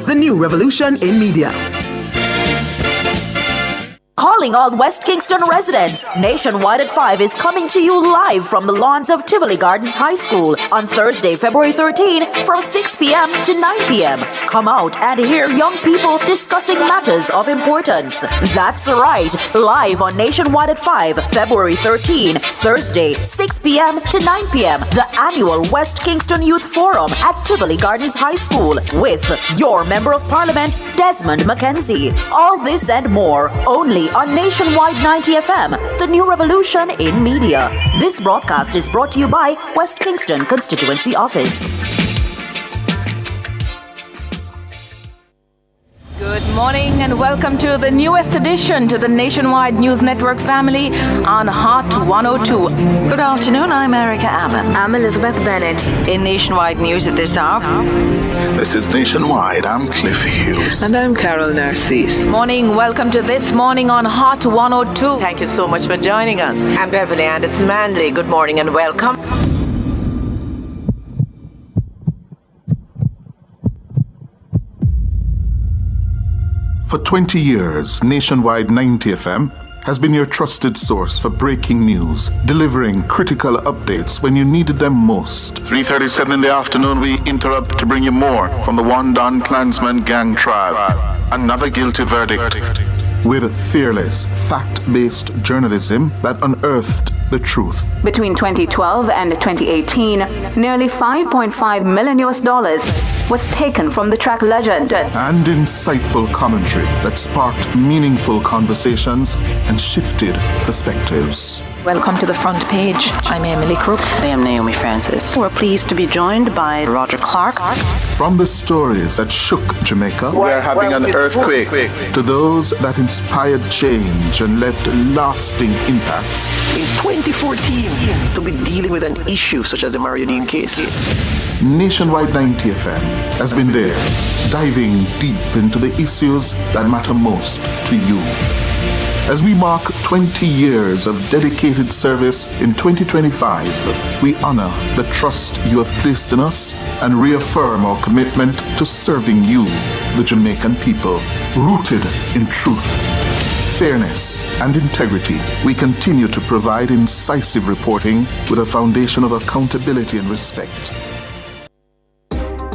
the new revolution in media. Calling all West Kingston residents, Nationwide at 5 is coming to you live from the lawns of Tivoli Gardens High School on Thursday, February 13 from 6 p.m. to 9 p.m. Come out and hear young people discussing matters of importance. That's right, live on Nationwide at 5, February 13, Thursday, 6 p.m. to 9 p.m. The annual West Kingston Youth Forum at Tivoli Gardens High School with your Member of Parliament, Desmond McKenzie. All this and more, only on Nationwide 90 FM, the new revolution in media. This broadcast is brought to you by West Kingston Constituency Office. Good morning and welcome to the newest addition to the Nationwide News Network family on Hot 102. Good afternoon, I'm Erica Allen. I'm Elizabeth Bennett in Nationwide News at this hour. This is Nationwide. I'm Cliff Hughes. And I'm Carol Narcisse. Morning, welcome to This Morning on Hot 102. Thank you so much for joining us. I'm Beverly Anderson Manley. Good morning and welcome. For 20 years, Nationwide 90 FM has been your trusted source for breaking news, delivering critical updates when you needed them most. 3:37 in the afternoon, we interrupt to bring you more from the One Don Klansman gang trial. Another guilty verdict. With fearless, fact-based journalism that unearthed the truth. Between 2012 and 2018, nearly $5.5 million was taken from the track legend. And insightful commentary that sparked meaningful conversations and shifted perspectives. Welcome to the front page. I'm Emily Crooks. I am Naomi Francis. We're pleased to be joined by Roger Clark. From the stories that shook Jamaica, we're having an earthquake, to those that inspired change and left lasting impacts. In 2014, to be dealing with an issue such as the Mario Dean case. Nationwide 90 FM has been there, diving deep into the issues that matter most to you. As we mark 20 years of dedicated service in 2025, we honor the trust you have placed in us and reaffirm our commitment to serving you, the Jamaican people, rooted in truth, fairness, and integrity. We continue to provide incisive reporting with a foundation of accountability and respect.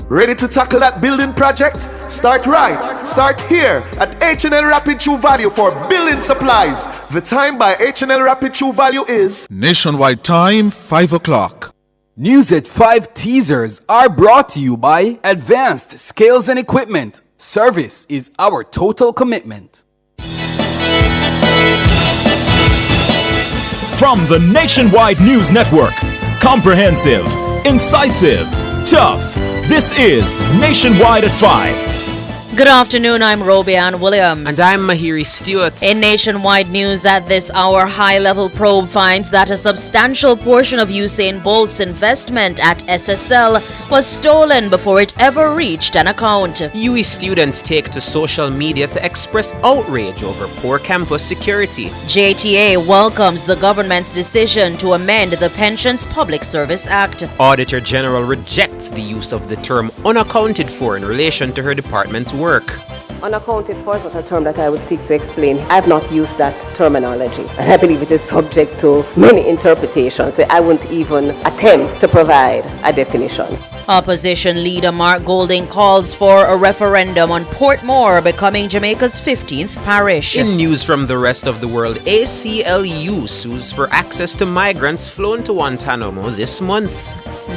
Ready to tackle that building project? Start right. Start here at H&L Rapid True Value for building supplies. The time by H&L Rapid True Value is Nationwide time, 5 o'clock. News at 5 teasers are brought to you by Advanced Scales and Equipment. Service is our total commitment. From the Nationwide News Network, comprehensive, incisive, tough. This is Nationwide at 5. Good afternoon, I'm Robianne Williams. And I'm Mahiri Stewart. In Nationwide News at this hour, high-level probe finds that a substantial portion of Usain Bolt's investment at SSL was stolen before it ever reached an account. UWI students take to social media to express outrage over poor campus security. JTA welcomes the government's decision to amend the Pensions Public Service Act. Auditor General rejects the use of the term unaccounted for in relation to her department's work. Unaccounted for is not a term that I would seek to explain. I have not used that terminology, and I believe it is subject to many interpretations. So I won't even attempt to provide a definition. Opposition leader Mark Golding calls for a referendum on Portmore becoming Jamaica's 15th parish. In news from the rest of the world, ACLU sues for access to migrants flown to Guantanamo this month.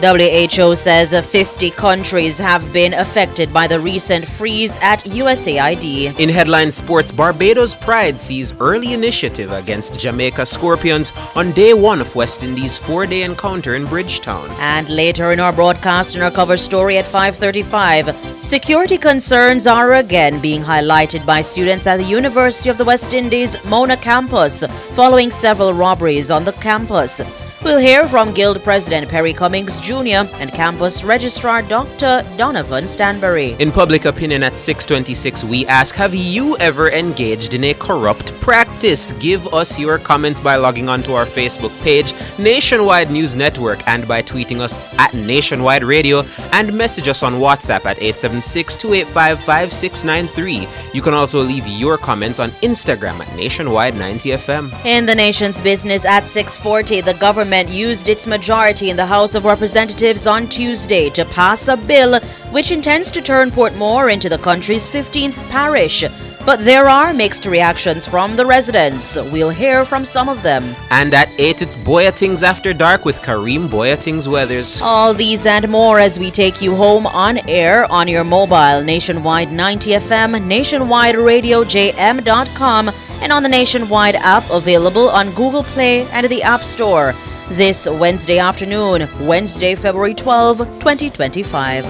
WHO says 50 countries have been affected by the recent freeze at USAID. In headline sports, Barbados Pride sees early initiative against Jamaica Scorpions on day one of West Indies' 4-day encounter in Bridgetown. And later in our broadcast, in our cover story at 5:35, security concerns are again being highlighted by students at the University of the West Indies Mona campus following several robberies on the campus. We'll hear from Guild President Perry Cummings Jr. and Campus Registrar Dr. Donovan Stanbury. In Public Opinion at 6:26, we ask, have you ever engaged in a corrupt practice? practice, give us your comments by logging on to our Facebook page, Nationwide News Network, and by tweeting us at Nationwide Radio, and message us on WhatsApp at 876-285-5693. You can also leave your comments on Instagram at Nationwide90FM. In the nation's business at 6:40, the government used its majority in the House of Representatives on Tuesday to pass a bill which intends to turn Portmore into the country's 15th parish. But there are mixed reactions from the residents. We'll hear from some of them. And at 8, it's Boyatings After Dark with Kareem Boyatings Weathers. All these and more as we take you home on air on your mobile, Nationwide 90 FM, nationwideradiojm.com, and on the Nationwide app available on Google Play and the App Store. This Wednesday afternoon, Wednesday, February 12, 2025.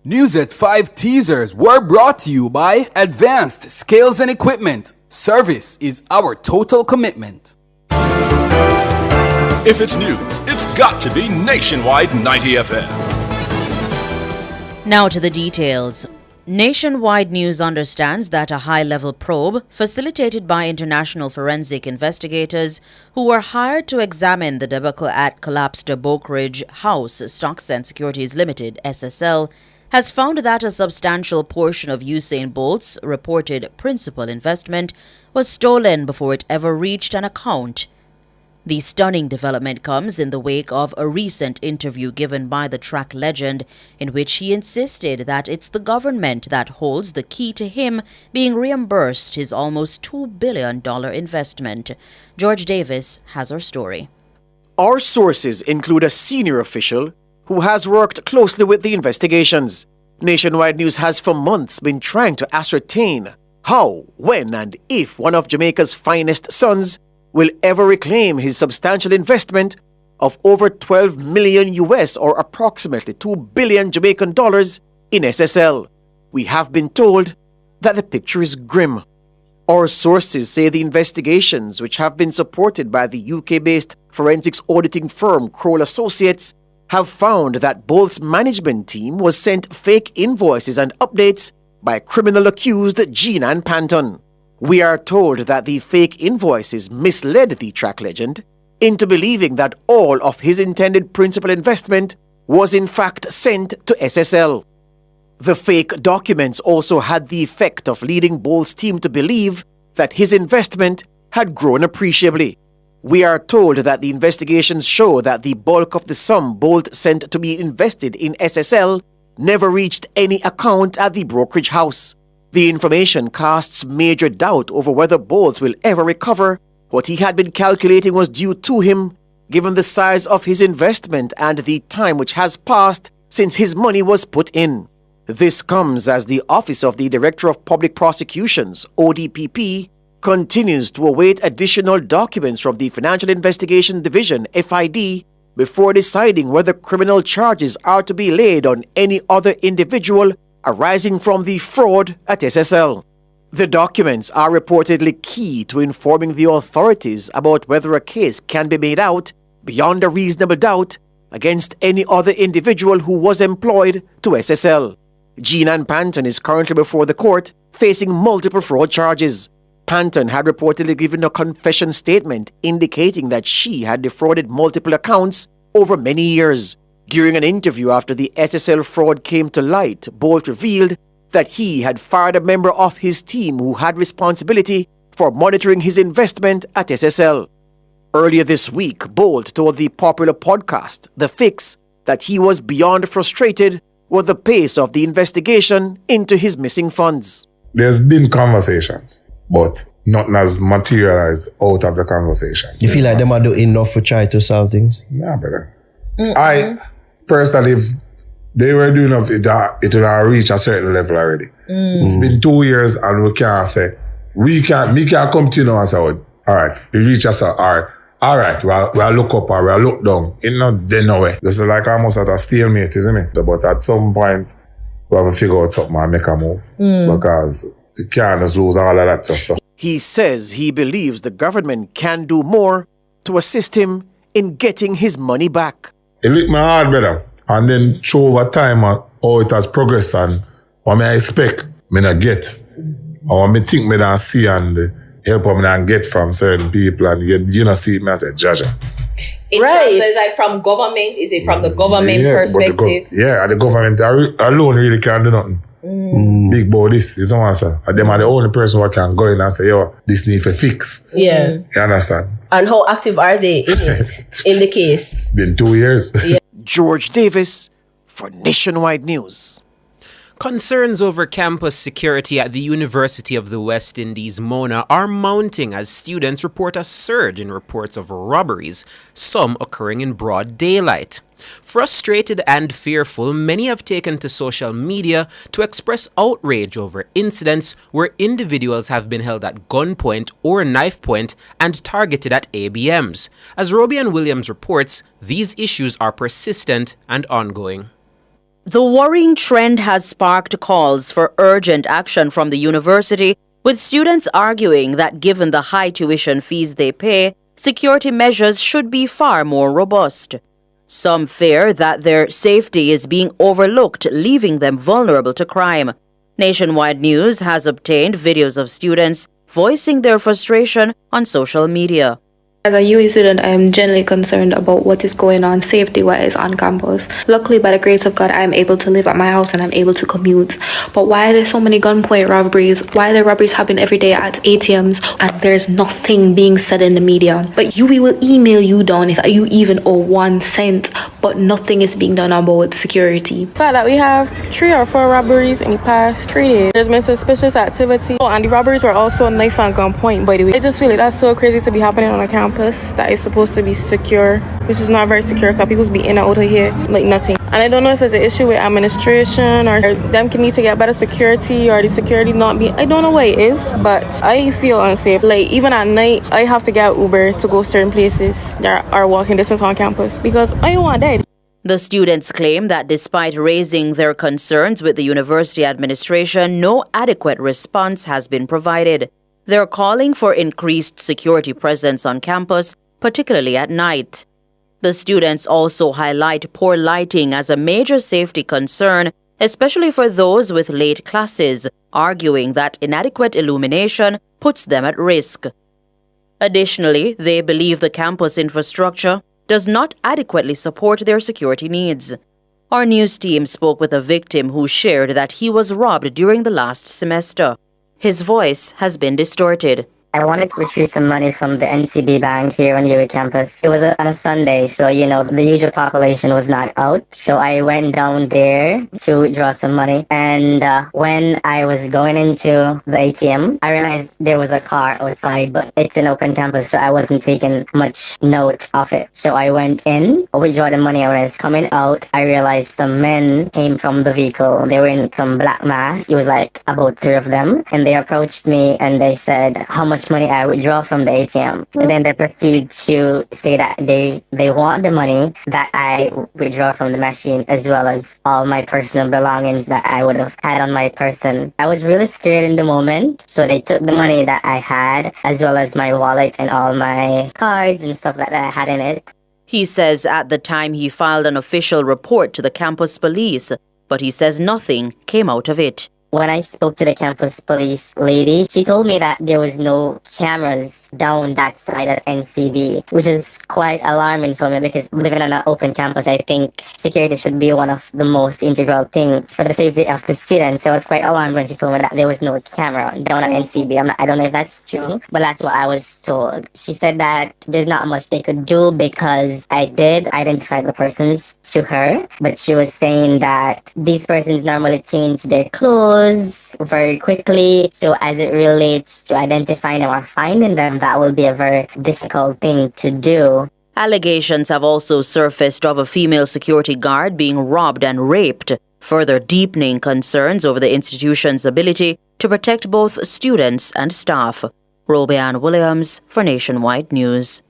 News at 5 teasers were brought to you by Advanced Scales and Equipment. Service is our total commitment. If it's news, it's got to be Nationwide 90 FM. Now to the details. Nationwide News understands that a high-level probe, facilitated by international forensic investigators who were hired to examine the debacle at collapsed Oak Ridge House Stocks and Securities Limited, SSL, has found that a substantial portion of Usain Bolt's reported principal investment was stolen before it ever reached an account. The stunning development comes in the wake of a recent interview given by the track legend in which he insisted that it's the government that holds the key to him being reimbursed his almost $2 billion investment. George Davis has our story. Our sources include a senior official who has worked closely with the investigations. Nationwide News has for months been trying to ascertain how, when, and if one of Jamaica's finest sons will ever reclaim his substantial investment of over $12 million US or approximately $2 billion Jamaican dollars in SSL. We have been told that the picture is grim. Our sources say the investigations, which have been supported by the UK-based forensics auditing firm Kroll Associates, have found that Bolt's management team was sent fake invoices and updates by criminal accused Jeanan Panton. We are told that the fake invoices misled the track legend into believing that all of his intended principal investment was in fact sent to SSL. The fake documents also had the effect of leading Bolt's team to believe that his investment had grown appreciably. We are told that the investigations show that the bulk of the sum Bolt sent to be invested in SSL never reached any account at the brokerage house. The information casts major doubt over whether Bolt will ever recover what he had been calculating was due to him, given the size of his investment and the time which has passed since his money was put in. This comes as the Office of the Director of Public Prosecutions, ODPP, continues to await additional documents from the Financial Investigation Division, FID, before deciding whether criminal charges are to be laid on any other individual arising from the fraud at SSL. The documents are reportedly key to informing the authorities about whether a case can be made out beyond a reasonable doubt against any other individual who was employed to SSL. Jeanan Panton is currently before the court facing multiple fraud charges. Panton had reportedly given a confession statement indicating that she had defrauded multiple accounts over many years. During an interview after the SSL fraud came to light, Bolt revealed that he had fired a member of his team who had responsibility for monitoring his investment at SSL. Earlier this week, Bolt told the popular podcast, The Fix, that he was beyond frustrated with the pace of the investigation into his missing funds. There's been conversations, but nothing has materialized out of the conversation. You feel like them are doing enough to try to solve things? Nah, brother. I personally, if they were doing enough, it would have reached a certain level already. It's been 2 years and we can't say, me can't come to you now and say, all right, it reached us, all right, we'll look up or we'll look down. It's not there no way. This is like almost at a stalemate, isn't it? But at some point, we have to figure out something and make a move. Because you can't just lose all of that stuff. He says he believes the government can do more to assist him in getting his money back. It licked my heart, brother. And then show over time how it has progressed and what I expect, me not get. Or what me think me don't see and help me not get from certain people and you know see me as a judge. In terms, is it from government? Is it from the government perspective? The government alone really can't do nothing. Big boy this, you know what I'm saying? And them are the only person who can go in and say, yo, this need to fix. Yeah. You understand? And how active are they in it, in the case? It's been 2 years. George Davis for Nationwide News. Concerns over campus security at the University of the West Indies, Mona, are mounting as students report a surge in reports of robberies, some occurring in broad daylight. Frustrated and fearful, many have taken to social media to express outrage over incidents where individuals have been held at gunpoint or knife point and targeted at ABMs. As Robian Williams reports, these issues are persistent and ongoing. The worrying trend has sparked calls for urgent action from the university, with students arguing that given the high tuition fees they pay, security measures should be far more robust. Some fear that their safety is being overlooked, leaving them vulnerable to crime. Nationwide News has obtained videos of students voicing their frustration on social media. As a UE student, I am generally concerned about what is going on safety-wise on campus. Luckily, by the grace of God, I am able to live at my house and I'm able to commute. But why are there so many gunpoint robberies? Why are there robberies happening every day at ATMs and there's nothing being said in the media? But UE will email you down if you even owe 1 cent, but nothing is being done about security. The fact that we have 3 or 4 robberies in the past 3 days. There's been suspicious activity. And the robberies were also knife and gunpoint, by the way. I just feel like that's so crazy to be happening on a campus that is supposed to be secure, which is not very secure because people be in and out of here like nothing. And I don't know if it's an issue with administration or them can need to get better security or the security not be. I don't know what it is, but I feel unsafe. Like even at night, I have to get Uber to go certain places that are walking distance on campus because I don't want that. The students claim that despite raising their concerns with the university administration, no adequate response has been provided. They're calling for increased security presence on campus, particularly at night. The students also highlight poor lighting as a major safety concern, especially for those with late classes, arguing that inadequate illumination puts them at risk. Additionally, they believe the campus infrastructure does not adequately support their security needs. Our news team spoke with a victim who shared that he was robbed during the last semester. His voice has been distorted. I wanted to retrieve some money from the NCB bank here on UA campus. It was on a Sunday, so the usual population was not out. So I went down there to draw some money. And when I was going into the ATM, I realized there was a car outside, but it's an open campus, so I wasn't taking much note of it. So I went in, withdraw the money. When I was coming out, I realized some men came from the vehicle. They were in some black masks. It was like about 3 of them. And they approached me and they said, how much money I withdraw from the ATM. And then they proceed to say that they want the money that I withdraw from the machine, as well as all my personal belongings that I would have had on my person. I was really scared in the moment, so they took the money that I had, as well as my wallet and all my cards and stuff like that I had in it. He says at the time he filed an official report to the campus police, but he says nothing came out of it. When I spoke to the campus police lady, she told me that there was no cameras down that side at NCB, which is quite alarming for me because living on an open campus, I think security should be one of the most integral things for the safety of the students. So I was quite alarmed when she told me that there was no camera down at NCB. I don't know if that's true, but that's what I was told. She said that there's not much they could do because I did identify the persons to her, but she was saying that these persons normally change their clothes very quickly, so as it relates to identifying them or finding them, that will be a very difficult thing to do. Allegations have also surfaced of a female security guard being robbed and raped, further deepening concerns over the institution's ability to protect both students and staff. Robian Williams for Nationwide News.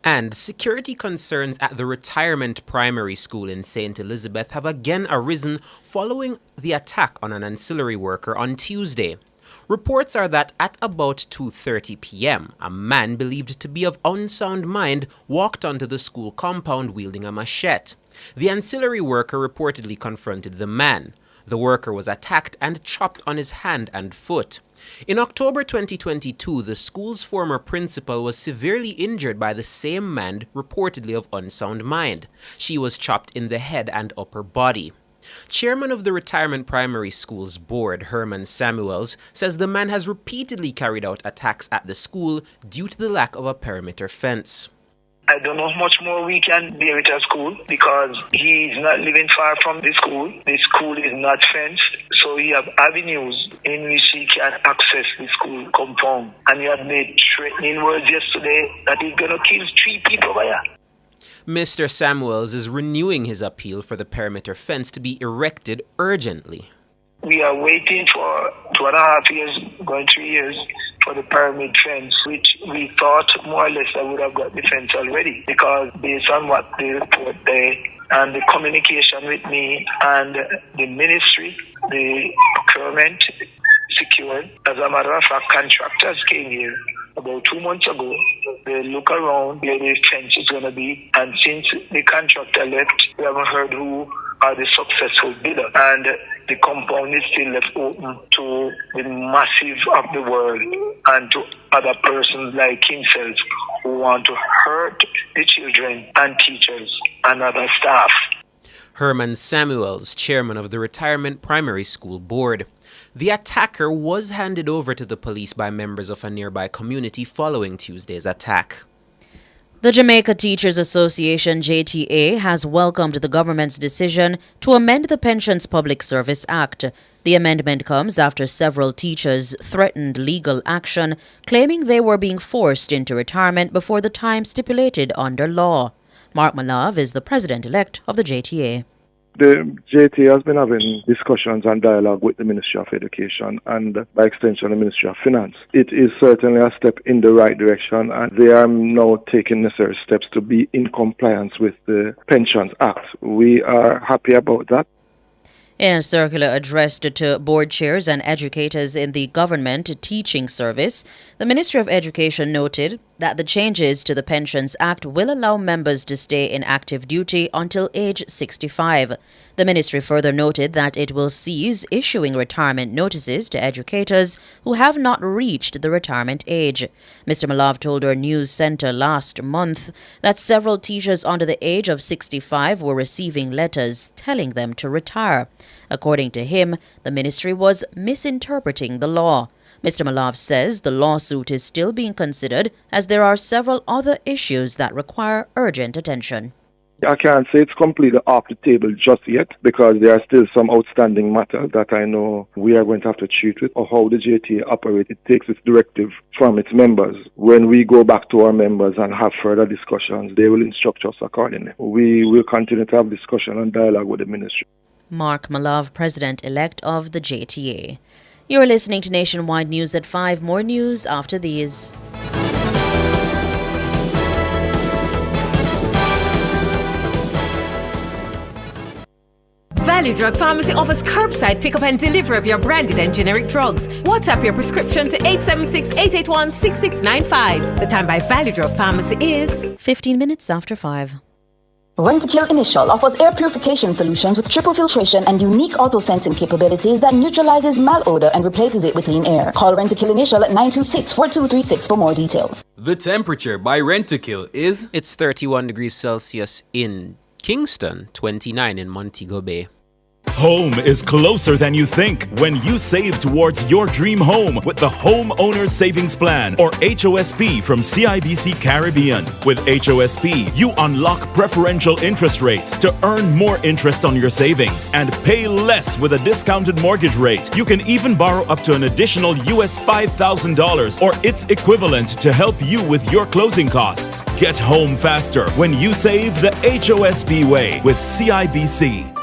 And security concerns at the retirement primary school in St. Elizabeth have again arisen following the attack on an ancillary worker on Tuesday. Reports are that at about 2:30 p.m., a man believed to be of unsound mind walked onto the school compound wielding a machete. The ancillary worker reportedly confronted the man. The worker was attacked and chopped on his hand and foot. In October 2022, the school's former principal was severely injured by the same man, reportedly of unsound mind. She was chopped in the head and upper body. Chairman of the Retirement Primary Schools Board, Herman Samuels, says the man has repeatedly carried out attacks at the school due to the lack of a perimeter fence. I don't know how much more we can bear at a school because he is not living far from the school. The school is not fenced, so he have avenues in which he can access the school compound. And he had made threatening words yesterday that he's going to kill 3 people over here. Mr. Samuels is renewing his appeal for the perimeter fence to be erected urgently. We are waiting for 2.5 years, going 3 years, for the pyramid fence, which we thought more or less I would have got the fence already, because based on what they report there and the communication with me and the ministry, the procurement secured. As a matter of fact, contractors came here about 2 months ago. They look around where the fence is going to be, and since the contractor left, we haven't heard who are the successful bidder, and the compound is still left open to the massive of the world and to other persons like himself who want to hurt the children and teachers and other staff. Herman Samuels, chairman of the Retirement Primary School Board. The attacker was handed over to the police by members of a nearby community following Tuesday's attack. The Jamaica Teachers Association, JTA, has welcomed the government's decision to amend the Pensions Public Service Act. The amendment comes after several teachers threatened legal action, claiming they were being forced into retirement before the time stipulated under law. Mark Malav is the president-elect of the JTA. The JTA has been having discussions and dialogue with the Ministry of Education and, by extension, the Ministry of Finance. It is certainly a step in the right direction, and they are now taking necessary steps to be in compliance with the Pensions Act. We are happy about that. In a circular addressed to board chairs and educators in the government teaching service, the Ministry of Education noted that the changes to the Pensions Act will allow members to stay in active duty until age 65. The ministry further noted that it will cease issuing retirement notices to educators who have not reached the retirement age. Mr. Malav told our news centre last month that several teachers under the age of 65 were receiving letters telling them to retire. According to him, the ministry was misinterpreting the law. Mr. Malav says the lawsuit is still being considered as there are several other issues that require urgent attention. I can't say it's completely off the table just yet because there are still some outstanding matters that I know we are going to have to treat with, or how the JTA operates. It takes its directive from its members. When we go back to our members and have further discussions, they will instruct us accordingly. We will continue to have discussion and dialogue with the ministry. Mark Malav, president-elect of the JTA. You're listening to Nationwide News at 5. More news after these. Value Drug Pharmacy offers curbside pickup and delivery of your branded and generic drugs. WhatsApp your prescription to 876-881-6695. The time by Value Drug Pharmacy is 15 minutes after 5. Rentokil Initial offers air purification solutions with triple filtration and unique auto-sensing capabilities that neutralizes malodor and replaces it with clean air. Call Rentokil Initial at 926-4236 for more details. The temperature by Rentokil is... It's 31 degrees Celsius in Kingston, 29 in Montego Bay. Home is closer than you think when you save towards your dream home with the Homeowners Savings Plan, or HOSP, from CIBC Caribbean. With HOSP, you unlock preferential interest rates to earn more interest on your savings and pay less with a discounted mortgage rate. You can even borrow up to an additional US $5,000 or its equivalent to help you with your closing costs. Get home faster when you save the HOSP way with CIBC.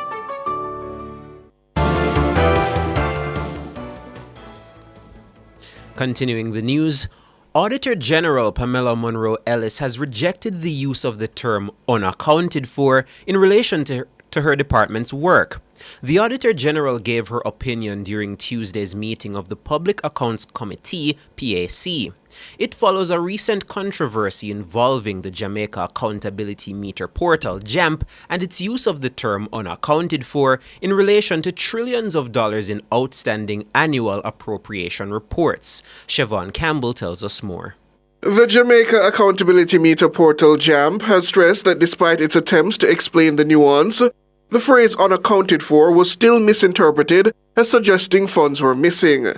Continuing the news, Auditor General Pamela Monroe Ellis has rejected the use of the term unaccounted for in relation to to her department's work. The Auditor General gave her opinion during Tuesday's meeting of the Public Accounts Committee, PAC. It follows a recent controversy involving the Jamaica Accountability Meter Portal, JAMP, and its use of the term unaccounted for in relation to trillions of dollars in outstanding annual appropriation reports. Siobhan Campbell tells us more. The Jamaica Accountability Meter Portal, JAMP, has stressed that despite its attempts to explain the nuance, the phrase unaccounted for was still misinterpreted as suggesting funds were missing.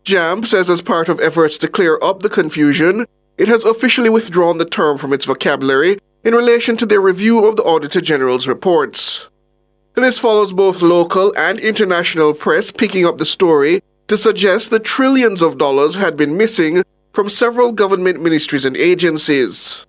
JAMP says as part of efforts to clear up the confusion, it has officially withdrawn the term from its vocabulary in relation to their review of the Auditor General's reports. This follows both local and international press picking up the story to suggest that trillions of dollars had been missing from several government ministries and agencies.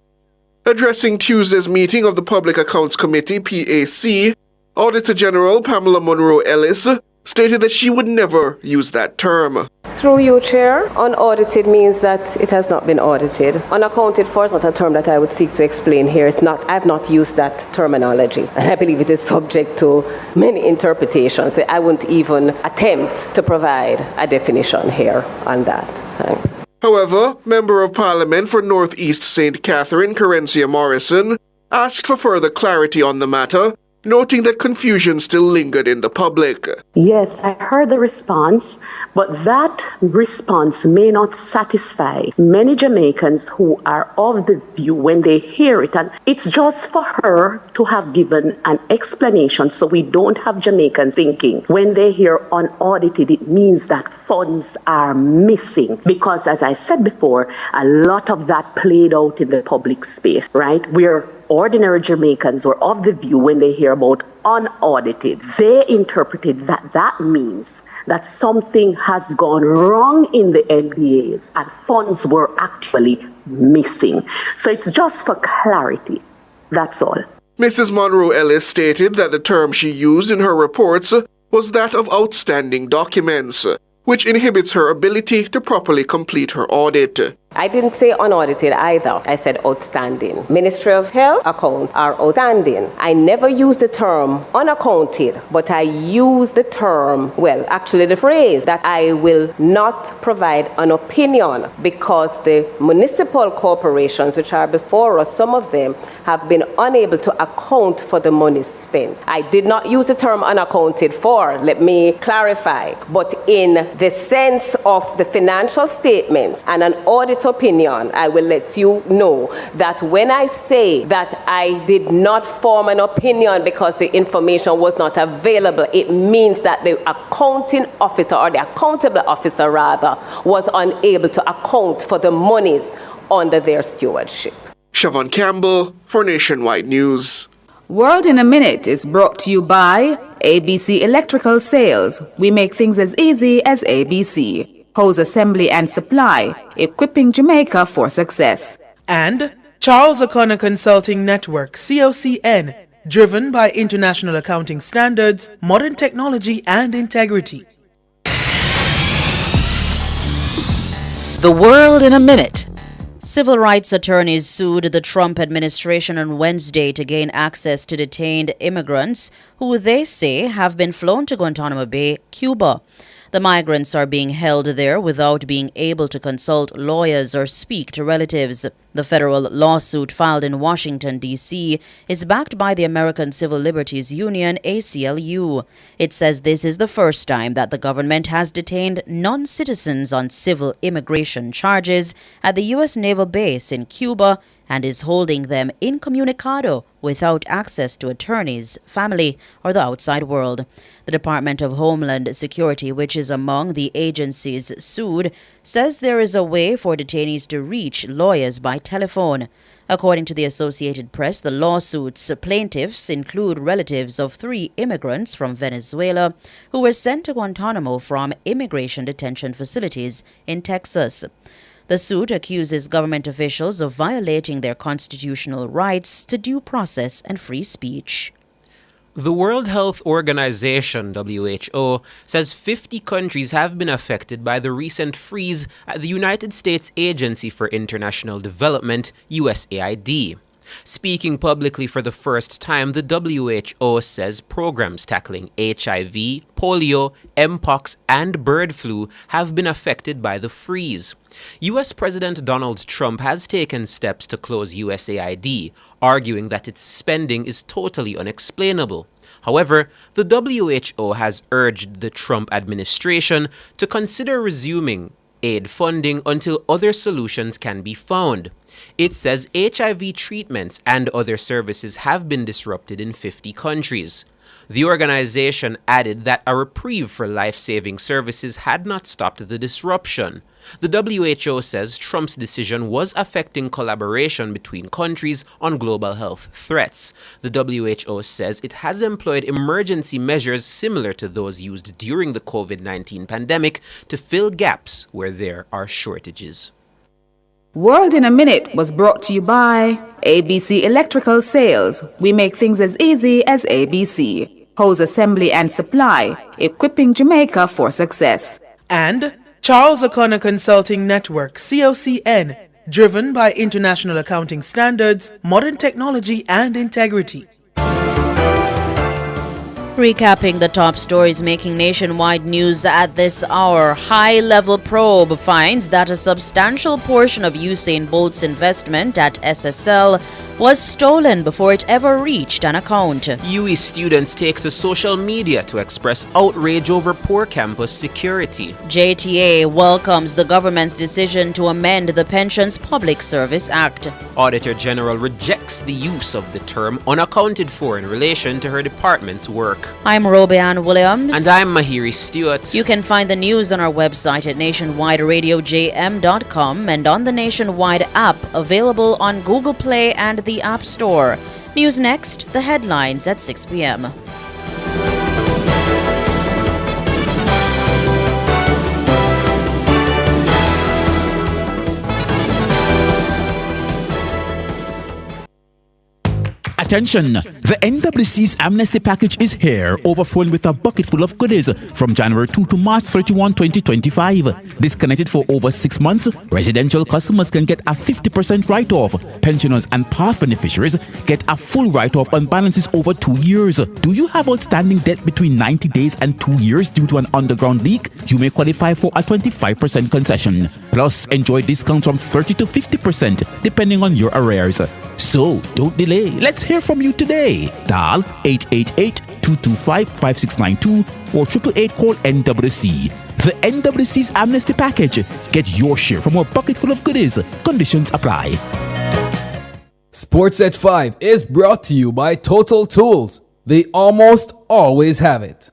Addressing Tuesday's meeting of the Public Accounts Committee, PAC, Auditor General Pamela Monroe Ellis stated that she would never use that term. Through you, Chair, unaudited means that it has not been audited. Unaccounted for is not a term that I would seek to explain here. I've not used that terminology, and I believe it is subject to many interpretations. I wouldn't even attempt to provide a definition here on that. Thanks. However, Member of Parliament for North East St. Catherine, Carencia Morrison, asked for further clarity on the matter, noting that confusion still lingered in the public. Yes, I heard the response, but that response may not satisfy many Jamaicans who are of the view when they hear it. And it's just for her to have given an explanation so we don't have Jamaicans thinking when they hear unaudited, it means that funds are missing. Because as I said before, a lot of that played out in the public space, right? Where ordinary Jamaicans were of the view when they hear about unaudited, they interpreted that means that something has gone wrong in the NDAs and funds were actually missing. So it's just for clarity. That's all. Mrs. Monroe Ellis stated that the term she used in her reports was that of outstanding documents, which inhibits her ability to properly complete her audit. I didn't say unaudited either. I said outstanding. Ministry of Health accounts are outstanding. I never used the term unaccounted, but I used the term, actually the phrase that I will not provide an opinion because the municipal corporations, which are before us, some of them have been unable to account for the money spent. I did not use the term unaccounted for, let me clarify, but in the sense of the financial statements and an audit opinion, I will let you know that when I say that I did not form an opinion because the information was not available, it means that the accounting officer, or the accountable officer rather, was unable to account for the monies under their stewardship. Siobhan Campbell for Nationwide News. World in a Minute is brought to you by ABC Electrical Sales. We make things as easy as ABC. Hose assembly and supply, equipping Jamaica for success. And Charles O'Connor Consulting Network, COCN, driven by international accounting standards, modern technology, and integrity. The World in a Minute. Civil rights attorneys sued the Trump administration on Wednesday to gain access to detained immigrants who they say have been flown to Guantanamo Bay, Cuba. The migrants are being held there without being able to consult lawyers or speak to relatives. The federal lawsuit filed in Washington, D.C. is backed by the American Civil Liberties Union, ACLU. It says this is the first time that the government has detained non-citizens on civil immigration charges at the U.S. Naval Base in Cuba and is holding them incommunicado without access to attorneys, family, or the outside world. The Department of Homeland Security, which is among the agencies sued, says there is a way for detainees to reach lawyers by telephone. According to the Associated Press, the lawsuit's plaintiffs include relatives of 3 immigrants from Venezuela who were sent to Guantanamo from immigration detention facilities in Texas. The suit accuses government officials of violating their constitutional rights to due process and free speech. The World Health Organization, WHO, says 50 countries have been affected by the recent freeze at the United States Agency for International Development, USAID. Speaking publicly for the first time, the WHO says programs tackling HIV, polio, mpox, and bird flu have been affected by the freeze. U.S. President Donald Trump has taken steps to close USAID, arguing that its spending is totally unexplainable. However, the WHO has urged the Trump administration to consider resuming aid funding until other solutions can be found. It says HIV treatments and other services have been disrupted in 50 countries. The organization added that a reprieve for life-saving services had not stopped the disruption. The WHO says Trump's decision was affecting collaboration between countries on global health threats. The WHO says it has employed emergency measures similar to those used during the COVID-19 pandemic to fill gaps where there are shortages. World in a Minute was brought to you by ABC Electrical Sales. We make things as easy as ABC. Hose assembly and supply, equipping Jamaica for success. And Charles O'Connor Consulting Network, COCN, driven by international accounting standards, modern technology, and integrity. Recapping the top stories making nationwide news at this hour, high-level probe finds that a substantial portion of Usain Bolt's investment at SSL was stolen before it ever reached an account. UE students take to social media to express outrage over poor campus security. JTA welcomes the government's decision to amend the Pensions Public Service Act. Auditor General rejects the use of the term unaccounted for in relation to her department's work. I'm Robianne Williams. And I'm Mahiri Stewart. You can find the news on our website at nationwideradiojm.com and on the Nationwide app available on Google Play and the App Store. News next, the headlines at 6 p.m. Attention! The NWC's amnesty package is here, overflowing with a bucket full of goodies from January 2 to March 31, 2025. Disconnected for over 6 months, residential customers can get a 50% write-off. Pensioners and past beneficiaries get a full write-off on balances over 2 years. Do you have outstanding debt between 90 days and 2 years due to an underground leak? You may qualify for a 25% concession. Plus, enjoy discounts from 30 to 50% depending on your arrears. So, don't delay. Let's hear from you today. Dial 888-225-5692 or 888-CALL-NWC. The NWC's Amnesty Package. Get your share from our bucket full of goodies. Conditions apply. Sports at 5 is brought to you by Total Tools. They almost always have it.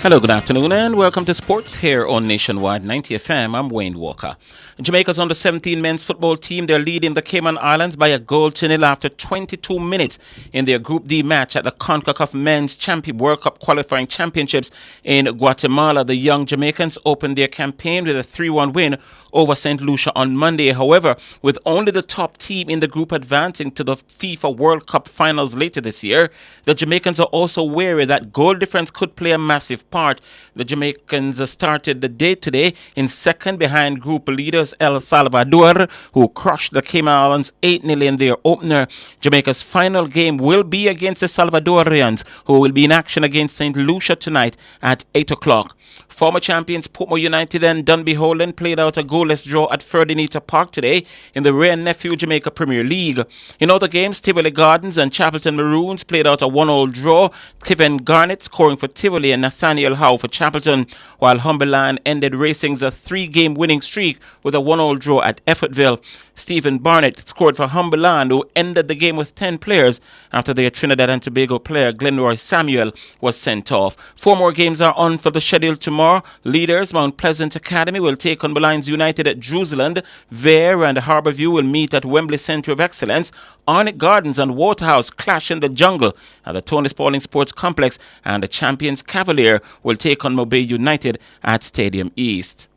Hello, good afternoon, and welcome to Sports here on Nationwide 90 FM. I'm Wayne Walker. Jamaica's under-17 men's football team, they're leading the Cayman Islands by a goal to nil after 22 minutes in their Group D match at the CONCACAF Men's World Cup Qualifying Championships in Guatemala. The young Jamaicans opened their campaign with a 3-1 win over St. Lucia on Monday. However, with only the top team in the group advancing to the FIFA World Cup finals later this year, the Jamaicans are also wary that goal difference could play a massive part. The Jamaicans started the day today in second behind group leaders El Salvador, who crushed the Cayman Islands 8-0 in their opener. Jamaica's final game will be against the Salvadorians, who will be in action against St. Lucia tonight at 8 o'clock. Former champions Portmore United and Dunby Holland played out a goalless draw at Ferdinand Park today in the Ray and Nephew Jamaica Premier League. In other games, Tivoli Gardens and Chapelton Maroons played out a 1-1 draw. Kevin Garnett scoring for Tivoli and Nathaniel Howe for Chapelton, while Humberland ended Racing's 3-game winning streak with a 1-1 draw at Effortville. Stephen Barnett scored for Humberland, who ended the game with 10 players after their Trinidad and Tobago player Glenroy Samuel was sent off. 4 more games are on for the schedule tomorrow. Leaders Mount Pleasant Academy will take on Belize United at Jerusalem. Vere and Harbourview will meet at Wembley Centre of Excellence. Arnett Gardens and Waterhouse clash in the jungle at the Tony Spalding Sports Complex, and the champions Cavalier will take on Mobay United at Stadium East.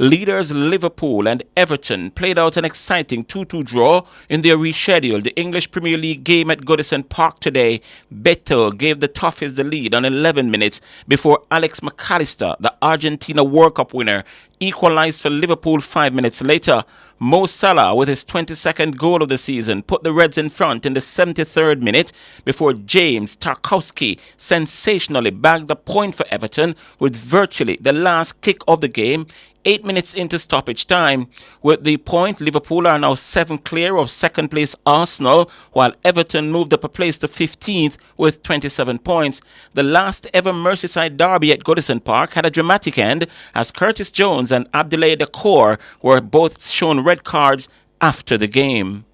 Leaders Liverpool and Everton played out an exciting 2-2 draw in their rescheduled English Premier League game at Goodison Park today. Beto gave the Toffees the lead on 11 minutes before Alex McAllister, the Argentina World Cup winner, equalized for Liverpool 5 minutes later. Mo Salah, with his 22nd goal of the season, put the Reds in front in the 73rd minute before James Tarkowski sensationally bagged a point for Everton with virtually the last kick of the game, 8 minutes into stoppage time. With the point, Liverpool are now 7 clear of second place Arsenal, while Everton moved up a place to 15th with 27 points. The last ever Merseyside derby at Goodison Park had a dramatic end as Curtis Jones and Abdoulaye Dacour were both shown red cards after the game.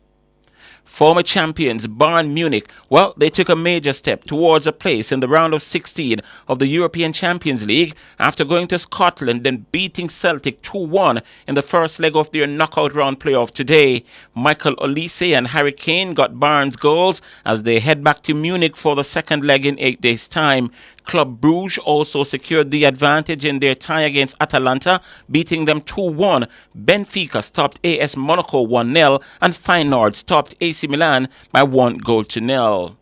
Former champions Bayern Munich, well, they took a major step towards a place in the round of 16 of the European Champions League after going to Scotland and beating Celtic 2-1 in the first leg of their knockout round playoff today. Michael Olise and Harry Kane got Bayern's goals as they head back to Munich for the second leg in 8 days' time. Club Brugge also secured the advantage in their tie against Atalanta, beating them 2-1. Benfica stopped AS Monaco 1-0 and Feyenoord stopped AC Milan by 1-0.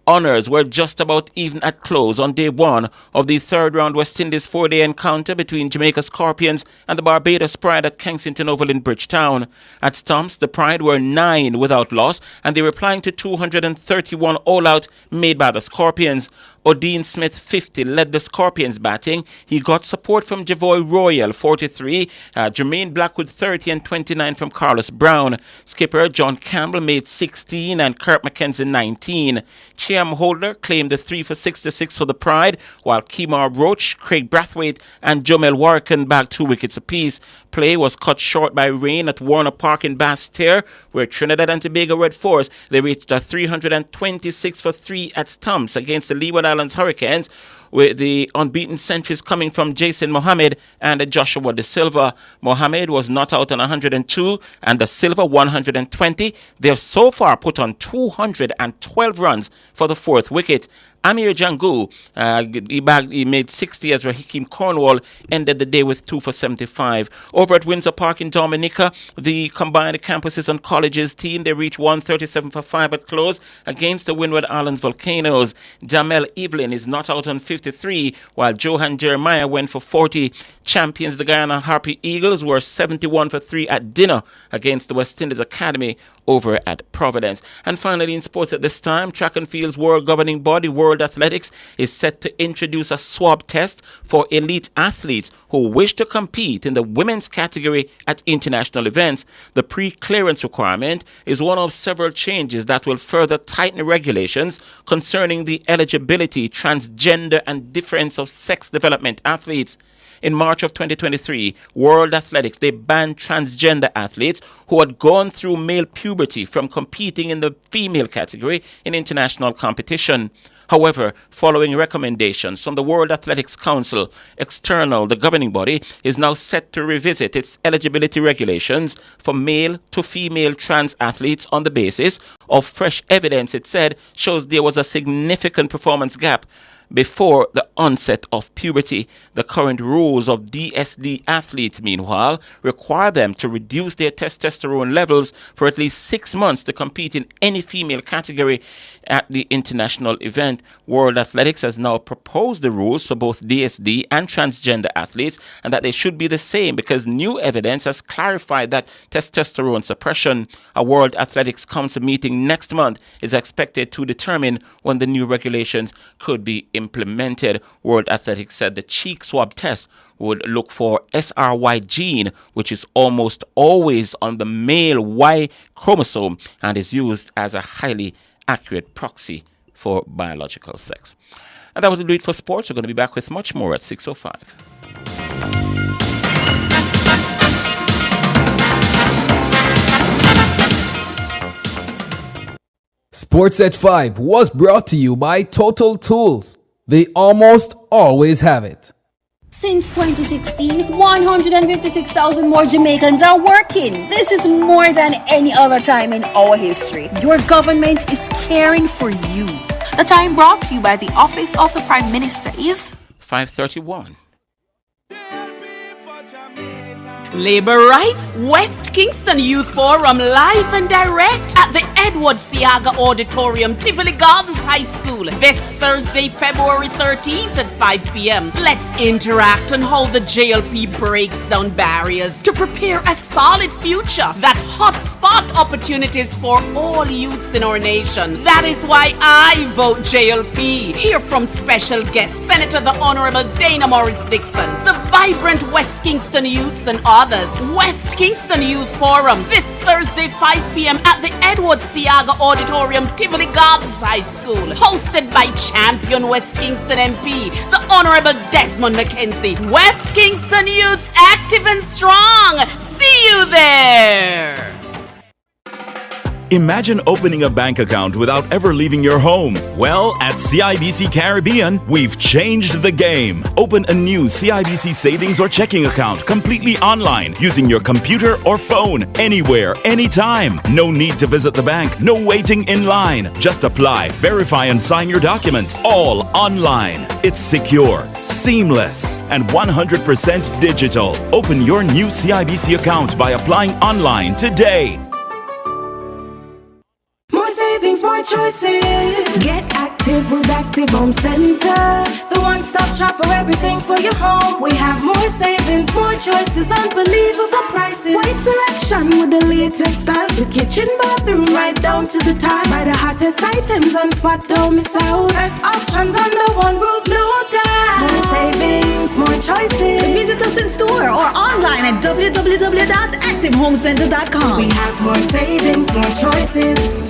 Honours were just about even at close on day one of the third round West Indies 4-day encounter between Jamaica Scorpions and the Barbados Pride at Kensington Oval in Bridgetown. At stumps, the Pride were 9 without loss and they were replying to 231 all-out made by the Scorpions. O'Dean Smith, 50, led the Scorpions batting. He got support from Javoy Royal, 43, Jermaine Blackwood, 30, and 29 from Carlos Brown. Skipper John Campbell made 16 and Kirk McKenzie 19. Chiam Holder claimed the 3 for 66 for the Pride, while Kemar Roach, Craig Brathwaite, and Jomel Warrican bagged 2 wickets apiece. Play was cut short by rain at Warner Park in Basseterre, where Trinidad and Tobago Red Force, they reached a 326 for 3 at stumps against the Leeward Islands Hurricanes, with the unbeaten centuries coming from Jason Mohammed and Joshua De Silva. Mohammed was not out on 102 and De Silva 120. They have so far put on 212 runs for the 4th wicket. Amir Jangu, he made 60 as Raheem Cornwall ended the day with 2 for 75. Over at Windsor Park in Dominica, the combined campuses and colleges team, they reached 137 for 5 at close against the Windward Islands Volcanoes. Jamel Evelyn is not out on 53, while Johan Jeremiah went for 40. Champions, the Guyana Harpy Eagles, were 71 for 3 at dinner against the West Indies Academy over at Providence. And finally, in sports at this time, Track and Field's world governing body, World Athletics, is set to introduce a swab test for elite athletes who wish to compete in the women's category at international events. The pre-clearance requirement is one of several changes that will further tighten regulations concerning the eligibility, transgender, and difference of sex development athletes. In March of 2023, World Athletics, they banned transgender athletes who had gone through male puberty from competing in the female category in international competition. However, following recommendations from the World Athletics Council, External, the governing body, is now set to revisit its eligibility regulations for male to female trans athletes on the basis of fresh evidence, it said, shows there was a significant performance gap before the onset of puberty. The current rules of DSD athletes, meanwhile, require them to reduce their testosterone levels for at least 6 months to compete in any female category at the international event. World Athletics has now proposed the rules for both DSD and transgender athletes, and that they should be the same because new evidence has clarified that testosterone suppression. A World Athletics Council meeting next month is expected to determine when the new regulations could be implemented. World Athletics said the cheek swab test would look for SRY gene, which is almost always on the male Y chromosome and is used as a highly accurate proxy for biological sex. And that will do it for sports. We're going to be back with much more at 6:05. Sports at 5 was brought to you by Total Tools. They almost always have it. Since 2016, 156,000 more Jamaicans are working. This is more than any other time in our history. Your government is caring for you. The time brought to you by the Office of the Prime Minister is 5:31. Labor rights, West Kingston Youth Forum live and direct at the Edward Siaga Auditorium, Tivoli Gardens High School, this Thursday, February 13th at 5 p.m. Let's interact on how the JLP breaks down barriers to prepare a solid future that hotspot opportunities for all youths in our nation. That is why I vote JLP. Hear from special guest Senator the Honorable Dana Morris Dixon, the vibrant West Kingston youths and others. West Kingston Youth Forum this Thursday 5 p.m. at the Edward Siaga Auditorium, Tivoli Gardens High School, hosted by champion West Kingston MP, the Honorable Desmond McKenzie. West Kingston youths active and strong. See you there. Imagine opening a bank account without ever leaving your home. Well, at CIBC Caribbean, we've changed the game. Open a new CIBC savings or checking account completely online using your computer or phone, anywhere, anytime. No need to visit the bank, no waiting in line. Just apply, verify, and sign your documents, all online. It's secure, seamless, and 100% digital. Open your new CIBC account by applying online today. More savings, more choices. Get active with Active Home Center. The one-stop shop for everything for your home. We have more savings, more choices, unbelievable prices. Wide selection with the latest style. The kitchen, bathroom, right down to the tile. Buy the hottest items on spot, don't miss out. Best options under one roof, no doubt. More savings, more choices. Visit us in store or online at www.activehomecenter.com. We have more savings, more choices.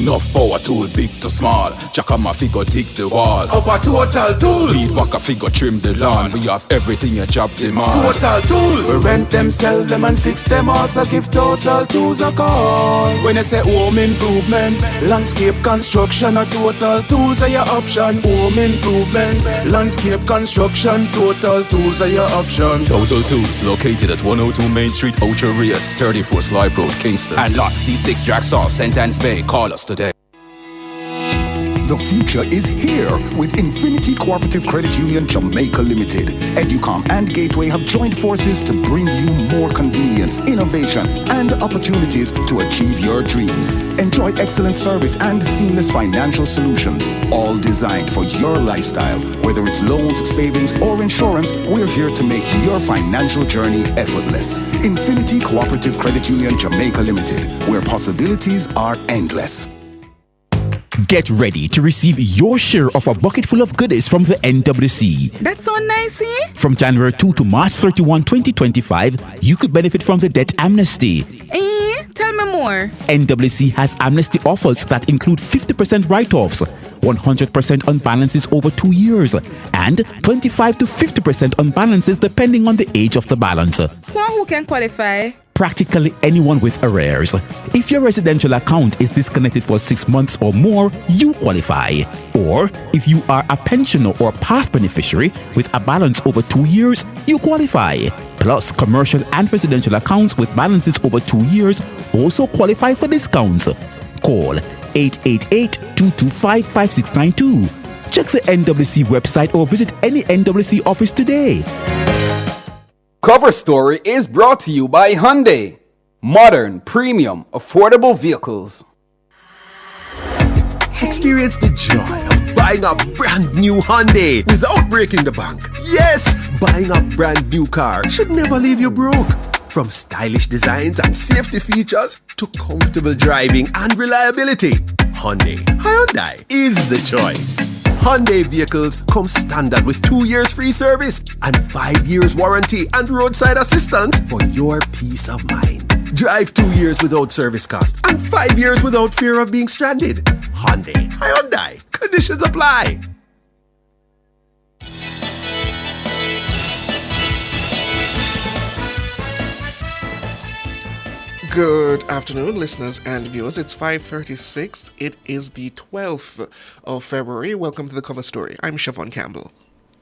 Enough power tool, big to small. Jackama figure dig the wall. Our Total Tools. Weed whacker figure trim the lawn. We have everything a job demand. Total Tools. We rent them, sell them and fix them. Also give Total Tools a call. When I say home improvement, landscape construction, a Total Tools are your option. Home improvement, landscape construction, Total Tools are your option. Total Tools located at 102 Main Street, Ocho Rios, 34 Slive Road, Kingston. And lot C6 Jacksaw, Sentence Bay. Call us today. The future is here with Infinity Cooperative Credit Union Jamaica Limited. Educom and Gateway have joined forces to bring you more convenience, innovation, and opportunities to achieve your dreams. Enjoy excellent service and seamless financial solutions, all designed for your lifestyle. Whether it's loans, savings, or insurance, we're here to make your financial journey effortless. Infinity Cooperative Credit Union Jamaica Limited, where possibilities are endless. Get ready to receive your share of a bucket full of goodies from the NWC. That's so nice, eh? From January 2 to March 31, 2025, you could benefit from the debt amnesty. Tell me more. NWC has amnesty offers that include 50% write-offs, 100% on balances over 2 years, and 25 to 50% on balances depending on the age of the balance. Who can qualify? Practically anyone with arrears. If your residential account is disconnected for 6 months or more, you qualify. Or if you are a pensioner or PATH beneficiary with a balance over 2 years, you qualify. Plus, commercial and residential accounts with balances over 2 years also qualify for discounts. Call 888-225-5692. Check the NWC website or visit any NWC office today. Cover Story is brought to you by Hyundai. Modern, premium, affordable vehicles. Experience the joy of buying a brand new Hyundai without breaking the bank. Yes, buying a brand new car should never leave you broke. From stylish designs and safety features to comfortable driving and reliability, Hyundai is the choice. Hyundai vehicles come standard with 2 years free service and 5 years warranty and roadside assistance for your peace of mind. Drive 2 years without service cost and 5 years without fear of being stranded. Hyundai. Conditions apply. Good afternoon, listeners and viewers. It's 5:36. It is the 12th of February. Welcome to the Cover Story. I'm Siobhan Campbell.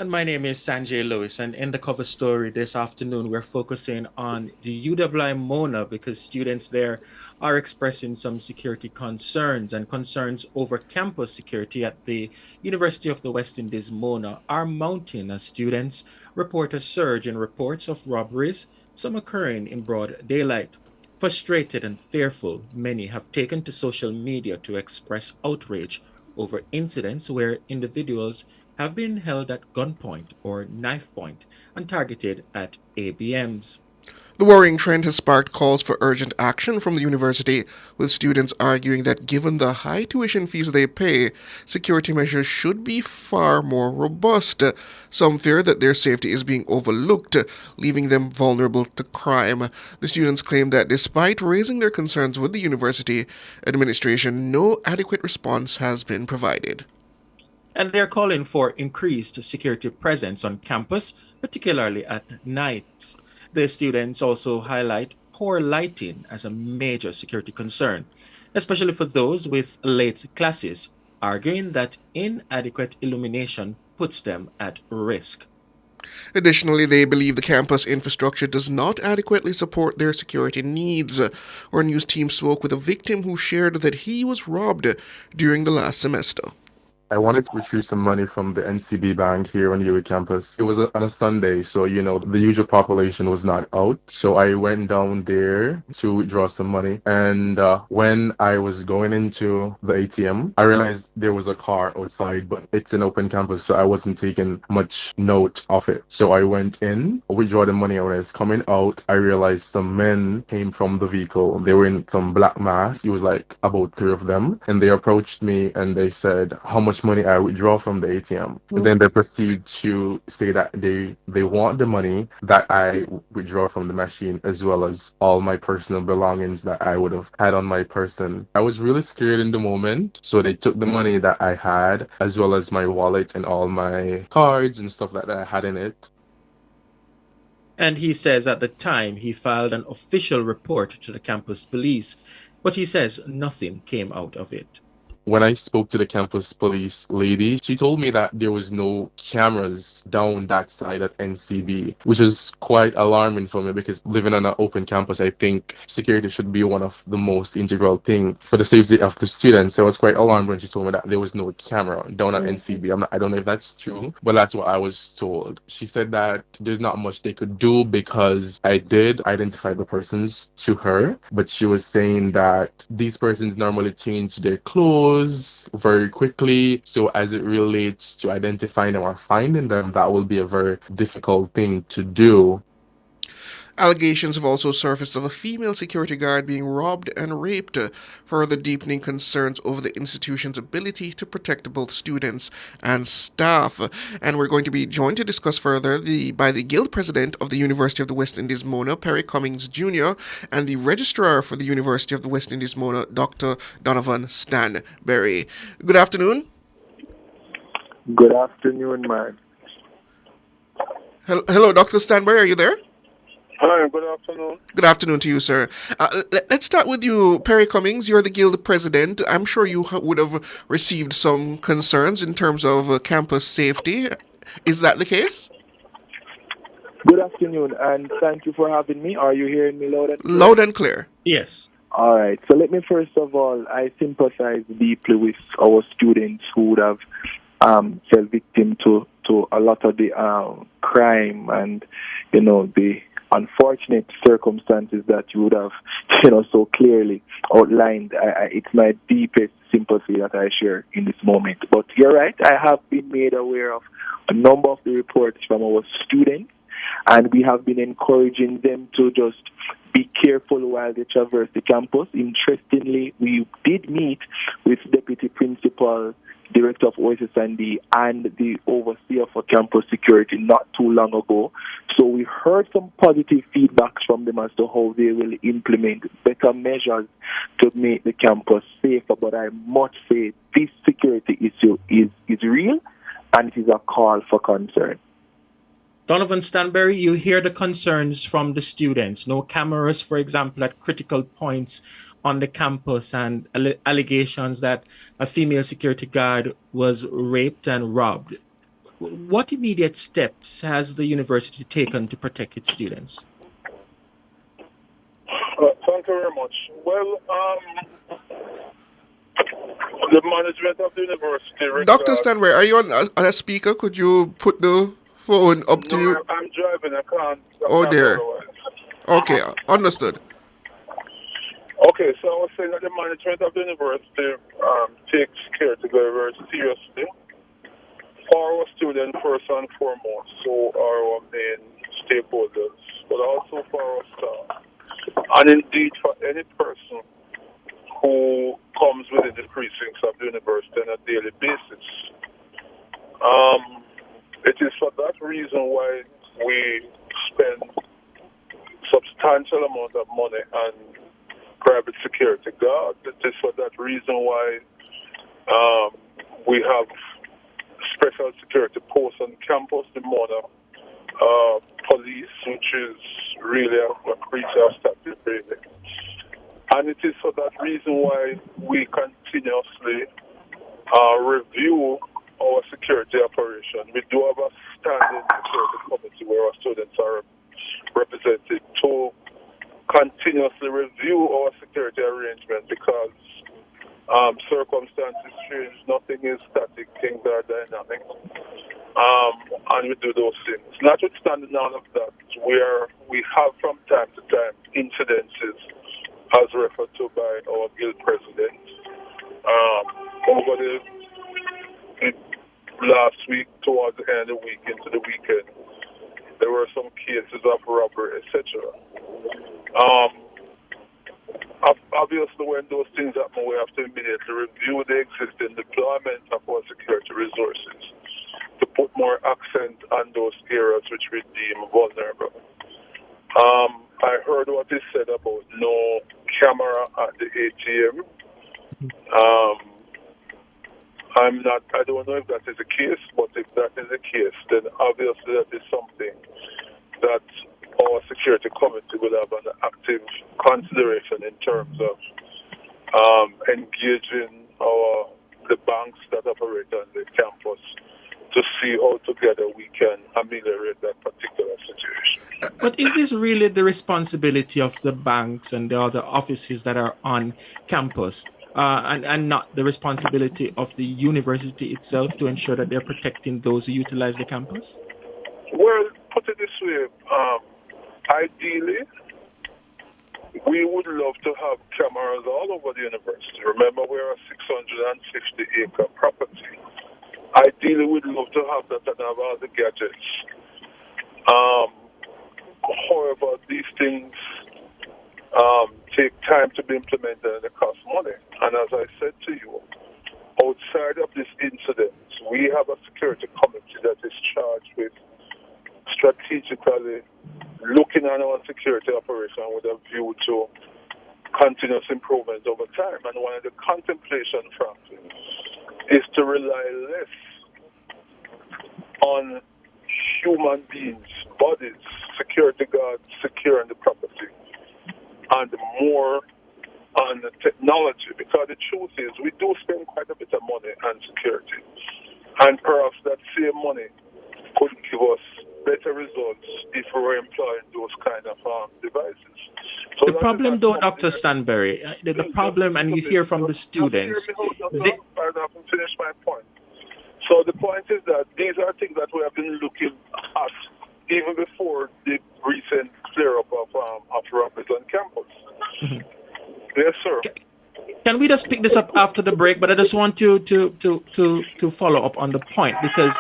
And my name is Sanjay Lewis, and in the cover story this afternoon, we're focusing on the UWI Mona because students there are expressing some security concerns, and concerns over campus security at the University of the West Indies Mona are mounting as students report a surge in reports of robberies, some occurring in broad daylight. Frustrated and fearful, many have taken to social media to express outrage over incidents where individuals have been held at gunpoint or knife point and targeted at ABMs. The worrying trend has sparked calls for urgent action from the university, with students arguing that given the high tuition fees they pay, security measures should be far more robust. Some fear that their safety is being overlooked, leaving them vulnerable to crime. The students claim that despite raising their concerns with the university administration, no adequate response has been provided. And they're calling for increased security presence on campus, particularly at night. The students also highlight poor lighting as a major security concern, especially for those with late classes, arguing that inadequate illumination puts them at risk. Additionally, they believe the campus infrastructure does not adequately support their security needs. Our news team spoke with a victim who shared that he was robbed during the last semester. I wanted to retrieve some money from the NCB bank here on UWI campus. It was on a Sunday, so the usual population was not out. So I went down there to withdraw some money. And when I was going into the ATM, I realized there was a car outside, but it's an open campus, so I wasn't taking much note of it. So I went in, withdraw the money. When I was coming out, I realized some men came from the vehicle. They were in some black mask. It was like about 3 of them. And they approached me and they said, how much money I withdraw from the ATM. And then they proceed to say that they want the money that I withdraw from the machine, as well as all my personal belongings that I would have had on my person. I was really scared in the moment, so they took the money that I had, as well as my wallet and all my cards and stuff like that I had in it. And he says at the time he filed an official report to the campus police, but he says nothing came out of it. When I spoke to the campus police lady, she told me that there was no cameras down that side at NCB, which is quite alarming for me because living on an open campus, I think security should be one of the most integral thing for the safety of the students. So I was quite alarmed when she told me that there was no camera down at NCB. I don't know if that's true, but that's what I was told. She said that there's not much they could do because I did identify the persons to her, but she was saying that these persons normally change their clothes very quickly. So as it relates to identifying them or finding them, that will be a very difficult thing to do. Allegations have also surfaced of a female security guard being robbed and raped, further deepening concerns over the institution's ability to protect both students and staff. And we're going to be joined to discuss further by the Guild President of the University of the West Indies Mona, Perry Cummings Jr., and the Registrar for the University of the West Indies Mona, Dr. Donovan Stanberry. Good afternoon. Good afternoon, man. Hello, Dr. Stanberry, are you there? Hi, good afternoon. Good afternoon to you, sir. Let's start with you, Perry Cummings. You're the Guild President. I'm sure you would have received some concerns in terms of campus safety. Is that the case? Good afternoon, and thank you for having me. Are you hearing me loud and clear? Loud and clear. Yes. All right. So let me first of all, I sympathize deeply with our students who would have fell victim to a lot of the crime and, the unfortunate circumstances that you would have, so clearly outlined. It's my deepest sympathy that I share in this moment. But you're right, I have been made aware of a number of the reports from our students, and we have been encouraging them to just be careful while they traverse the campus. Interestingly, we did meet with Deputy Principal, Director of OSSND, and the Overseer for Campus Security not too long ago. So we heard some positive feedbacks from them as to how they will implement better measures to make the campus safer. But I must say, this security issue is real, and it is a call for concern. Donovan Stanberry, you hear the concerns from the students. No cameras, for example, at critical points on the campus, and allegations that a female security guard was raped and robbed. what immediate steps has the university taken to protect its students? Thank you very much. Well, the management of the university... Dr. Stanway, are you on a speaker? Could you put the phone up to you? I'm driving. I can't. Oh, dear. Okay, understood. Okay, so I was saying that the management of the university takes security very seriously. For our students, first and foremost, so are our main stakeholders, but also for our staff. And indeed for any person who comes within the precincts of the university on a daily basis. It is for that reason why we spend substantial amount of money on private security guards. It is for that reason why we have special security posts on campus, the Mona police, which is really a creature of status, really. And it is for that reason why we continuously review our security operation. We do have a standing security committee where our students are represented to continuously review our security arrangement because circumstances change, nothing is static, things are dynamic. And we do those things. Notwithstanding all of that, we have from time to time incidences as referred to by our guild president. Over the last week, towards the end of the week, into the weekend, there were some cases of robbery, etc. Obviously, when those things happen, we have to immediately review the existing deployment of our security resources to put more accent on those areas which we deem vulnerable. I heard what is said about no camera at the ATM. I don't know if that is the case, but if that is the case, then obviously that is something that our security committee will have an active consideration in terms of engaging the banks that operate on the campus to see how together we can ameliorate that particular situation. But is this really the responsibility of the banks and the other offices that are on campus, and not the responsibility of the university itself to ensure that they're protecting those who utilize the campus? Well, put it this way, ideally, we would love to have cameras all over the university. Remember, we're a 650-acre property. Ideally, we'd love to have that and have all the gadgets. However, these things take time to be implemented and they cost money. And as I said to you, outside of this incident, we have a security committee that is charged with strategically looking at our security operation with a view to continuous improvement over time. And one of the contemplation factors is to rely less on human beings, bodies, security guards securing the property, and more on the technology. Because the truth is, we do spend quite a bit of money on security. And perhaps that same money could give us better results if we were employing those kind of devices. So the problem, though, Dr. Stanberry, the problem, and you hear from the students. I haven't finished my point. So the point is that these are things that we have been looking at even before the recent clear-up of robberies on campus. Mm-hmm. Yes, sir. Can we just pick this up after the break? But I just want you to follow up on the point, because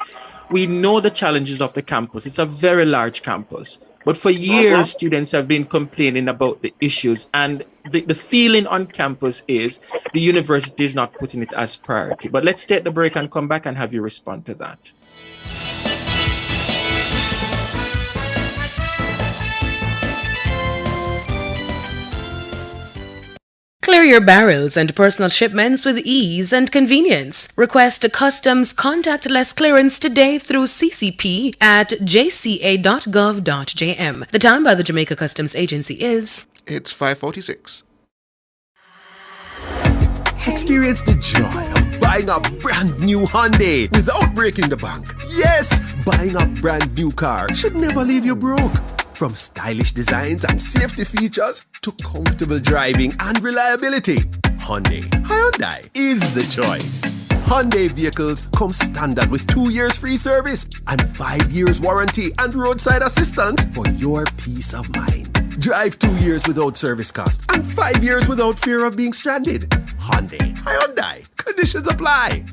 we know the challenges of the campus. It's a very large campus. But for years, students have been complaining about the issues. And the feeling on campus is the university is not putting it as priority. But let's take the break and come back and have you respond to that. Clear your barrels and personal shipments with ease and convenience. Request a customs contactless clearance today through CCP at jca.gov.jm. The time by the Jamaica Customs Agency is... It's 5:46. Experience the joy of buying a brand new Hyundai without breaking the bank. Yes, buying a brand new car should never leave you broke. From stylish designs and safety features to comfortable driving and reliability, Hyundai is the choice. Hyundai vehicles come standard with 2 years free service and 5 years warranty and roadside assistance for your peace of mind. Drive 2 years without service cost and 5 years without fear of being stranded. Hyundai. Conditions apply.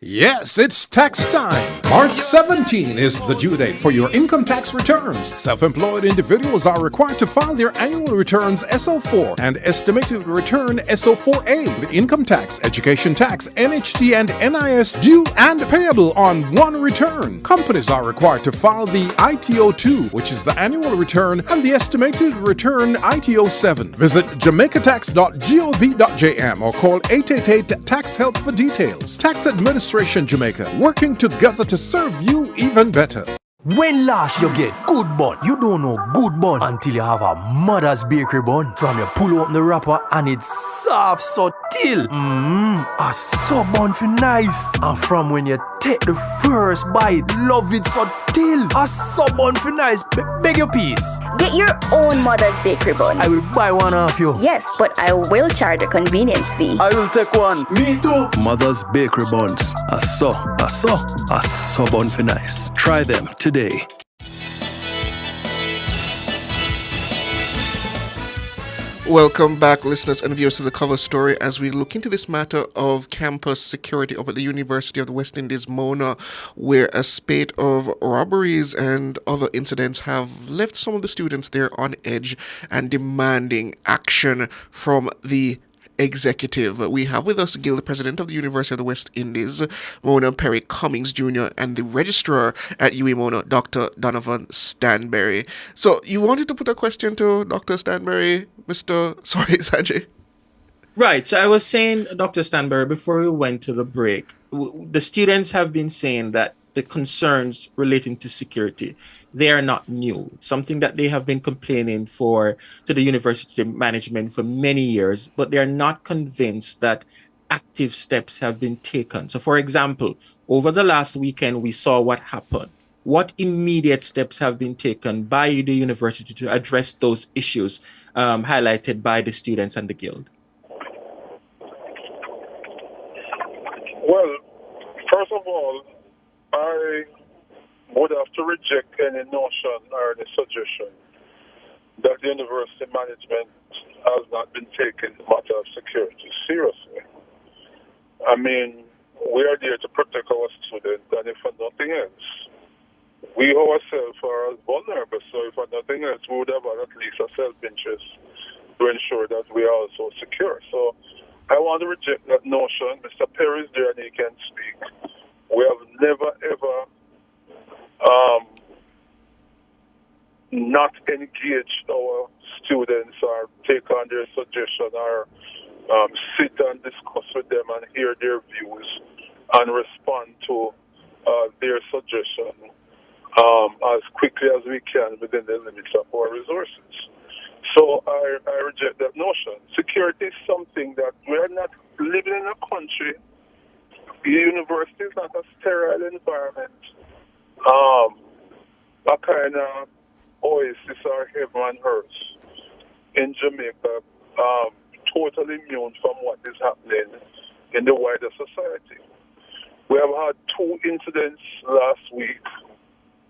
Yes, it's tax time. March 17 is the due date for your income tax returns. Self-employed individuals are required to file their annual returns SO4 and estimated return SO4A with income tax, education tax, NHT and NIS due and payable on one return. Companies are required to file the ITO2, which is the annual return, and the estimated return ITO7. Visit jamaicatax.gov.jm or call 888-TAX-HELP for details. Tax Administration Jamaica, working together to serve you even better. When last you get good bun, you don't know good bun until you have a mother's bakery bun. From you pull open the wrapper and it's soft so till. A so bun for nice. And from when you take the first bite, love it so till. A so bun for nice. Beg your piece. Get your own mother's bakery bun. I will buy one off you. Yes, but I will charge a convenience fee. I will take one. Me too. Mother's bakery buns. A so bun for nice. Try them today. Welcome back, listeners and viewers, to the cover story as we look into this matter of campus security up at the University of the West Indies, Mona, where a spate of robberies and other incidents have left some of the students there on edge and demanding action from the executive. We have with us Gil, the president of the University of the West Indies, Mona Perry Cummings Jr., and the registrar at UWI Mona, Dr. Donovan Stanberry. So you wanted to put a question to Dr. Stanberry, Sanjay? Right. So I was saying, Dr. Stanberry, before we went to the break, the students have been saying that the concerns relating to security, they are not new. It's something that they have been complaining to the university management for many years, but they are not convinced that active steps have been taken. So, for example, over the last weekend, we saw what happened. What immediate steps have been taken by the university to address those issues highlighted by the students and the guild? Well, first of all, I would have to reject any notion or any suggestion that the university management has not been taking the matter of security seriously. I mean, we are there to protect our students, and if for nothing else, we ourselves are vulnerable. So if for nothing else, we would have at least a self-interest to ensure that we are also secure. So I want to reject that notion. Mr. Perry is there and he can speak. We have never, ever not engaged our students or take on their suggestion or sit and discuss with them and hear their views and respond to their suggestion as quickly as we can within the limits of our resources. So I reject that notion. Security is something that we are not living in a country. The university is not a sterile environment. A kind of oasis or heaven on earth in Jamaica, totally immune from what is happening in the wider society. We have had 2 incidents last week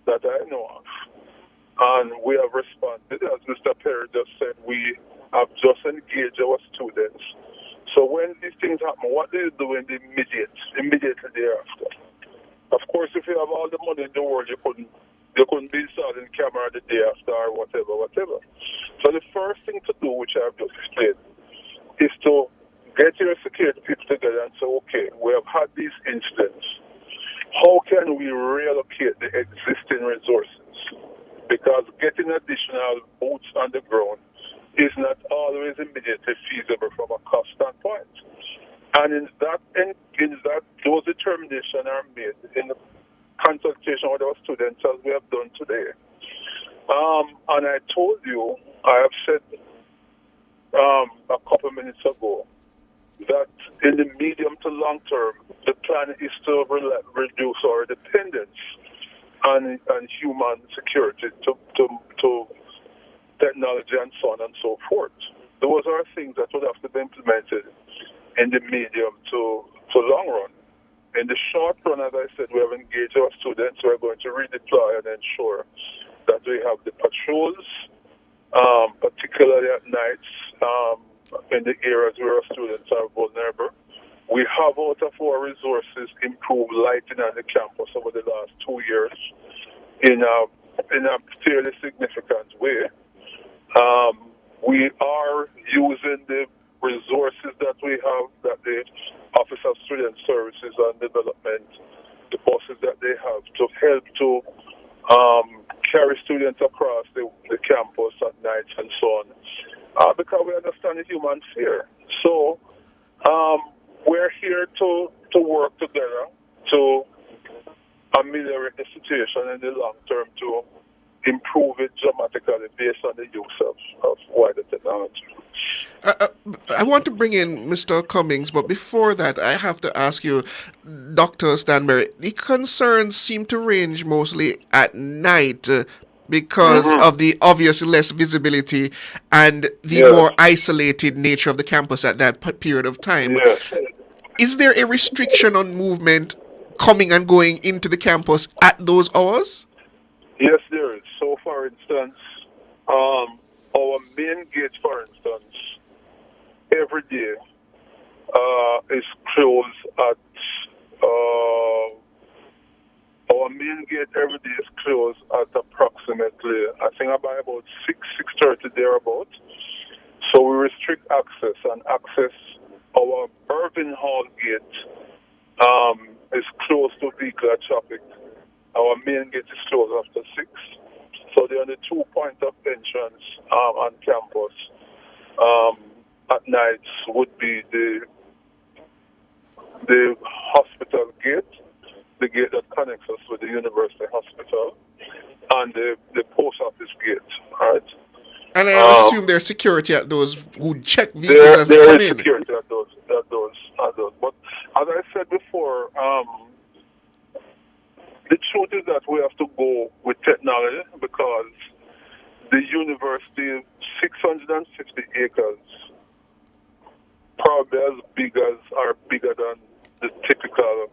that I know of, and we have responded. As Mr. Perry just said, we have just engaged our students. So when these things happen, what do you do in the immediately thereafter? Of course, if you have all the money in the world, you couldn't be installing camera the day after or whatever. So the first thing to do, which I have just explained, is to get your security people together and say, okay, we have had these incidents. How can we reallocate the existing resources? Because getting additional boots on the ground is not always immediately feasible from a cost standpoint. And in that those determinations are made in the consultation with our students, as we have done today. And I told you, I have said a couple minutes ago, that in the medium to long term, the plan is to reduce our dependence on human security to technology and so on and so forth. Those are things that would have to be implemented in the medium to long run. In the short run, as I said, we have engaged our students. We are going to redeploy and ensure that we have the patrols, particularly at nights, in the areas where our students are vulnerable. We have, out of our resources, improved lighting on the campus over the last 2 years in a fairly significant way. We are using the resources that we have, that the Office of Student Services and Development, the buses that they have, to help to carry students across the campus at nights and so on, because we understand the human fear. So we're here to work together to ameliorate the situation in the long term, to improve it dramatically based on the use of wider technology. I want to bring in Mr. Cummings, but before that, I have to ask you, Dr. Stanberry, the concerns seem to range mostly at night because of the obviously less visibility and the more isolated nature of the campus at that period of time. Is there a restriction on movement coming and going into the campus at those hours? Yes, there is. So, for instance, our main gate, for instance, every day is closed at our main gate every day is closed at approximately, I think, by about 6:30 thereabout. So we restrict access, and our Irving Hall gate is closed to vehicular traffic. Our main gate is closed after 6. So the only 2 points of entrance on campus at nights would be the hospital gate, the gate that connects us with the university hospital, and the post office gate, right? And I assume there's security at those who check vehicles as they come in. There is security at those. But as I said before, the truth is that we have to go with technology, because the university, 650 acres, probably bigger than the typical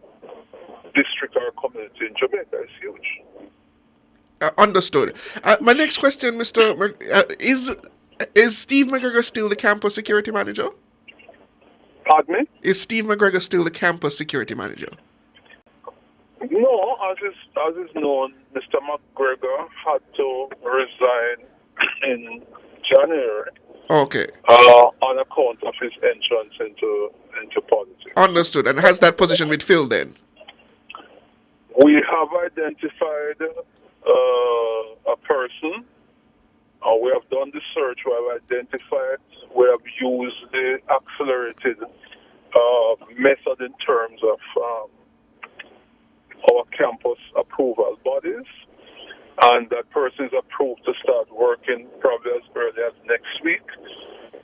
district or community in Jamaica. Is huge. Understood. My next question, Mr. Is Steve McGregor still the campus security manager? Pardon me? Is Steve McGregor still the campus security manager? No, as is known, Mr. McGregor had to resign in January. Okay. On account of his entrance into politics. Understood. And has that position been filled then? We have identified a person. We have done the search. We have identified. We have used the accelerated method in terms of our campus approval bodies, and that person is approved to start working probably as early as next week.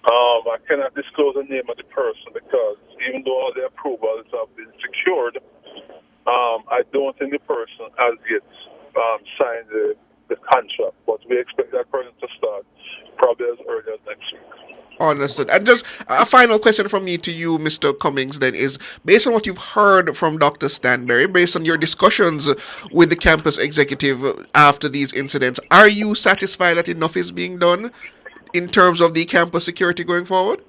I cannot disclose the name of the person, because even though all the approvals have been secured, I don't think the person has yet signed the contract, but we expect that person to start probably as early as next week. Understood. And just a final question from me to you, Mr. Cummings, then, is based on what you've heard from Dr. Stanberry, based on your discussions with the campus executive after these incidents, are you satisfied that enough is being done in terms of the campus security going forward?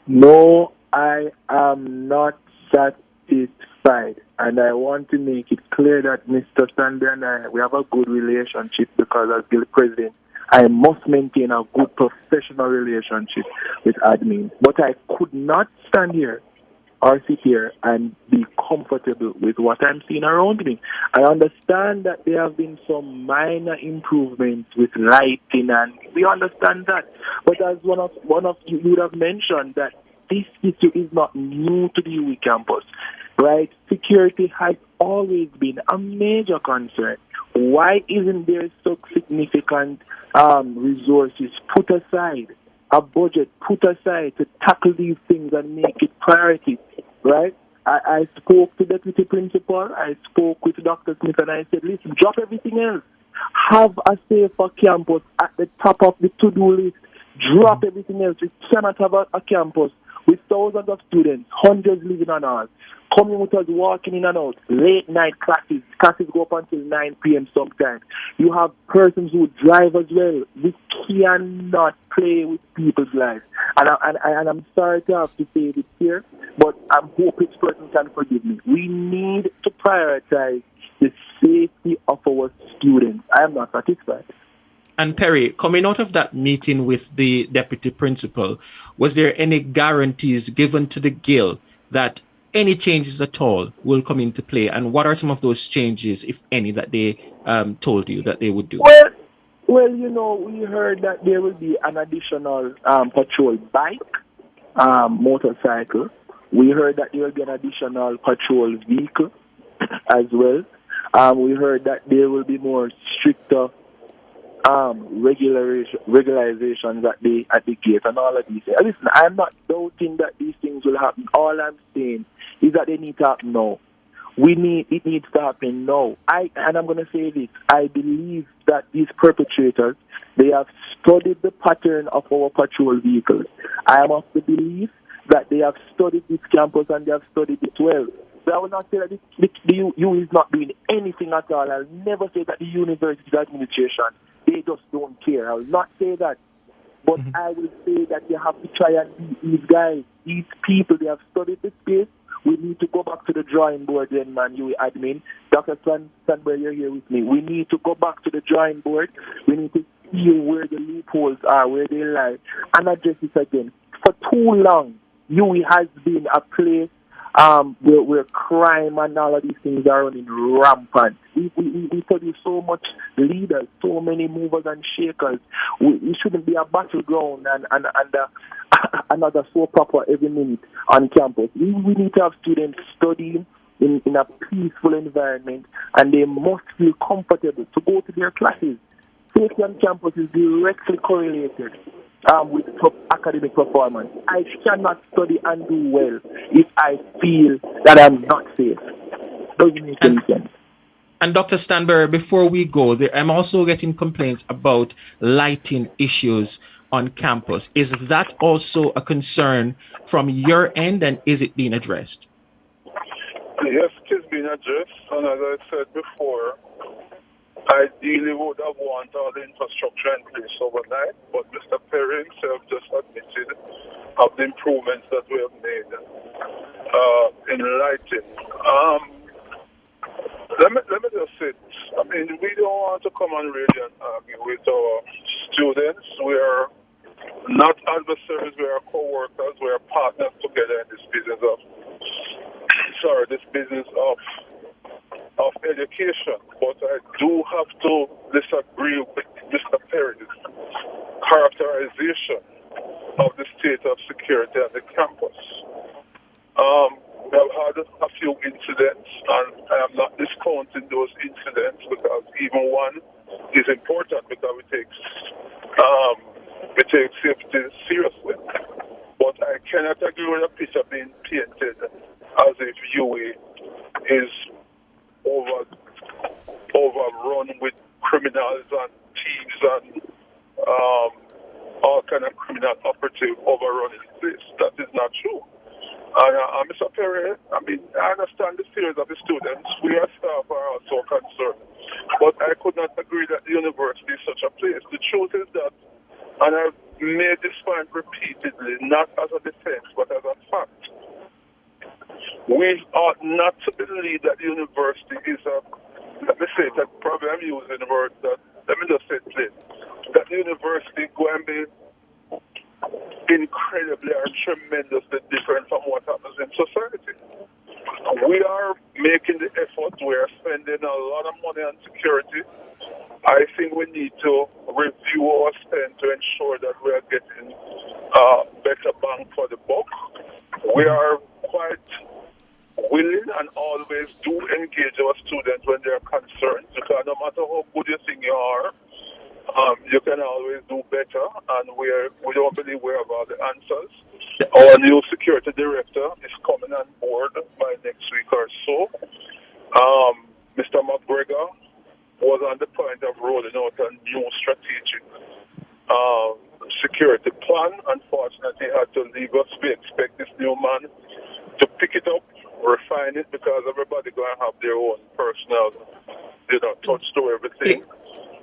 No, I am not satisfied. And I want to make it clear that Mr. Stanberry and I, we have a good relationship, because as Bill President, I must maintain a good professional relationship with admin. But I could not stand here or sit here and be comfortable with what I'm seeing around me. I understand that there have been some minor improvements with lighting, and we understand that. But as one of you would have mentioned, that this issue is not new to the UWI campus, right? Security has always been a major concern. Why isn't there so significant resources put aside a budget put aside to tackle these things and make it priority, right? I spoke to Deputy Principal, I spoke with Dr. Smith, and I said, listen, drop everything else. Have a safer campus at the top of the to-do list. Drop everything else. We cannot have a campus with thousands of students, hundreds living on us, commuters walking in and out, late night classes. Classes go up until 9 p.m. sometimes. You have persons who drive as well. We cannot play with people's lives. And I'm sorry to have to say this here, but I'm hoping this person can forgive me. We need to prioritize the safety of our students. I am not satisfied. And Perry, coming out of that meeting with the deputy principal, was there any guarantees given to the GIL that any changes at all will come into play? And what are some of those changes, if any, that they told you that they would do? Well, you know, we heard that there will be an additional patrol bike, motorcycle. We heard that there will be an additional patrol vehicle as well. We heard that there will be more stricter regulations at the gate and all of these things. Listen, I'm not doubting that these things will happen. All I'm saying is that they need to happen now. It needs to happen now. And I'm going to say this. I believe that these perpetrators, they have studied the pattern of our patrol vehicles. I am of the belief that they have studied this campus and they have studied it well. So I will not say that the U is not doing anything at all. I'll never say that the university administration, they just don't care. I will not say that. But I will say that you have to try and beat these guys, these people. They have studied the space. We need to go back to the drawing board then, man, you admin. Dr. Sandberg, you're here with me. We need to go back to the drawing board. We need to see where the loopholes are, where they lie, and address it again. For too long, UE has been a place where crime and all of these things are running rampant. We produce so much leaders, so many movers and shakers. We shouldn't be a battleground and another soap opera every minute on campus. We need to have students studying in a peaceful environment, and they must feel comfortable to go to their classes. Safety on campus is directly correlated with academic performance. I cannot study and do well if I feel that I'm not safe. Doesn't make any sense. And Dr. Stanberry, before we go, I'm also getting complaints about lighting issues on campus. Is that also a concern from your end, and is it being addressed? Yes, it is being addressed, and as I said before, ideally would have wanted all the infrastructure in place overnight, but Mr. Perry himself just admitted of the improvements that we have made in lighting. Let me just say this. I mean, we don't want to come on radio and argue with our students. We are not adversaries, we are co-workers, we are partners together in this business of education. But I do have to disagree with Mr. Perry's characterization of the state of security at the campus. We have had a few incidents, and I am not discounting those incidents because even one is important because we take safety seriously. But I cannot agree with a picture being painted as if UE is overrun with criminals and thieves and all kind of criminal operative overrunning the place. That is not true. And Mr. Perry, I mean, I understand the fears of the students. We as staff are also concerned. But I could not agree that the university is such a place. The truth is that, and I've made this point repeatedly, not as a defense, but as a fact, we ought not to believe that the university is let me say it, probably I'm using the word that, let me just say it plain, that the university going to be incredibly or tremendously different from what happens in society. We are making the effort. We are spending a lot of money on security. I think we need to review our spend to ensure that we are getting better bang for the buck. We are quite willing and always do engage our students when they are concerned, because no matter how good you think you are, You can always do better, and we don't believe we have all the answers. Our new security director is coming on board by next week or so. Mr. McGregor was on the point of rolling out a new strategic security plan. Unfortunately, he had to leave us. We expect this new man to pick it up, refine it, because everybody going to have their own personal, touch to everything.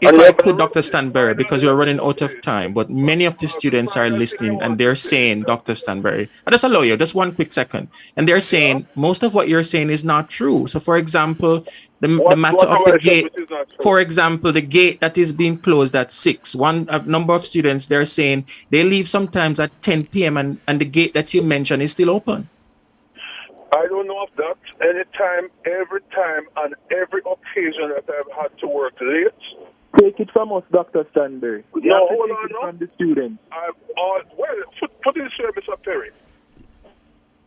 If I could, Dr. Stanberry, because we're running out of time, but many of the students are listening and they're saying, Dr. Stanberry, I'll just allow you, just one quick second. And they're saying most of what you're saying is not true. So, for example, the matter of the gate, for example, the gate that is being closed at 6, a number of students, they're saying they leave sometimes at 10 p.m. and the gate that you mentioned is still open. I don't know of that. Anytime, every time, and every occasion that I've had to work late. Take it from us, Dr. Stanberry. No, hold on, from the students. Put it this way, Mr. Perry.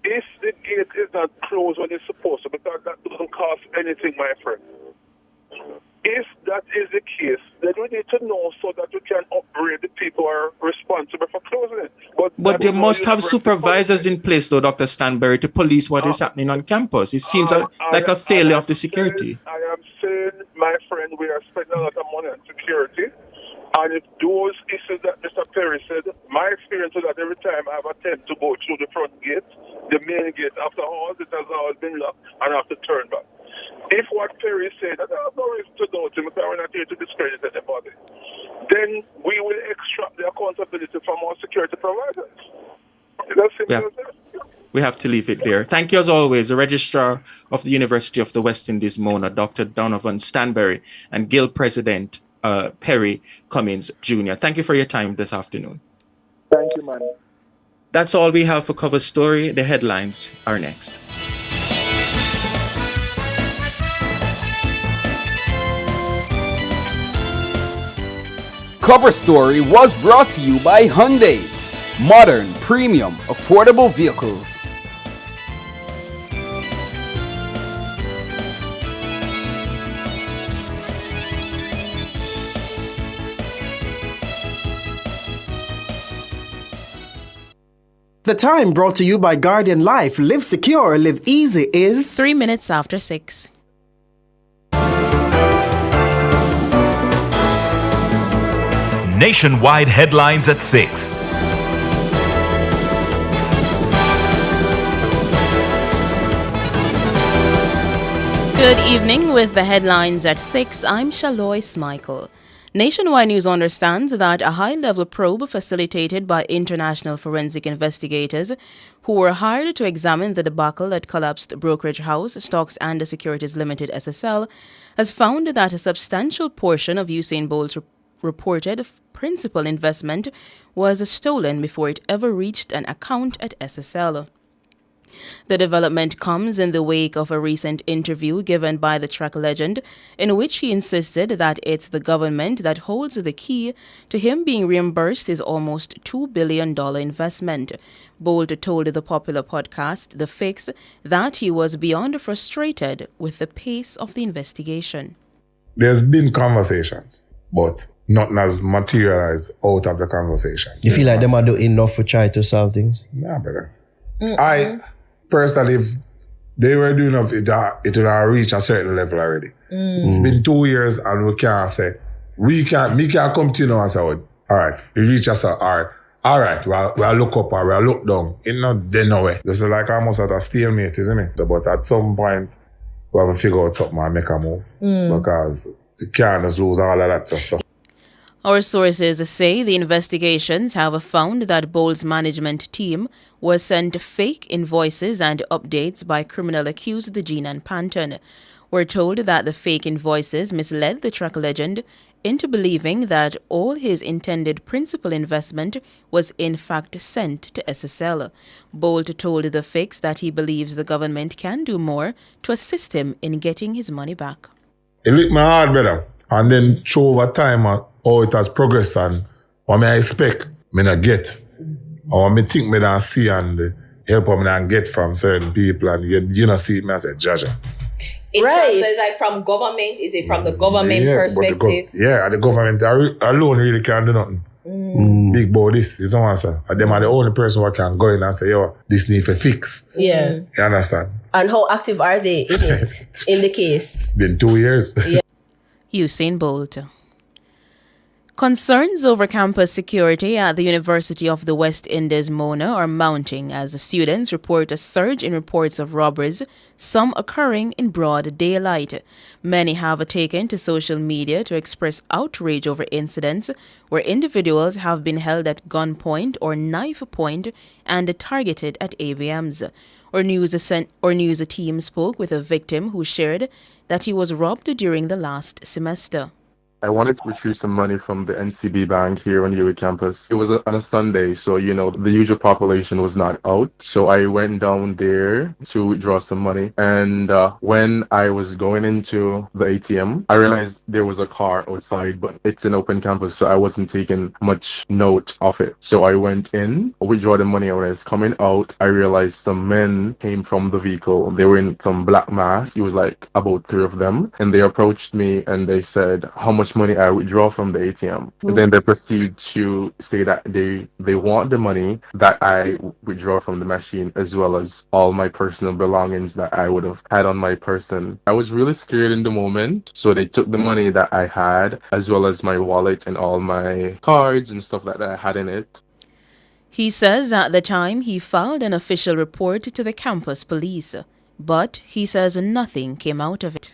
If the gate is not closed when it's supposed to, because that doesn't cost anything, my friend. If that is the case, then we need to know so that we can upgrade the people who are responsible for closing it. But they must have supervisors in place, though, Dr. Stanberry, to police what is happening on campus. It seems like a failure of the security. I am saying, my friend, we are spending a lot of money on security. And if those issues that Mr. Perry said, my experience is that every time I have attempted to go through the front gate, the main gate, after all, it has always been locked, and I have to turn back. If what Perry said, and I have no reason to doubt him, because we're not here to discredit anybody, then we will extract the accountability from our security providers. We have to leave it there. Thank you as always, the Registrar of the University of the West Indies, Mona, Dr. Donovan Stanberry, and Guild President Perry Cummins Jr. Thank you for your time this afternoon. Thank you, man. That's all we have for Cover Story. The headlines are next. Cover Story was brought to you by Hyundai. Modern, premium, affordable vehicles. The time brought to you by Guardian Life. Live secure, live easy is 3 minutes after 6. Nationwide headlines at 6. Good evening with the headlines at 6. I'm Shalois Michael. Nationwide News understands that a high-level probe facilitated by international forensic investigators who were hired to examine the debacle that collapsed Brokerage House, Stocks and Securities Limited SSL has found that a substantial portion of Usain Bolt's reported principal investment was stolen before it ever reached an account at SSL. The development comes in the wake of a recent interview given by the track legend in which he insisted that it's the government that holds the key to him being reimbursed his almost $2 billion investment. Bolt told the popular podcast The Fix that he was beyond frustrated with the pace of the investigation. There's been conversations, but nothing has materialized out of the conversation. You feel like them are doing enough to try to solve things? Nah, brother. I personally, if they were doing enough, it would have reached a certain level already. It's been 2 years and we can't say, me can't come to you now and say, all right, it reached us, all right, we'll look up or we'll look down. It's not there no way. This is like almost at a stalemate, isn't it? But at some point, we have to figure out something and make a move. Because you can't just lose all of that stuff. Our sources say the investigations have found that Bolt's management team was sent fake invoices and updates by criminal accused Jean Panton. We're told that the fake invoices misled the track legend into believing that all his intended principal investment was in fact sent to SSL. Bolt told the Fix that he believes the government can do more to assist him in getting his money back. It looked my hard, brother. And then show over time how it has progressed and what I expect me not get. Or what I think me don't see and the help me not get from certain people and you not see it, me I say, Jaja. in terms of, like, from government? Is it from the government perspective? The government alone really can't do nothing. Big boy, this is no answer. And them are the only person who can go in and say, yo, this need to fix. Yeah. You understand? And how active are they in it, in the case? It's been 2 years. Yeah. Usain Bolt. Concerns over campus security at the University of the West Indies, Mona, are mounting as the students report a surge in reports of robberies, some occurring in broad daylight. Many have taken to social media to express outrage over incidents where individuals have been held at gunpoint or knife point and targeted at ABMs. Our news team spoke with a victim who shared that he was robbed during the last semester. I wanted to retrieve some money from the NCB bank here on UWI campus. It was on a Sunday, so, the usual population was not out. So I went down there to withdraw some money. And when I was going into the ATM, I realized there was a car outside, but it's an open campus, so I wasn't taking much note of it. So I went in, withdraw the money. When I was coming out, I realized some men came from the vehicle. They were in some black mask. It was like about 3 of them. And they approached me and they said, how much money I withdraw from the ATM. And then they proceed to say that they want the money that I withdraw from the machine, as well as all my personal belongings that I would have had on my person. I was really scared in the moment, so they took the money that I had, as well as my wallet and all my cards and stuff like that I had in it. He says at the time he filed an official report to the campus police, but he says nothing came out of it.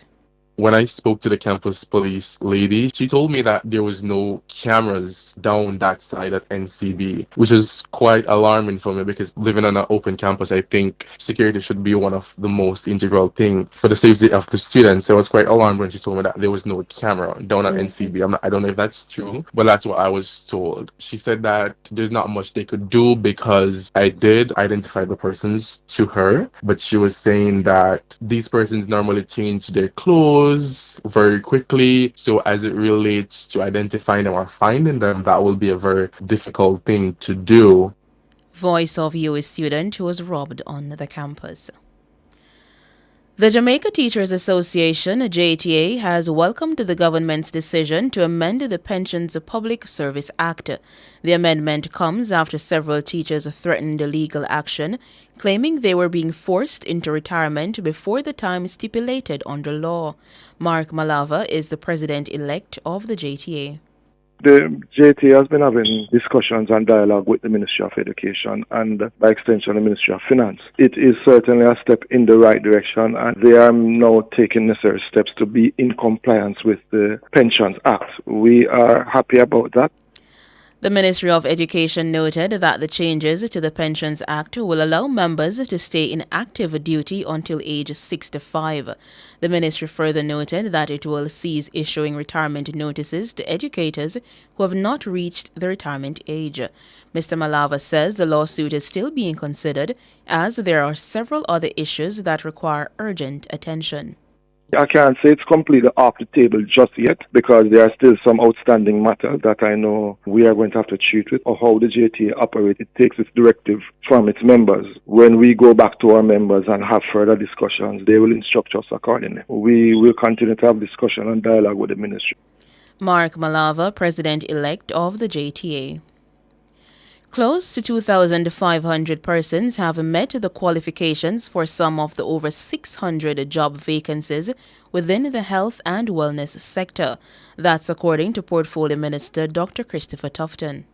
When I spoke to the campus police lady, she told me that there was no cameras down that side at NCB, which is quite alarming for me because living on an open campus, I think security should be one of the most integral thing for the safety of the students. So I was quite alarmed when she told me that there was no camera down at NCB. I don't know if that's true, but that's what I was told. She said that there's not much they could do because I did identify the persons to her, but she was saying that these persons normally change their clothes very quickly, so as it relates to identifying them or finding them, that will be a very difficult thing to do. Voice of UWI student who was robbed on the campus. The Jamaica Teachers Association, JTA, has welcomed the government's decision to amend the Pensions Public Service Act. The amendment comes after several teachers threatened legal action, claiming they were being forced into retirement before the time stipulated under law. Mark Malava is the president-elect of the JTA. The JTA has been having discussions and dialogue with the Ministry of Education and, by extension, the Ministry of Finance. It is certainly a step in the right direction, and they are now taking necessary steps to be in compliance with the Pensions Act. We are happy about that. The Ministry of Education noted that the changes to the Pensions Act will allow members to stay in active duty until age 65. The ministry further noted that it will cease issuing retirement notices to educators who have not reached the retirement age. Mr. Malava says the lawsuit is still being considered as there are several other issues that require urgent attention. I can't say it's completely off the table just yet because there are still some outstanding matters that I know we are going to have to treat with, or how the JTA operates. It takes its directive from its members. When we go back to our members and have further discussions, they will instruct us accordingly. We will continue to have discussion and dialogue with the ministry. Mark Malava, president-elect of the JTA. Close to 2,500 persons have met the qualifications for some of the over 600 job vacancies within the health and wellness sector. That's according to Portfolio Minister Dr. Christopher Tufton.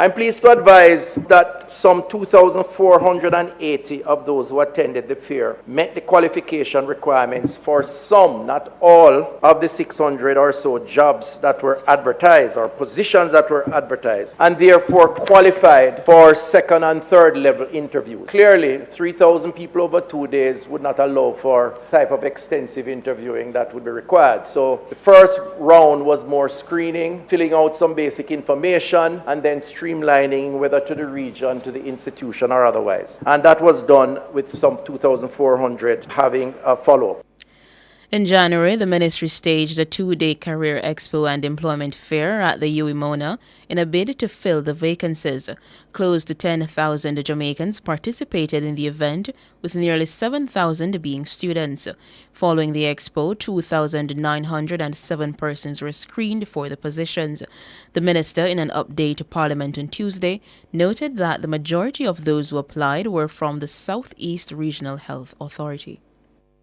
I'm pleased to advise that some 2,480 of those who attended the fair met the qualification requirements for some, not all, of the 600 or so jobs that were advertised or positions that were advertised, and therefore qualified for second and third level interviews. Clearly, 3,000 people over 2 days would not allow for type of extensive interviewing that would be required. So the first round was more screening, filling out some basic information, and then streamlining whether to the region, to the institution, or otherwise. And that was done with some 2,400 having a follow-up. In January, the ministry staged a 2-day career expo and employment fair at the UWI Mona in a bid to fill the vacancies. Close to 10,000 Jamaicans participated in the event, with nearly 7,000 being students. Following the expo, 2,907 persons were screened for the positions. The minister, in an update to Parliament on Tuesday, noted that the majority of those who applied were from the Southeast Regional Health Authority.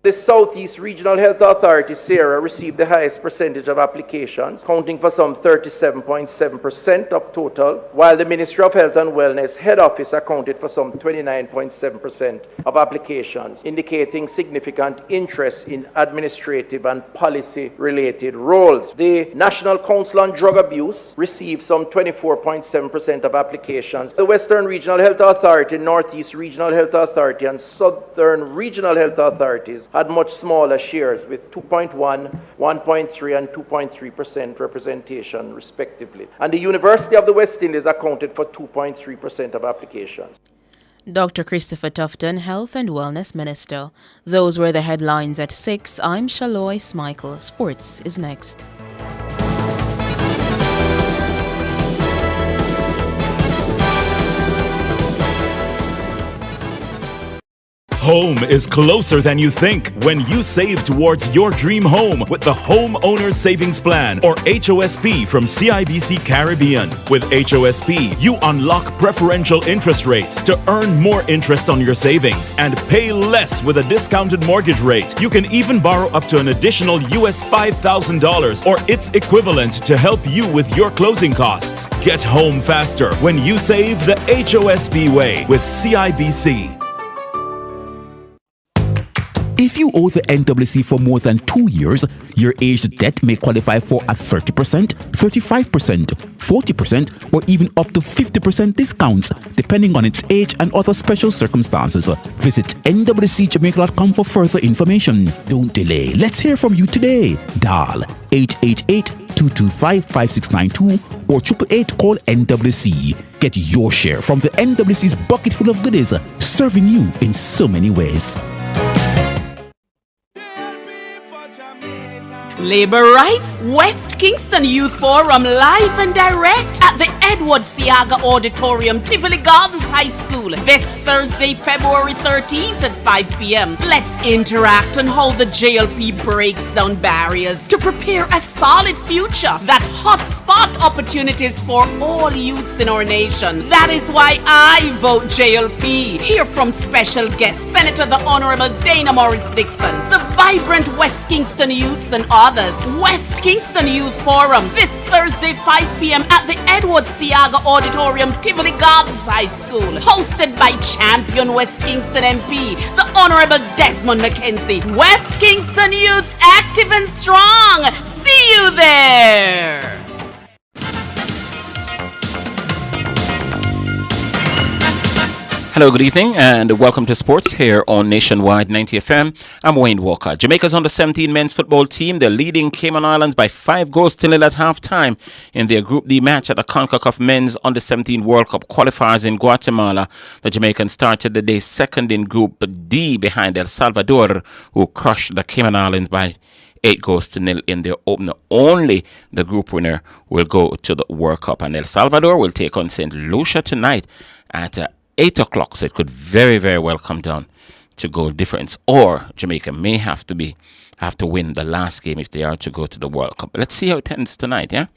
The Southeast Regional Health Authority, SARA, received the highest percentage of applications, counting for some 37.7% of total, while the Ministry of Health and Wellness Head Office accounted for some 29.7% of applications, indicating significant interest in administrative and policy-related roles. The National Council on Drug Abuse received some 24.7% of applications. The Western Regional Health Authority, Northeast Regional Health Authority, and Southern Regional Health Authorities had much smaller shares with 2.1, 1.3 and 2.3% representation respectively. And the University of the West Indies accounted for 2.3% of applications. Dr. Christopher Tufton, Health and Wellness Minister. Those were the headlines at 6. I'm Shaloy Smichael. Sports is next. Home is closer than you think when you save towards your dream home with the Homeowner Savings Plan, or HOSP, from CIBC Caribbean. With HOSP, you unlock preferential interest rates to earn more interest on your savings and pay less with a discounted mortgage rate. You can even borrow up to an additional US $5,000 or its equivalent to help you with your closing costs. Get home faster when you save the HOSP way with CIBC. If you owe the NWC for more than 2 years, your aged debt may qualify for a 30%, 35%, 40%, or even up to 50% discounts, depending on its age and other special circumstances. Visit nwcjamaica.com for further information. Don't delay. Let's hear from you today. Dial 888-225-5692 or 888-CALL NWC. Get your share from the NWC's bucket full of goodies, serving you in so many ways. Labor Rights, West Kingston Youth Forum, live and direct at the Edward Siaga Auditorium, Tivoli Gardens High School, this Thursday, February 13th at 5 p.m. Let's interact on how the JLP breaks down barriers to prepare a solid future that hotspot opportunities for all youths in our nation. That is why I vote JLP. Hear from special guest Senator the Honorable Dana Morris Dixon, the vibrant West Kingston youths and others. West Kingston Youth Forum this Thursday 5 p.m. at the Edward Siaga Auditorium, Tivoli Gardens High School, hosted by champion West Kingston MP, the Honorable Desmond McKenzie. West Kingston Youths, active and strong. See you there. Hello, good evening, and welcome to sports here on Nationwide 90 FM. I'm Wayne Walker. Jamaica's under-17 men's football team, they're leading Cayman Islands by 5-0 at half-time in their Group D match at the CONCACAF Men's Under-17 World Cup qualifiers in Guatemala. The Jamaicans started the day second in Group D behind El Salvador, who crushed the Cayman Islands by 8-0 in their opener. Only the group winner will go to the World Cup, and El Salvador will take on St. Lucia tonight at 8 o'clock, so it could very, very well come down to goal difference, or Jamaica may have to win the last game if they are to go to the World Cup. But let's see how it ends tonight, yeah?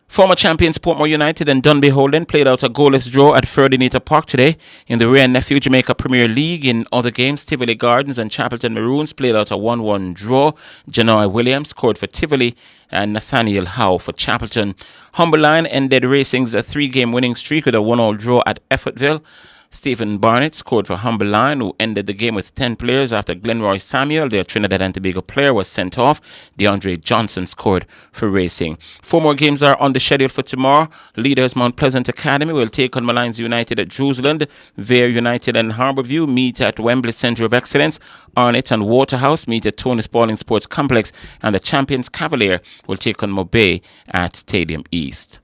Former champions Portmore United and Dunby Holden played out a goalless draw at Ferdinand Park today. In the Ray and Nephew Jamaica Premier League, in other games, Tivoli Gardens and Chapelton Maroons played out a 1-1 draw. Janoy Williams scored for Tivoli and Nathaniel Howe for Chapelton. Humberline ended Racing's 3-game winning streak with a 1-1 draw at Effortville. Stephen Barnett scored for Humberline, who ended the game with 10 players after Glenroy Samuel, their Trinidad and Tobago player, was sent off. DeAndre Johnson scored for Racing. 4 more games are on the schedule for tomorrow. Leaders Mount Pleasant Academy will take on Malines United at Jerusalem. Vere United and Harbourview meet at Wembley Centre of Excellence. Arnett and Waterhouse meet at Tony Spalding Sports Complex. And the Champions Cavalier will take on Mobay at Stadium East.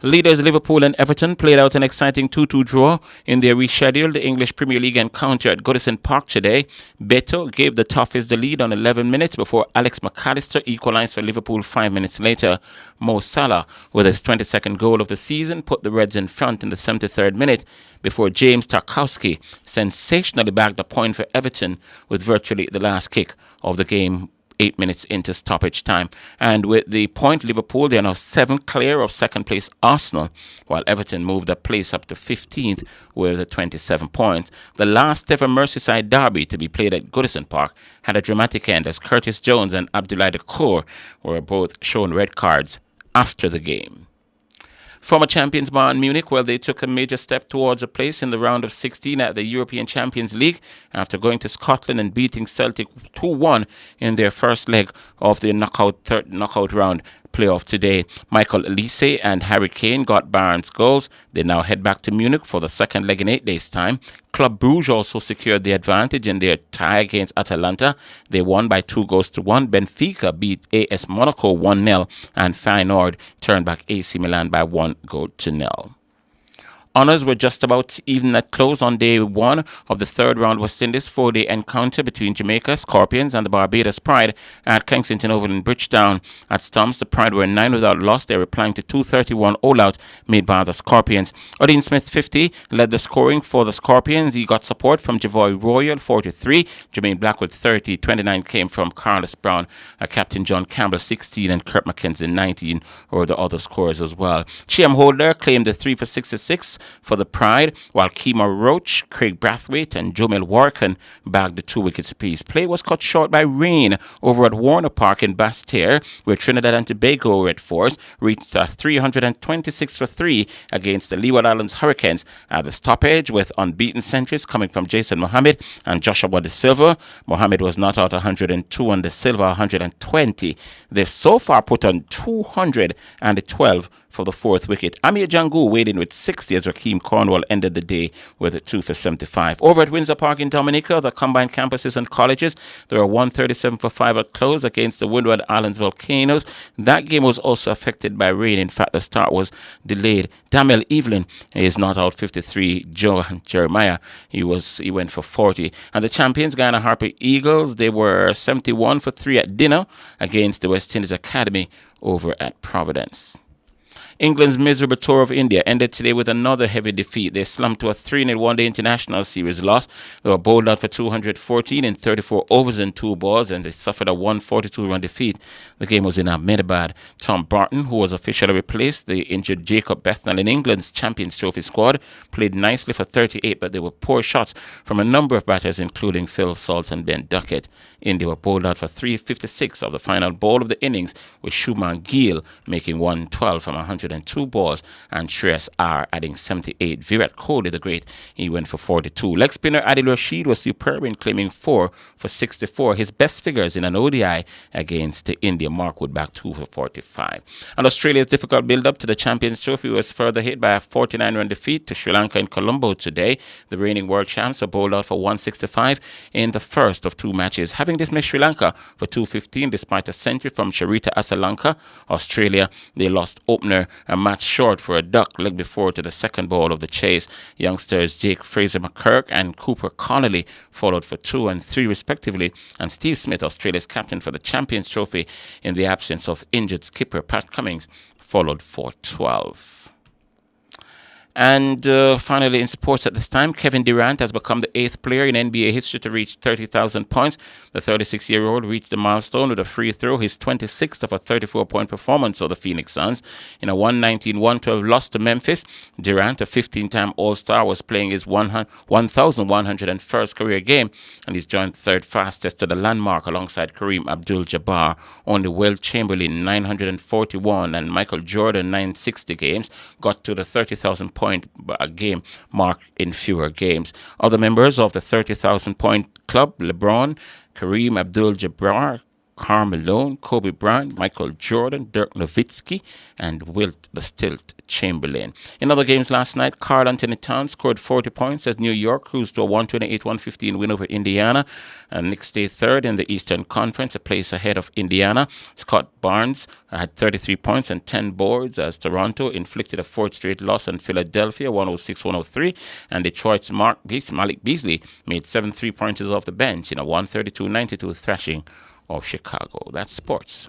Leaders Liverpool and Everton played out an exciting 2-2 draw in their rescheduled English Premier League encounter at Goodison Park today. Beto gave the Toffees the lead on 11 minutes before Alex McAllister equalised for Liverpool 5 minutes later. Mo Salah, with his 22nd goal of the season, put the Reds in front in the 73rd minute before James Tarkowski sensationally bagged a point for Everton with virtually the last kick of the game 8 minutes into stoppage time. And with the point Liverpool, they are now 7 clear of second place Arsenal, while Everton moved a place up to 15th with 27 points. The last ever Merseyside derby to be played at Goodison Park had a dramatic end as Curtis Jones and Abdoulaye Doucouré were both shown red cards after the game. Former champions Bayern Munich, they took a major step towards a place in the round of 16 at the European Champions League after going to Scotland and beating Celtic 2-1 in their first leg of the third knockout round playoff today. Michael Olise and Harry Kane got Bayern's goals. They now head back to Munich for the second leg in 8 days' time. Club Brugge also secured the advantage in their tie against Atalanta. They won by 2-1. Benfica beat AS Monaco 1-0, and Feyenoord turned back AC Milan by 1-0. Honours were just about even at close on day 1 of the third round West Indies 4-day encounter between Jamaica Scorpions and the Barbados Pride at Kensington Oval in Bridgetown. At Stumps, the Pride were 9 without loss. They were replying to 231 all-out made by the Scorpions. Odin Smith, 50, led the scoring for the Scorpions. He got support from Javoy Royal, 43. Jermaine Blackwood, 30. 29 came from Carlos Brown. Captain John Campbell, 16, and Kurt McKenzie, 19, were the other scorers as well. Chiam Holder claimed the 3 for 66 for the Pride, while Kemar Roach, Craig Brathwaite, and Jomel Warken bagged the 2 wickets apiece. Play was cut short by rain over at Warner Park in Basseterre, where Trinidad and Tobago Red Force reached 326 for 3 against the Leeward Islands Hurricanes at the stoppage, with unbeaten centuries coming from Jason Mohammed and Joshua De Silva. Mohammed was not out 102 and De Silva 120. They've so far put on 212 for the 4th wicket. Amir Jangu weighed in with 60 as Rakeem Cornwall ended the day with a 2 for 75. Over at Windsor Park in Dominica, the combined campuses and colleges, there were 137 for 5 at close against the Windward Islands Volcanoes. That game was also affected by rain. In fact, the start was delayed. Damiel Evelyn is not out 53. Johan Jeremiah, he went for 40. And the champions, Guyana Harper Eagles, they were 71 for 3 at dinner against the West Indies Academy over at Providence. England's miserable tour of India ended today with another heavy defeat. They slumped to a 3-0 one-day international series loss. They were bowled out for 214 in 34 overs and 2 balls, and they suffered a 142-run defeat. The game was in Ahmedabad. Tom Barton, who was officially replaced the injured Jacob Bethnal in England's Champions Trophy squad, played nicely for 38, but there were poor shots from a number of batters, including Phil Salt and Ben Duckett. India were bowled out for 356 of the final ball of the innings, with Shubman Gill making 112 from 102 balls and Shreyas R adding 78. Virat Kohli, the great, he went for 42. Leg spinner Adil Rashid was superb in claiming 4 for 64. His best figures in an ODI against India. Mark Wood back 2 for 45. And Australia's difficult build-up to the Champions Trophy was further hit by a 49-run defeat to Sri Lanka in Colombo today. The reigning world champs are bowled out for 165 in the first of 2 matches, having dismissed Sri Lanka for 215 despite a century from Charita Asalanka. Australia, they lost opener a match short for a duck leg before to the second ball of the chase. Youngsters Jake Fraser-McCurk and Cooper Connolly followed for 2 and 3 respectively, and Steve Smith, Australia's captain for the Champions Trophy in the absence of injured skipper Pat Cummins, followed for 12. And finally, in sports at this time, Kevin Durant has become the 8th player in NBA history to reach 30,000 points. The 36-year-old reached the milestone with a free throw, his 26th of a 34-point performance for the Phoenix Suns. In a 119-112 loss to Memphis, Durant, a 15-time All-Star, was playing his 1,101st career game, and he's joined third fastest to the landmark alongside Kareem Abdul-Jabbar. Only Will Chamberlain, 941, and Michael Jordan, 960 games, got to the 30,000-point game mark in fewer games. Other members of the 30,000-point club, LeBron, Kareem Abdul-Jabbar, Karl Malone, Kobe Bryant, Michael Jordan, Dirk Nowitzki, and Wilt the Stilt Chamberlain. In other games last night, Karl Anthony Towns scored 40 points as New York cruised to a 128-115 win over Indiana. And Knicks stayed third in the Eastern Conference, a place ahead of Indiana. Scott Barnes had 33 points and 10 boards as Toronto inflicted a fourth straight loss on Philadelphia, 106-103. And Detroit's Malik Beasley made 7 3-pointers off the bench in a 132-92 thrashing of Chicago. That's sports.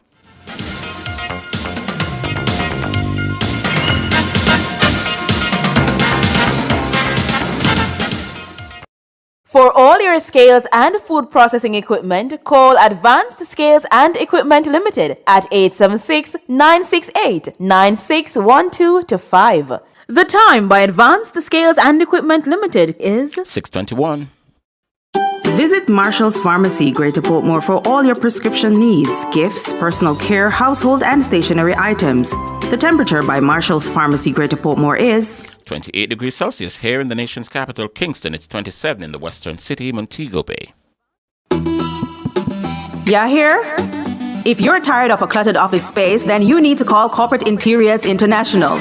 For all your scales and food processing equipment, call Advanced Scales and Equipment Limited at 876-968-9612-5. The time by Advanced Scales and Equipment Limited is 6:21. Visit Marshall's Pharmacy, Greater Portmore, for all your prescription needs, gifts, personal care, household, and stationery items. The temperature by Marshall's Pharmacy, Greater Portmore is 28 degrees Celsius here in the nation's capital, Kingston. It's 27 in the western city, Montego Bay. Yeah, here? If you're tired of a cluttered office space, then you need to call Corporate Interiors International.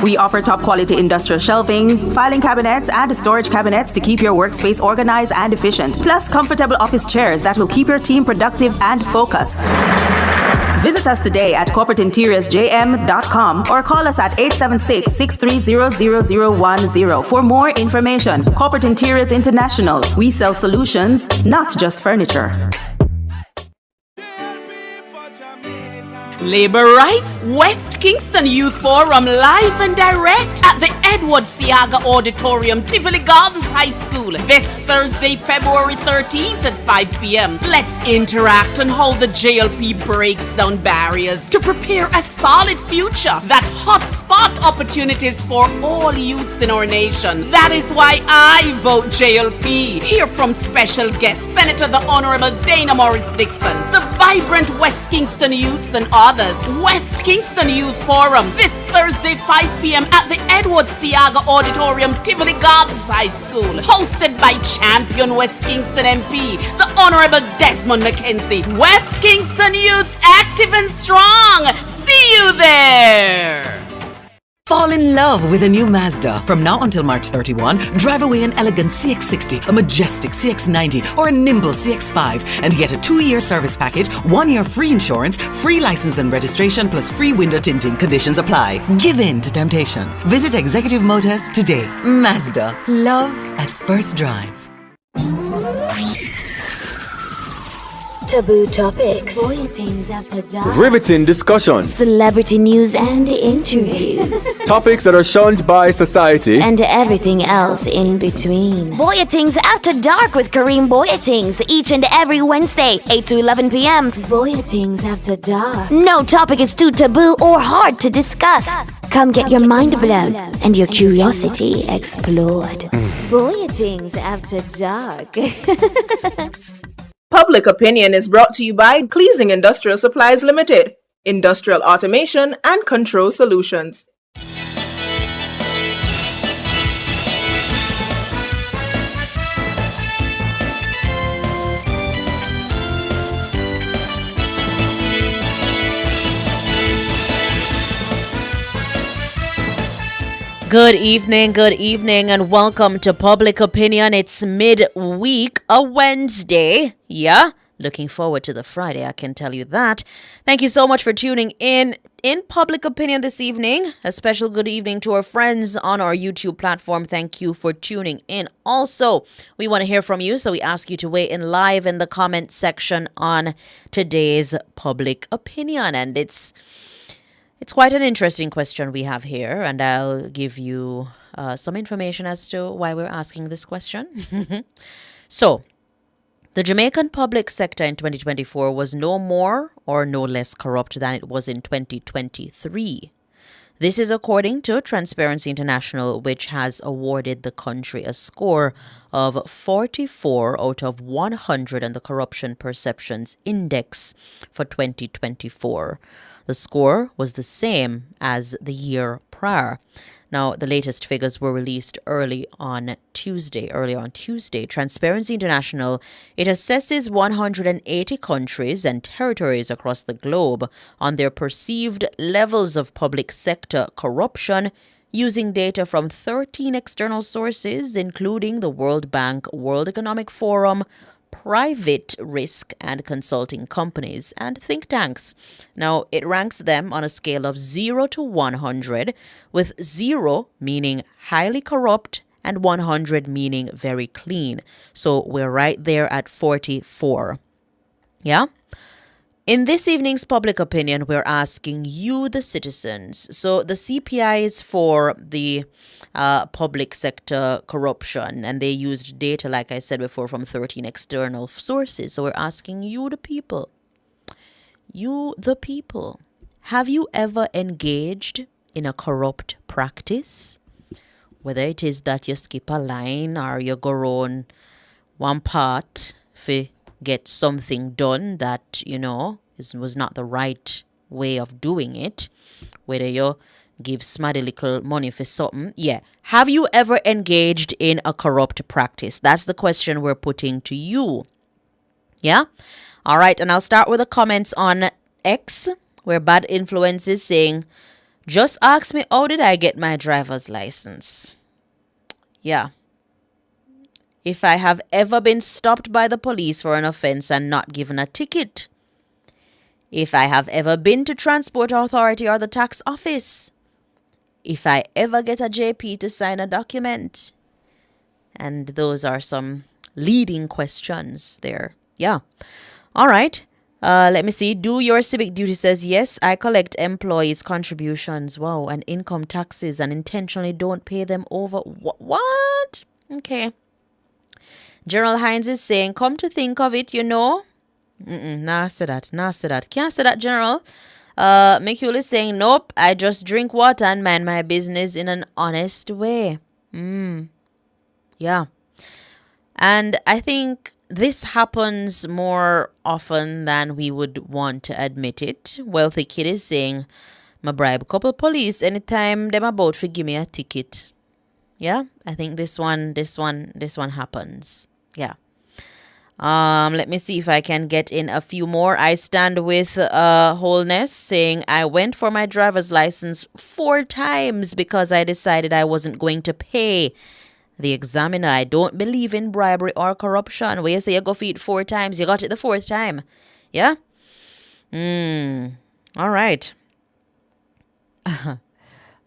We offer top quality industrial shelving, filing cabinets, and storage cabinets to keep your workspace organized and efficient, plus comfortable office chairs that will keep your team productive and focused. Visit us today at corporateinteriorsjm.com or call us at 876-630-0010 for more information. Corporate Interiors International. We sell solutions, not just furniture. Labor Rights, West Kingston Youth Forum live and direct at the Edward Seaga Auditorium, Tivoli Gardens High School, this Thursday, February 13th at 5 p.m. Let's interact on how the JLP breaks down barriers to prepare a solid future that hotspot opportunities for all youths in our nation. That is why I vote JLP. Hear from special guest Senator the Honorable Dana Morris Dixon, the vibrant West Kingston youths and others. West Kingston Youth Forum this Thursday 5 p.m. at the Edward Seaga Auditorium, Tivoli Gardens High School, hosted by champion West Kingston MP, the Honorable Desmond McKenzie. West Kingston Youths active and strong. See you there. Fall in love with a new Mazda. From now until March 31, drive away an elegant CX-60, a majestic CX-90, or a nimble CX-5 and get a 2-year service package, 1-year free insurance, free license and registration, plus free window tinting. Conditions apply. Give in to temptation. Visit Executive Motors today. Mazda. Love at first drive. Taboo topics, bulletins after dark, riveting discussions, celebrity news and interviews, topics that are shunned by society, and everything else in between. Boyatings After Dark with Kareem Boyatings, each and every Wednesday, 8 to 11 p.m. Boyatings After Dark. No topic is too taboo or hard to discuss. Come get your mind blown and your curiosity explored. Boyatings After Dark. Public Opinion is brought to you by Cleasing Industrial Supplies Limited, Industrial Automation and Control Solutions. Good evening, and welcome to Public Opinion. It's midweek, a Wednesday. Yeah, looking forward to the Friday, I can tell you that. Thank you so much for tuning in Public Opinion this evening. A special good evening to our friends on our YouTube platform. Thank you for tuning in. Also, we want to hear from you, so we ask you to weigh in live in the comment section on today's Public Opinion. And it's quite an interesting question we have here, and I'll give you some information as to why we're asking this question. So, the Jamaican public sector in 2024 was no more or no less corrupt than it was in 2023. This is according to Transparency International, which has awarded the country a score of 44 out of 100 on the Corruption Perceptions Index for 2024. The score was the same as the year prior. Now, the latest figures were released early on Tuesday. Transparency International, it assesses 180 countries and territories across the globe on their perceived levels of public sector corruption using data from 13 external sources, including the World Bank, World Economic Forum, private risk and consulting companies, and think tanks. Now, it ranks them on a scale of 0 to 100, with 0 meaning highly corrupt and 100 meaning very clean. So we're right there at 44. Yeah? In this evening's public opinion, we're asking you, the citizens. So the CPI is for the public sector corruption, and they used data, like I said before, from 13 external sources. So we're asking you, the people. You, the people. Have you ever engaged in a corrupt practice? Whether it is that you skip a line or you go on one part for get something done that, was not the right way of doing it. Whether you give smarty little money for something. Yeah. Have you ever engaged in a corrupt practice? That's the question we're putting to you. Yeah? All right. And I'll start with the comments on X, where Bad Influence is saying, just ask me, how did I get my driver's license? Yeah. If I have ever been stopped by the police for an offense and not given a ticket. If I have ever been to Transport Authority or the tax office. If I ever get a JP to sign a document. And those are some leading questions there. Yeah. All right. Let me see. Do your civic duty says, yes, I collect employees' contributions. Wow. And income taxes and intentionally don't pay them over. What? Okay. General Hines is saying, come to think of it, Nah, say that. Can't say that, General. McHugh is saying, nope, I just drink water and mind my business in an honest way. Yeah. And I think this happens more often than we would want to admit it. Wealthy Kid is saying, my bribe couple police anytime them about to give me a ticket. Yeah, I think this one happens. Yeah. Let me see if I can get in a few more. I stand with Wholeness saying, I went for my driver's license 4 times because I decided I wasn't going to pay the examiner. I don't believe in bribery or corruption. Where you say you go for it 4 times, you got it the 4th time. Yeah? All right.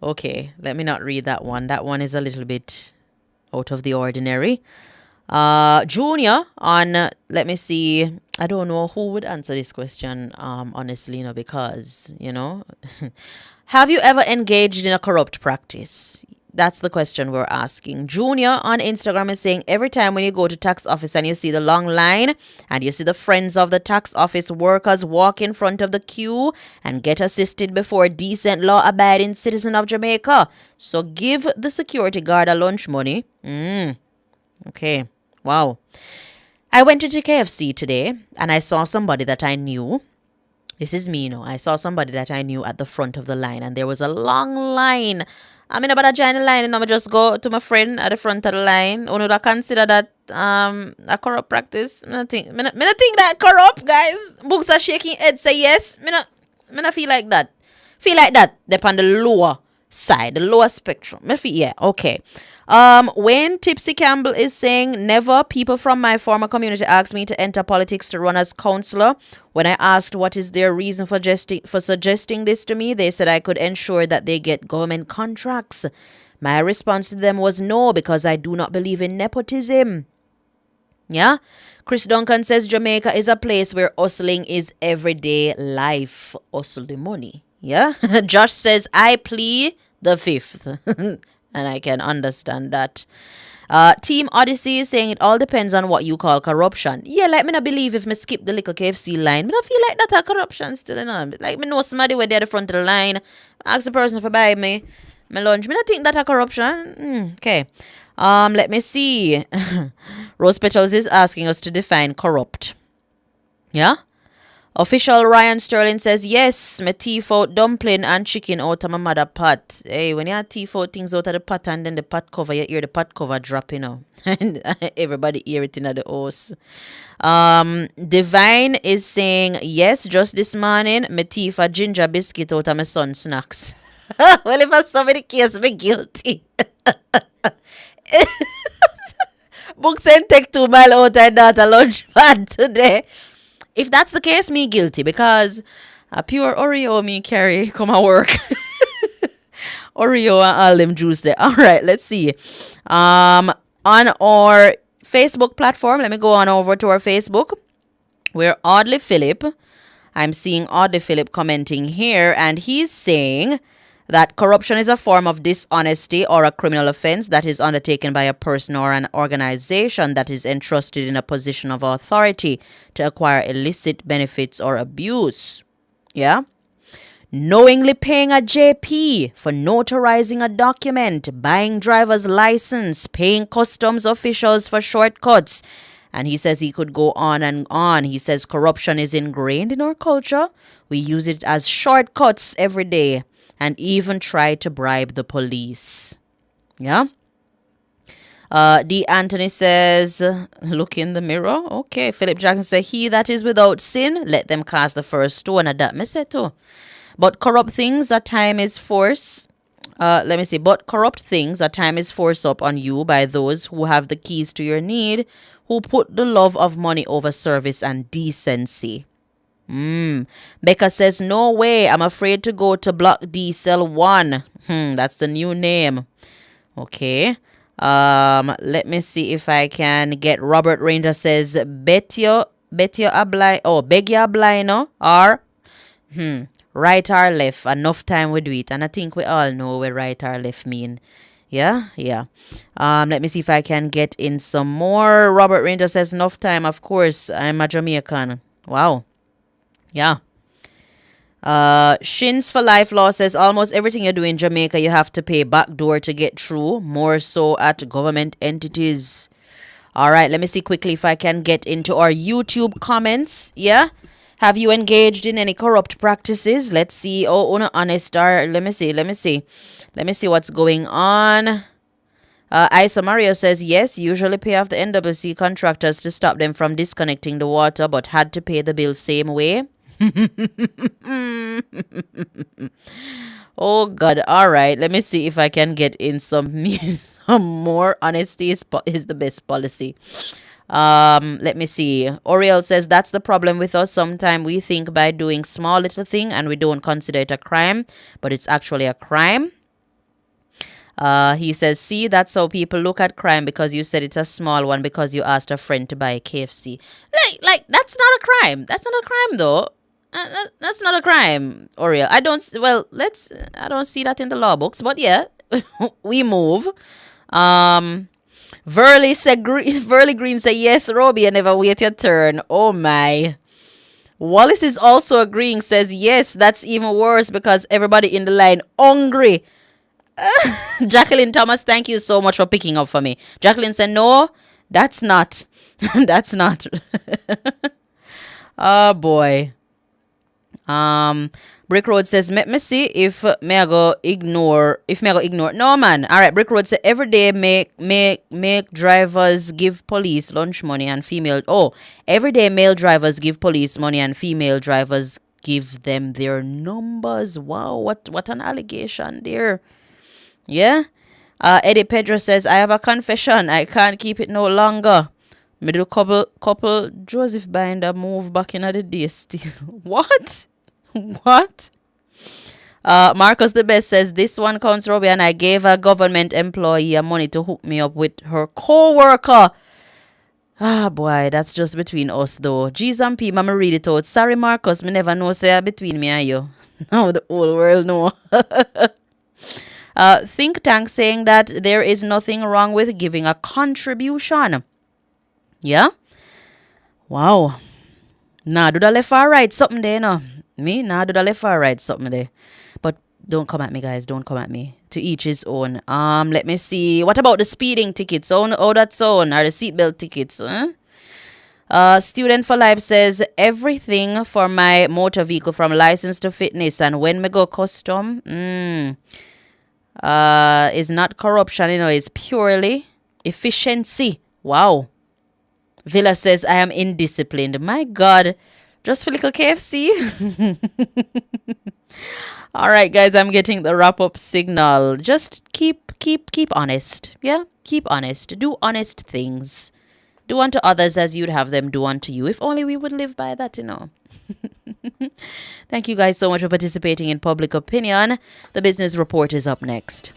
Okay, let me not read that one. That one is a little bit out of the ordinary. Junior on, let me see. I don't know who would answer this question, honestly, because, have you ever engaged in a corrupt practice? That's the question we're asking. Junior on Instagram is saying, every time when you go to tax office and you see the long line and you see the friends of the tax office workers walk in front of the queue and get assisted before a decent law-abiding citizen of Jamaica. So give the security guard a lunch money. Okay. Wow. I went to KFC today and I saw somebody that I knew. This is me, I saw somebody that I knew at the front of the line and there was a long line. I'm in about a giant line and I just go to my friend at the front of the line. Would I consider that a corrupt practice? I think that corrupt, guys. Books are shaking head say yes. Me not feel like that. Feel like that. They're on the lower side, the lower spectrum. Me feel, yeah, okay. Wayne Tipsy Campbell is saying, never. People from my former community asked me to enter politics to run as councillor. When I asked what is their reason for suggesting this to me, they said I could ensure that they get government contracts. My response to them was no, because I do not believe in nepotism. Yeah? Chris Duncan says Jamaica is a place where hustling is everyday life. Hustle the money. Yeah? Josh says, I plead the 5th. And I can understand that. Team Odyssey is saying it all depends on what you call corruption. Yeah, like me not believe if me skip the little KFC line. Me not feel like that a corruption still, Like me know somebody where they're at the front of the line. Ask the person for buy me my lunch. Me not think that a corruption. Okay. Let me see. Rose Petals is asking us to define corrupt. Yeah? Official Ryan Sterling says, yes, my teeth out dumpling and chicken out of my mother pot. Hey, when you have teeth out things out of the pot and then the pot cover, you hear the pot cover drop, and everybody hear it in the house. Divine is saying, yes, just this morning, my teeth a ginger biscuit out of my son's snacks. Well, if I somebody case, me guilty. Books and take 2 miles out and not a lunch pad today. If that's the case, me guilty because a pure Oreo me carry come and work. Oreo and all them juice there. All right, let's see. On our Facebook platform, let me go on over to our Facebook. We're Audley Philip. I'm seeing Audley Philip commenting here, and he's saying that corruption is a form of dishonesty or a criminal offense that is undertaken by a person or an organization that is entrusted in a position of authority to acquire illicit benefits or abuse. Yeah? Knowingly paying a JP for notarizing a document, buying driver's license, paying customs officials for shortcuts. And he says he could go on and on. He says corruption is ingrained in our culture. We use it as shortcuts every day. And even try to bribe the police. Yeah? D. Anthony says, look in the mirror. Okay. Philip Jackson says, he that is without sin, let them cast the first stone. And that me say too. But corrupt things at time is force. But corrupt things at time is forced up on you by those who have the keys to your need, who put the love of money over service and decency. Becca says, no way, I'm afraid to go to Block D, Cell 1. That's the new name. Okay. Let me see if I can get Robert Ranger says, beg you ablino, or right or left. Enough time we do it. And I think we all know what right or left mean. Yeah. Let me see if I can get in some more. Robert Ranger says, enough time. Of course, I'm a Jamaican. Wow. Yeah. Shins for Life Law says almost everything you do in Jamaica you have to pay backdoor to get through, more so at government entities. All right, let me see quickly if I can get into our YouTube comments. Yeah. Have you engaged in any corrupt practices? Let's see. Oh, no, honest. Let me see. Let me see what's going on. Isa Mario says, yes, usually pay off the NWC contractors to stop them from disconnecting the water, but had to pay the bill same way. Oh God. All right, let me see if I can get in some more. Honesty is the best policy. Let me see. Oriel says, that's the problem with us. Sometimes we think by doing small little thing and we don't consider it a crime, but it's actually a crime. He says, see, that's how people look at crime, because you said it's a small one because you asked a friend to buy a KFC. Like that's not a crime. That's not a crime though. That's not a crime, Oriel. I don't see that in the law books, but yeah, we move. Verly Green say, yes, Robbie, I never wait your turn. Oh my. Wallace is also agreeing, says, yes, that's even worse because everybody in the line hungry. Jacqueline Thomas, thank you so much for picking up for me. Jacqueline said, no, that's not. That's not. Oh boy. Brick Road says, let me see if me I go ignore. No man. All right. Brick Road says, every day make drivers give police lunch money and every day male drivers give police money and female drivers give them their numbers. Wow, what an allegation there. Yeah. Eddie Pedro says, I have a confession. I can't keep it no longer. Me do couple Joseph Binder move back in the day still. What? What? Marcus the Best says, this one counts, Robbie, and I gave a government employee money to hook me up with her co-worker. Ah, boy, that's just between us, though. G's and P, Mama read it out. Sorry, Marcus, me never know say between me and you. Now the whole world know. Think Tank saying that there is nothing wrong with giving a contribution. Yeah? Wow. Nah, do the left or right something there, no? Me? Nah, do the left or right something there. But don't come at me, guys. Don't come at me. To each his own. Let me see. What about the speeding tickets? Oh, that sound. Or the seatbelt tickets? Huh? Student for Life says everything for my motor vehicle from license to fitness, and when me go custom, is not corruption, it's purely efficiency. Wow. Villa says I am indisciplined. My God, just for little KFC. All right, guys, I'm getting the wrap-up signal. Just keep honest. Yeah, keep honest. Do honest things. Do unto others as you'd have them do unto you. If only we would live by that, Thank you guys so much for participating in Public Opinion. The Business Report is up next.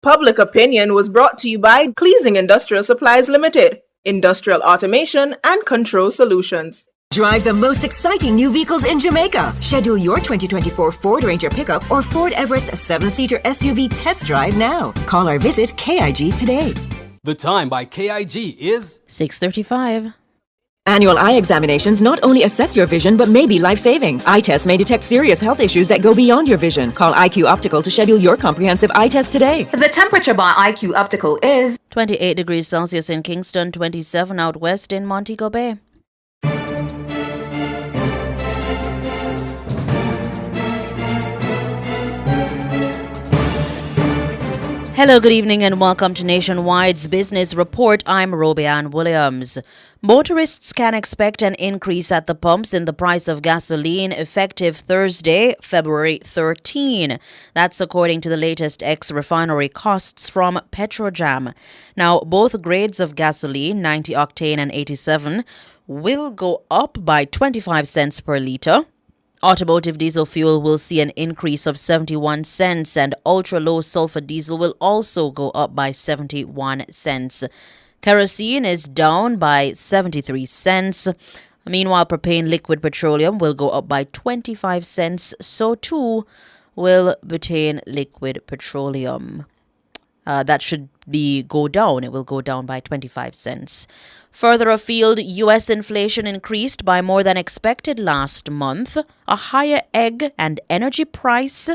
Public Opinion was brought to you by Cleasing Industrial Supplies Limited, industrial automation and control solutions. Drive the most exciting new vehicles in Jamaica. Schedule your 2024 Ford Ranger pickup or Ford Everest 7-seater SUV test drive now. Call or visit KIG today. The time by KIG is 6:35. Annual eye examinations not only assess your vision but may be life-saving. Eye tests may detect serious health issues that go beyond your vision. Call IQ Optical to schedule your comprehensive eye test today. The temperature by IQ Optical is 28 degrees Celsius in Kingston, 27 out west in Montego Bay. Hello, good evening, and welcome to Nationwide's Business Report. I'm Robianne Williams. Motorists can expect an increase at the pumps in the price of gasoline effective Thursday, February 13. That's according to the latest ex-refinery costs from Petrojam. Now, both grades of gasoline, 90 octane and 87, will go up by 25 cents per litre. Automotive diesel fuel will see an increase of 71 cents, and ultra-low sulfur diesel will also go up by 71 cents. Kerosene is down by 73 cents. Meanwhile, propane liquid petroleum will go up by 25 cents. So too will butane liquid petroleum. That should go down. It will go down by 25 cents. Further afield, U.S. inflation increased by more than expected last month. A higher egg and energy price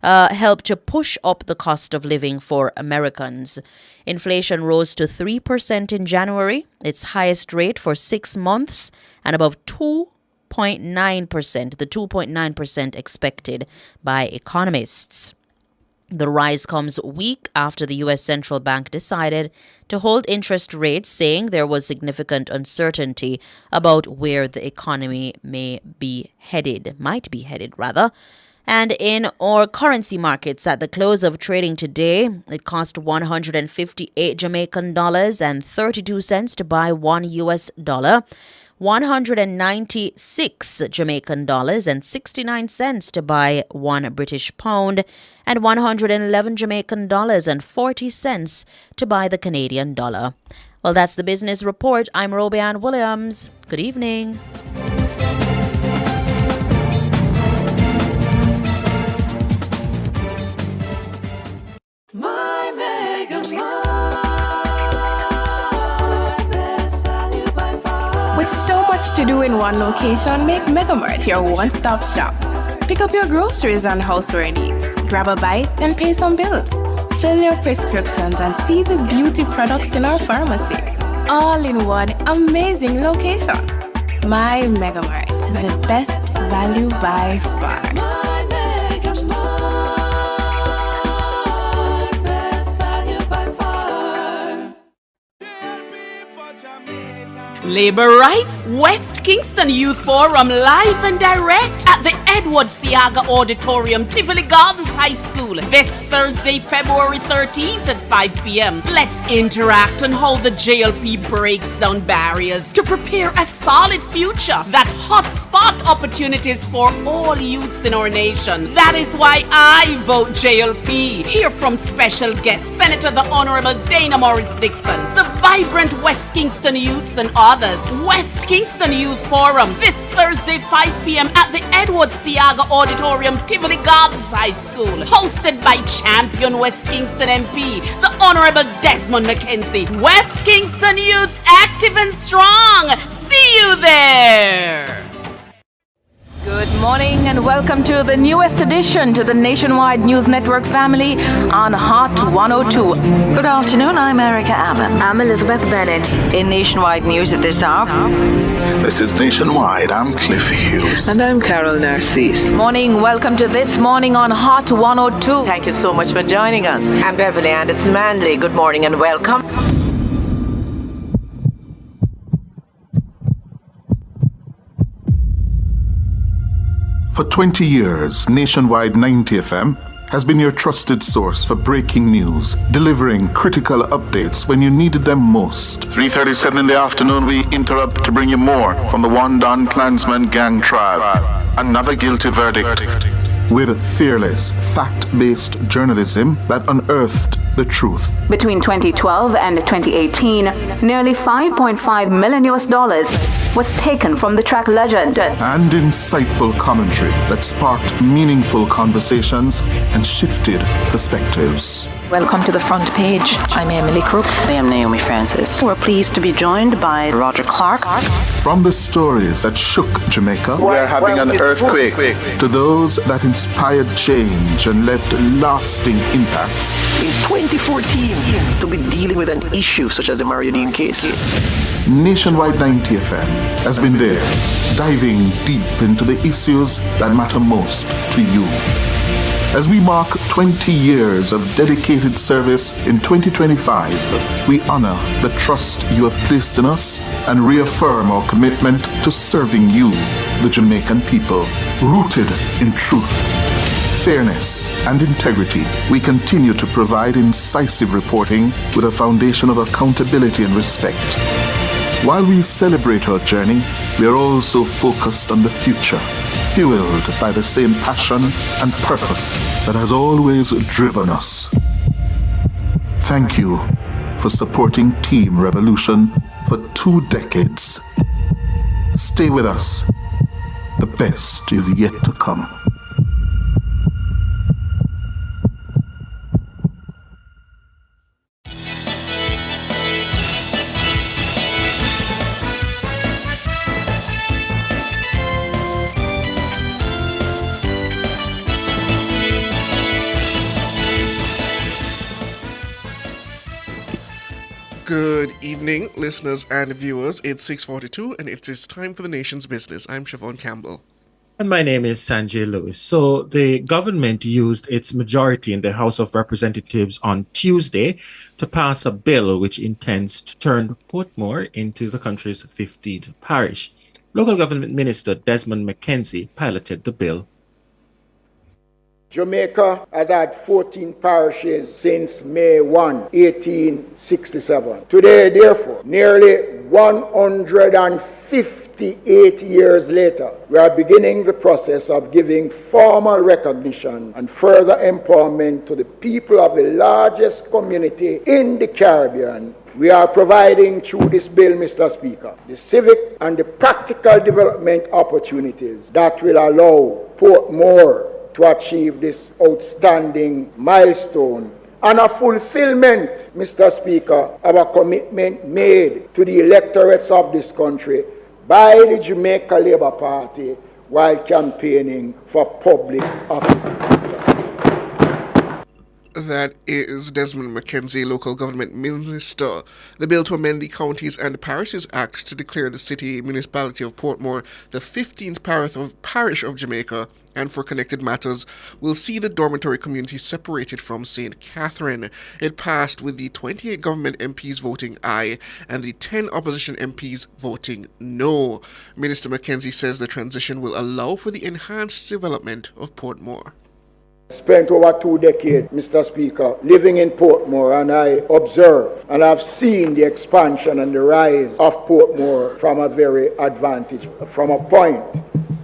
helped to push up the cost of living for Americans. Inflation rose to 3% in January, its highest rate for 6 months, and above 2.9%, the 2.9% expected by economists. The rise comes a week after the U.S. Central Bank decided to hold interest rates, saying there was significant uncertainty about where the economy might be headed. And in our currency markets, at the close of trading today, it cost 158 Jamaican dollars and 32 cents to buy $1 US, 196 Jamaican dollars and 69 cents to buy £1 British pound, and 111 Jamaican dollars and 40 cents to buy the Canadian dollar. Well, that's the Business Report. I'm Robianne Williams. Good evening. My Mega With so much to do in one location, make Megamart your one-stop shop. Pick up your groceries and houseware needs, grab a bite and pay some bills, fill your prescriptions and see the beauty products in our pharmacy. All in one amazing location. My Megamart, the best value by far. Labor Rights, West Kingston Youth Forum live and direct at the Edward Seaga Auditorium, Tivoli Gardens High School, this Thursday, February 13th at 5 p.m. Let's interact on how the JLP breaks down barriers to prepare a solid future that hotspot opportunities for all youths in our nation. That is why I vote JLP. Hear from special guest Senator the Honorable Dana Morris Dixon, the vibrant West Kingston youths and others. West Kingston Youth Forum this Thursday 5 p.m. at the Edward Seaga Auditorium, Tivoli Gardens High School, hosted by champion West Kingston MP, the Honorable Desmond McKenzie. West Kingston Youths active and strong. See you there. Good Good morning and welcome to the newest addition to the Nationwide News Network family on Hot 102. Good afternoon, I'm Erica Allen. I'm Elizabeth Bennett. In Nationwide News at this hour. This is Nationwide. I'm Cliff Hughes. And I'm Carol Narcisse. Morning, welcome to This Morning on Hot 102. Thank you so much for joining us. I'm Beverly Anderson Manley. Good morning and welcome. For 20 years, Nationwide 90 FM has been your trusted source for breaking news, delivering critical updates when you needed them most. 3:37 in the afternoon, we interrupt to bring you more from the Wandon Klansman gang trial. Another guilty verdict. With fearless, fact-based journalism that unearthed the truth. Between 2012 and 2018, nearly $5.5 million was taken from the track legend. And insightful commentary that sparked meaningful conversations and shifted perspectives. Welcome to the front page. I'm Emily Crooks. I am Naomi Francis. We're pleased to be joined by Roger Clark. From the stories that shook Jamaica, we're having an earthquake, to those that inspired change and left lasting impacts. In 2014, to be dealing with an issue such as the Mario Dean case. Nationwide 90 FM has been there, diving deep into the issues that matter most to you. As we mark 20 years of dedicated service in 2025, we honor the trust you have placed in us and reaffirm our commitment to serving you, the Jamaican people, rooted in truth, fairness, and integrity. We continue to provide incisive reporting with a foundation of accountability and respect. While we celebrate our journey, we are also focused on the future, fueled by the same passion and purpose that has always driven us. Thank you for supporting Team Revolution for 2 decades. Stay with us. The best is yet to come. Good evening, listeners and viewers. It's 6:42 and it is time for the nation's business. I'm Siobhan Campbell. And my name is Sanjay Lewis. So the government used its majority in the House of Representatives on Tuesday to pass a bill which intends to turn Portmore into the country's 15th parish. Local Government Minister Desmond McKenzie piloted the bill. Jamaica has had 14 parishes since May 1, 1867. Today, therefore, nearly 158 years later, we are beginning the process of giving formal recognition and further empowerment to the people of the largest community in the Caribbean. We are providing through this bill, Mr. Speaker, the civic and the practical development opportunities that will allow Portmore to achieve this outstanding milestone and a fulfillment, Mr. Speaker, of a commitment made to the electorates of this country by the Jamaica Labour Party while campaigning for public office, Mr. Speaker. That is Desmond McKenzie, Local Government Minister. The bill to amend the Counties and Parishes Act to declare the city municipality of Portmore the 15th parish of Jamaica and for connected matters will see the dormitory community separated from St. Catherine. It passed with the 28 government MPs voting aye and the 10 opposition MPs voting no. Minister McKenzie says the transition will allow for the enhanced development of Portmore. Spent over 2 decades, Mr. Speaker, living in Portmore, and I observe and I've seen the expansion and the rise of Portmore from a point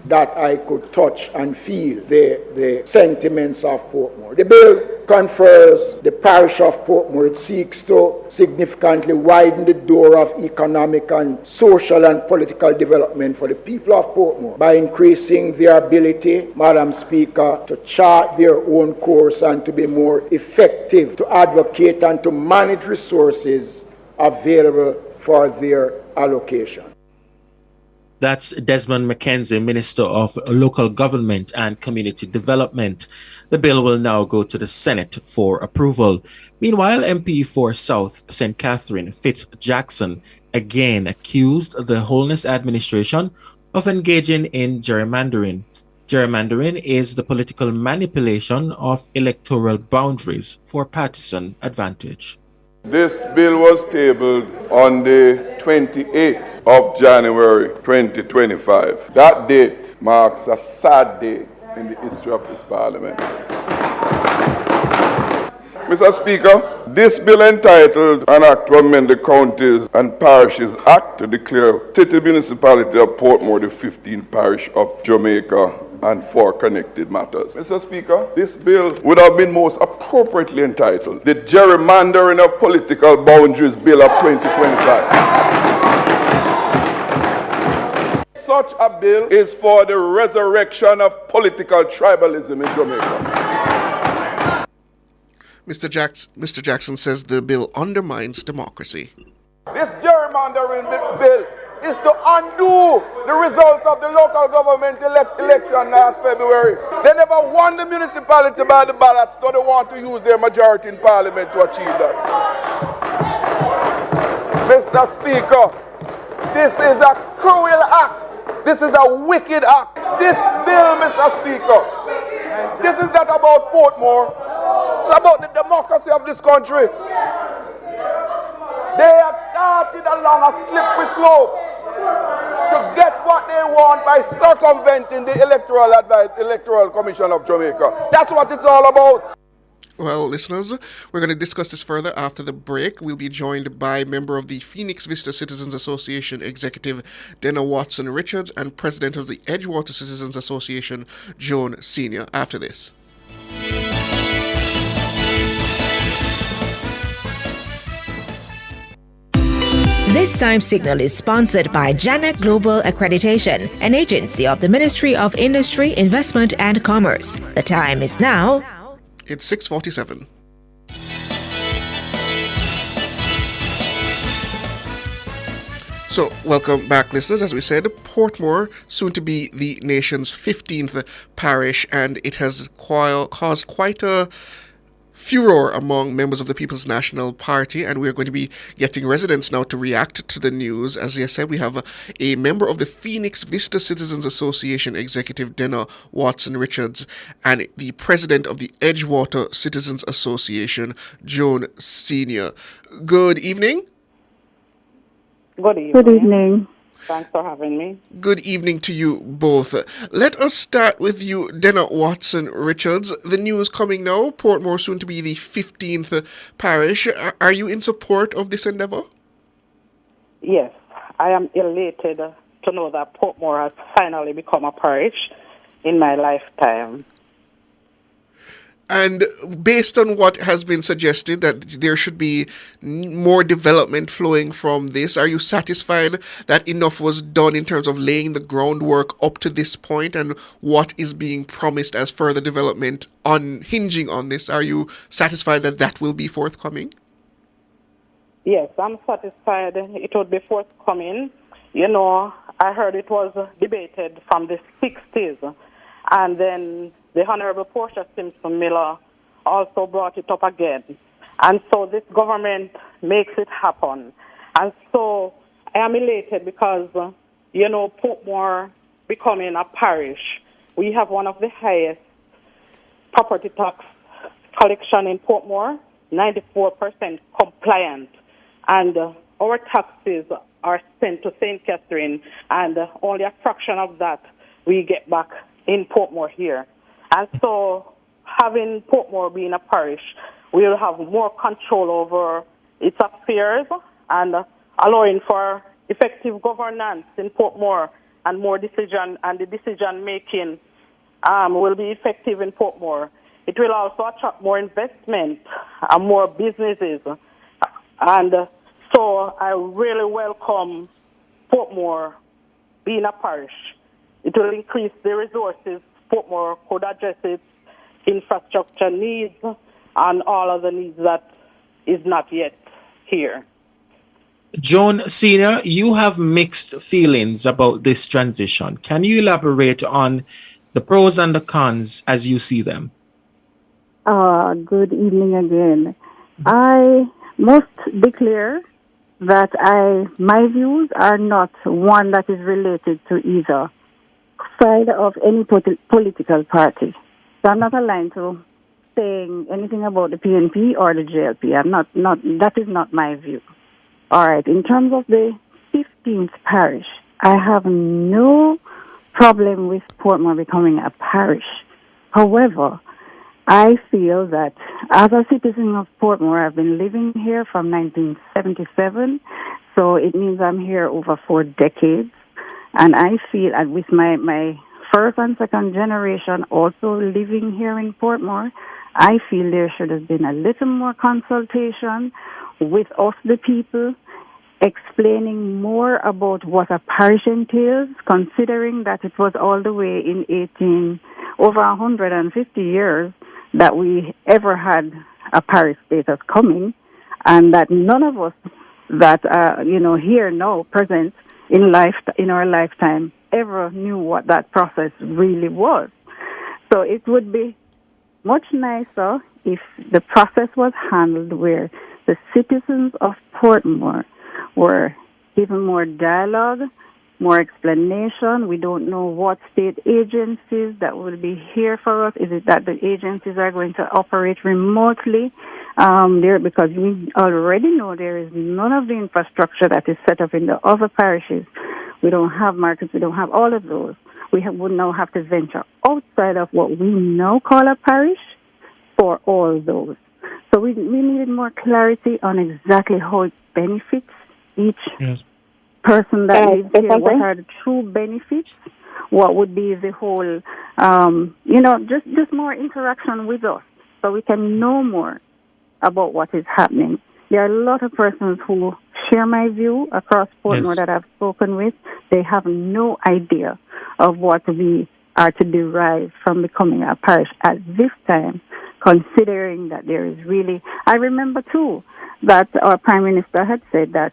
that I could touch and feel the sentiments of Portmore. The bill confers the parish of Portmore. It seeks to significantly widen the door of economic and social and political development for the people of Portmore by increasing their ability, Madam Speaker, to chart their own course and to be more effective, to advocate and to manage resources available for their allocation. That's Desmond McKenzie, Minister of Local Government and Community Development. The bill will now go to the Senate for approval. Meanwhile, MP for South St. Catherine, Fitz Jackson, again accused the Holness administration of engaging in gerrymandering. Gerrymandering is the political manipulation of electoral boundaries for partisan advantage. This bill was tabled on the 28th of January 2025. That date marks a sad day in the history of this parliament. Mr. Speaker, this bill entitled An Act to Amend the Counties and Parishes Act to declare City Municipality of Portmore the 15th parish of Jamaica and for connected matters. Mr. Speaker, this bill would have been most appropriately entitled the Gerrymandering of Political Boundaries Bill of 2025. Such a bill is for the resurrection of political tribalism in Jamaica. Mr. Jackson says the bill undermines democracy. This gerrymandering bill is to undo the results of the local government election last February. They never won the municipality by the ballots, so they want to use their majority in parliament to achieve that. Mr. Speaker, this is a cruel act. This is a wicked act. This bill, Mr. Speaker, this is not about Portmore. It's about the democracy of this country. They have started along a slippery slope to get what they want by circumventing the Electoral Commission of Jamaica. That's what it's all about. Well, listeners, we're going to discuss this further after the break. We'll be joined by member of the Phoenix Vista Citizens Association Executive Denna Watson Richards and President of the Edgewater Citizens Association Joan Senior after this. This time signal is sponsored by Janet Global Accreditation, an agency of the Ministry of Industry, Investment and Commerce. The time is now. It's 6:47. So, welcome back, listeners. As we said, Portmore, soon to be the nation's 15th parish, and it has caused quite a furor among members of the People's National Party, and we're going to be getting residents now to react to the news. As I said, we have a member of the Phoenix Vista Citizens Association Executive Denna Watson Richards and the president of the Edgewater Citizens Association Joan Senior. Good evening. Good evening. Good evening. Thanks for having me. Good evening to you both. Let us start with you, Denna Watson Richards. The news coming now, Portmore soon to be the 15th parish. Are you in support of this endeavor? Yes, I am elated to know that Portmore has finally become a parish in my lifetime. And based on what has been suggested, that there should be more development flowing from this, are you satisfied that enough was done in terms of laying the groundwork up to this point, and what is being promised as further development hinging on this? Are you satisfied that that will be forthcoming? Yes, I'm satisfied it would be forthcoming. You know, I heard it was debated from the 60s, and then the Honorable Portia Simpson Miller also brought it up again. And so this government makes it happen. And so I am elated because, you know, Portmore becoming a parish, we have one of the highest property tax collection in Portmore, 94% compliant. And our taxes are sent to St. Catherine, and only a fraction of that we get back in Portmore here. And so, having Portmore being a parish, we will have more control over its affairs and allowing for effective governance in Portmore and more decision, and the decision making will be effective in Portmore. It will also attract more investment and more businesses. And so, I really welcome Portmore being a parish. It will increase the resources Portmore could address its infrastructure needs and all other needs that is not yet here. Joan Senior, you have mixed feelings about this transition. Can you elaborate on the pros and the cons as you see them? Good evening again. I must declare that my views are not one that is related to either side of any political party. So I'm not aligned to saying anything about the PNP or the JLP. That is not my view. All right, in terms of the 15th parish, I have no problem with Portmore becoming a parish. However, I feel that as a citizen of Portmore, I've been living here from 1977, so it means I'm here over 4 decades. And I feel, and with my first and second generation also living here in Portmore, I feel there should have been a little more consultation with us, the people, explaining more about what a parish entails, considering that it was all the way in over 150 years that we ever had a parish status coming, and that none of us that here now present in our lifetime ever knew what that process really was. So it would be much nicer if the process was handled where the citizens of Portmore were given more dialogue, more explanation. We don't know what state agencies that will be here for us. Is it that the agencies are going to operate remotely? Because we already know there is none of the infrastructure that is set up in the other parishes. We don't have markets. We don't have all of those. Would now have to venture outside of what we now call a parish for all those. So we needed more clarity on exactly how it benefits each person that lives here. What are the true benefits? What would be the whole, just more interaction with us so we can know more about what is happening. There are a lot of persons who share my view across Portmore that I've spoken with. They have no idea of what we are to derive from becoming a parish at this time, considering that there is really... I remember, too, that our Prime Minister had said that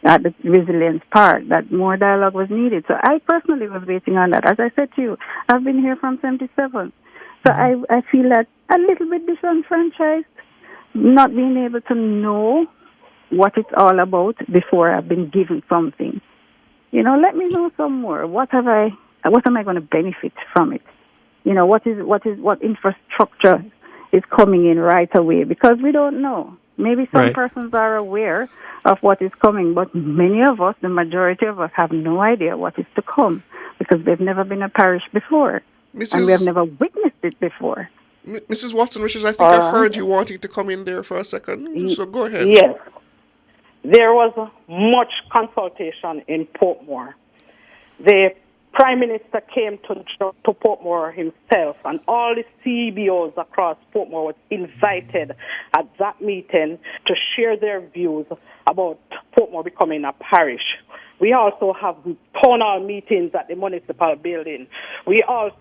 at the resilience part, that more dialogue was needed. So I personally was waiting on that. As I said to you, I've been here from 77. So I feel that a little bit disenfranchised, not being able to know what it's all about before I've been given something. Let me know some more. What am I going to benefit from it? What infrastructure is coming in right away? Because we don't know. Maybe some persons are aware of what is coming, but many of us, the majority of us, have no idea what is to come because they've never been a parish before, and we have never witnessed it before. Mrs. Watson, Richards, I think I heard you wanting to come in there for a second, so go ahead. Yes. There was much consultation in Portmore. The Prime Minister came to Portmore himself, and all the CBOs across Portmore was invited at that meeting to share their views about Portmore becoming a parish. We also have town hall meetings at the municipal building. They have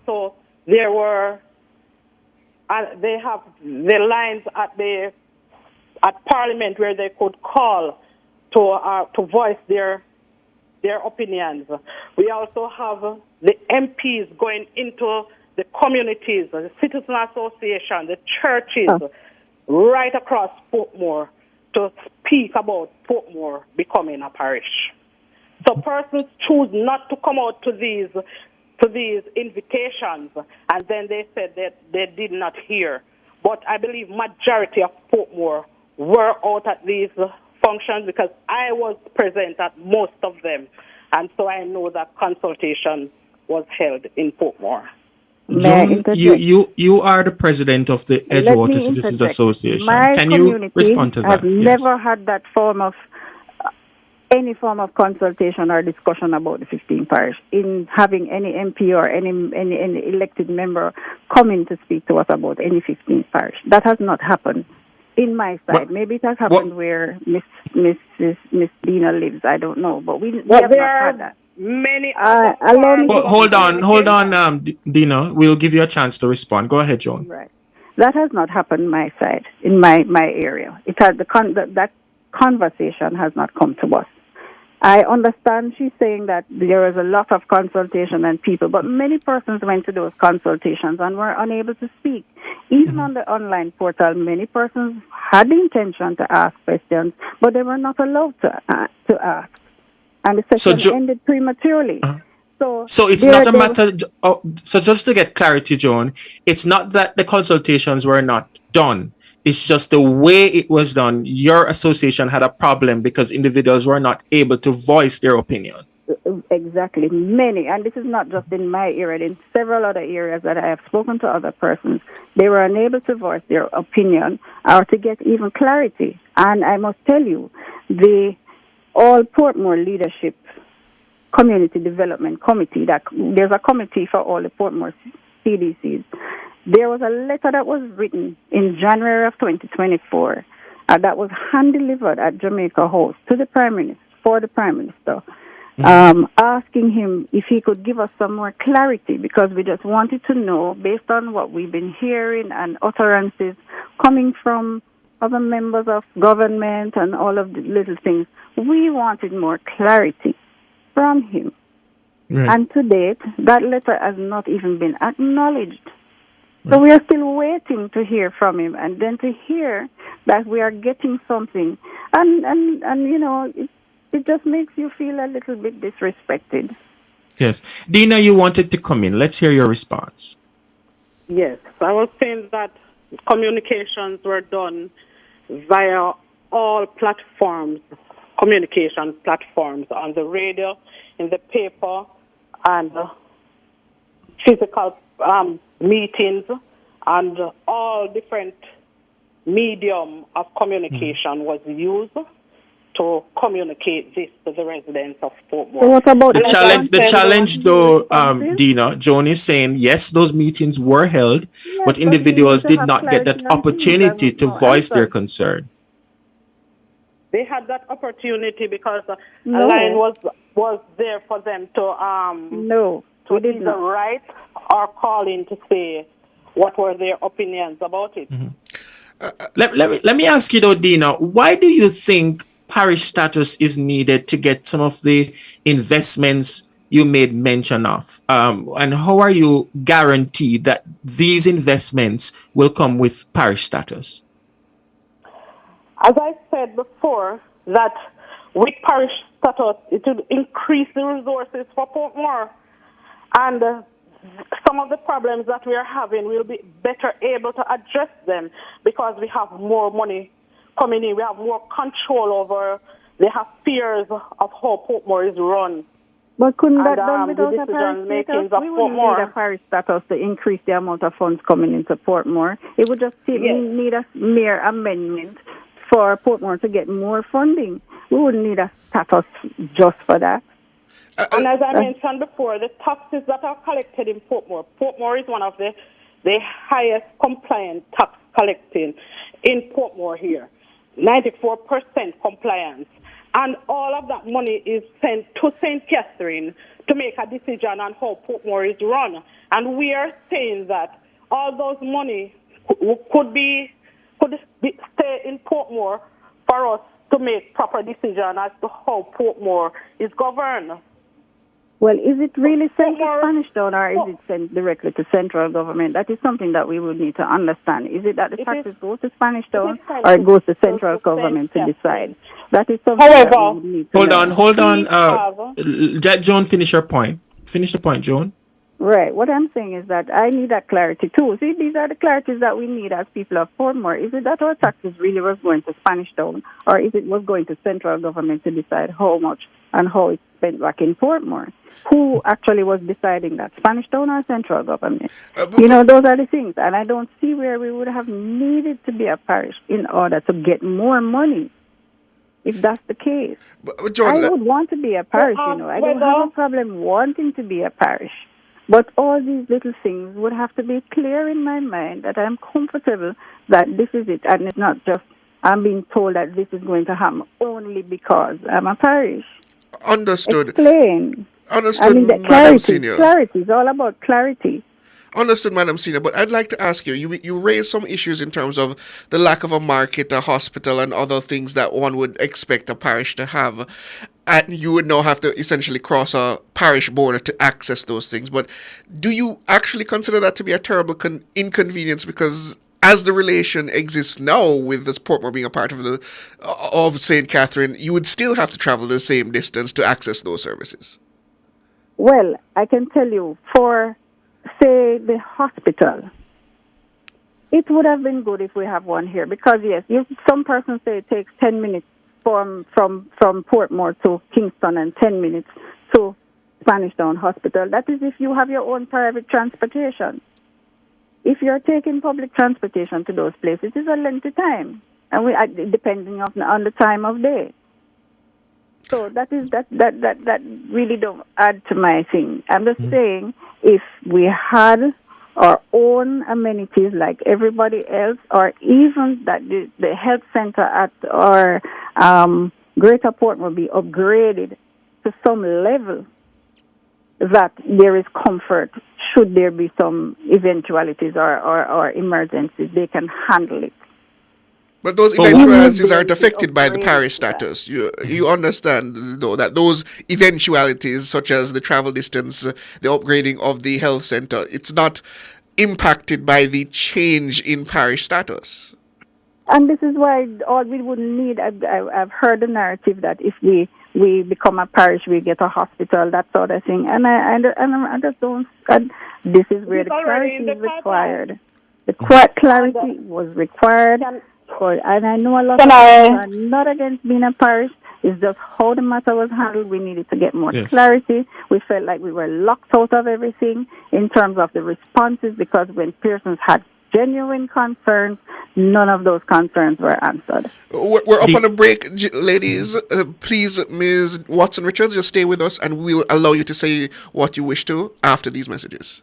the lines at Parliament where they could call to voice their opinions. We also have the MPs going into the communities, the citizen association, the churches, right across Portmore to speak about Portmore becoming a parish. So persons choose not to come out to these invitations, and then they said that they did not hear. But I believe majority of Portmore were out at these functions because I was present at most of them, and so I know that consultation was held in Portmore. Joan, you are the president of the Edgewater Citizens Association. Can you respond to that? I've never had that any form of consultation or discussion about the 15th parish in having any MP or any elected member come in to speak to us about any 15th parish. That has not happened in my side. Maybe it has happened where Miss Dina lives. I don't know, but we have not had that. Many. Hold on, Dina. We'll give you a chance to respond. Go ahead, Joan. Right. That has not happened on my side, in my area. It has that conversation has not come to us. I understand she's saying that there was a lot of consultation and people, but many persons went to those consultations and were unable to speak. Even on the online portal, many persons had the intention to ask questions, but they were not allowed to ask. And the session ended prematurely. So it's not a matter. So just to get clarity, Joan, it's not that the consultations were not done. It's just the way it was done. Your association had a problem because individuals were not able to voice their opinion. Exactly. Many. And this is not just in my area. In several other areas that I have spoken to other persons, they were unable to voice their opinion or to get even clarity. And I must tell you, the All Portmore Leadership Community Development Committee, that there's a committee for all the Portmore CDCs. There was a letter that was written in January of 2024 that was hand-delivered at Jamaica House to the Prime Minister, for the Prime Minister, asking him if he could give us some more clarity, because we just wanted to know, based on what we've been hearing and utterances coming from other members of government and all of the little things, we wanted more clarity from him. Right. And to date, that letter has not even been acknowledged. So we are still waiting to hear from him, and then to hear that we are getting something. And you know, it just makes you feel a little bit disrespected. Yes. Dina, you wanted to come in. Let's hear your response. Yes. I was saying that communications were done via all platforms, communication platforms, on the radio, in the paper, and physical meetings, and all different medium of communication was used to communicate this to the residents of Portmore. So what about the challenge though, Dina, Joan is saying, yes, those meetings were held, but individuals did not get that opportunity to voice their concern. They had that opportunity because a line was there for them to either write or call in to say what were their opinions about it. Let me ask you though, Dina, why do you think parish status is needed to get some of the investments you made mention of? And how are you guaranteed that these investments will come with parish status? As I said before, that with parish status, it will increase the resources for Portmore. And some of the problems that we are having, we'll be better able to address them because we have more money coming in. We have more control over the affairs of how Portmore is run. But couldn't that done without a parish status? We wouldn't need a parish status to increase the amount of funds coming into Portmore. It would just need a mere amendment for Portmore to get more funding. We wouldn't need a status just for that. And as I mentioned before, the taxes that are collected in Portmore is one of the highest compliant tax collecting in Portmore here. 94% compliance. And all of that money is sent to St. Catherine to make a decision on how Portmore is run. And we are saying that all those money could stay in Portmore for us to make proper decision as to how Portmore is governed. Well, is it really sent to Spanish Town or is it sent directly to central government? That is something that we would need to understand. Is it that the taxes go to Spanish Town or it goes to central government to decide? That is something that we would need to know. Hold on. Let Joan finish her point. Finish the point, Joan. Right. What I'm saying is that I need that clarity too. See, these are the clarities that we need as people of Portmore. Is it that our taxes really was going to Spanish Town or is it was going to central government to decide how much and how it's spent back in Portmore? Who actually was deciding that, Spanish Town or central government? Those are the things. And I don't see where we would have needed to be a parish in order to get more money. If that's the case, John, I would want to be a parish, I don't have a problem wanting to be a parish. But all these little things would have to be clear in my mind that I'm comfortable that this is it. And it's not just I'm being told that this is going to happen only because I'm a parish. Understood. Explain. Understood, Madam Senior. Clarity. It's all about clarity. Understood, Madam Senior. But I'd like to ask you, you raised some issues in terms of the lack of a market, a hospital, and other things that one would expect a parish to have. and you would now have to essentially cross a parish border to access those things. But do you actually consider that to be a terrible inconvenience? Because as the relation exists now, with this Portmore being a part of St. Catherine, you would still have to travel the same distance to access those services. Well, I can tell you, for, say, the hospital, it would have been good if we have one here. Because, yes, some persons say it takes 10 minutes from Portmore to Kingston and 10 minutes to Spanish Town Hospital. That is if you have your own private transportation. If you're taking public transportation to those places, it is a lengthy time, and depending on the time of day. So that really don't add to my thing. I'm just saying, if we had our own amenities like everybody else, or even that the health center at our Greater Portmore be upgraded to some level that there is comfort should there be some eventualities or emergencies, they can handle it. But those eventualities aren't affected by the parish status. You understand, though, that those eventualities, such as the travel distance, the upgrading of the health center, it's not impacted by the change in parish status. And this is why all we would need, I've heard the narrative that if we become a parish, we get a hospital, that sort of thing. And I just don't, this is where the clarity is required. The clarity was required. And I know a lot of people are not against being a parish. It's just how the matter was handled. We needed to get more clarity. We felt like we were locked out of everything in terms of the responses, because when persons had genuine concerns, none of those concerns were answered. We're up on a break, ladies. Please, Ms. Watson-Richards, just stay with us and we'll allow you to say what you wish to after these messages.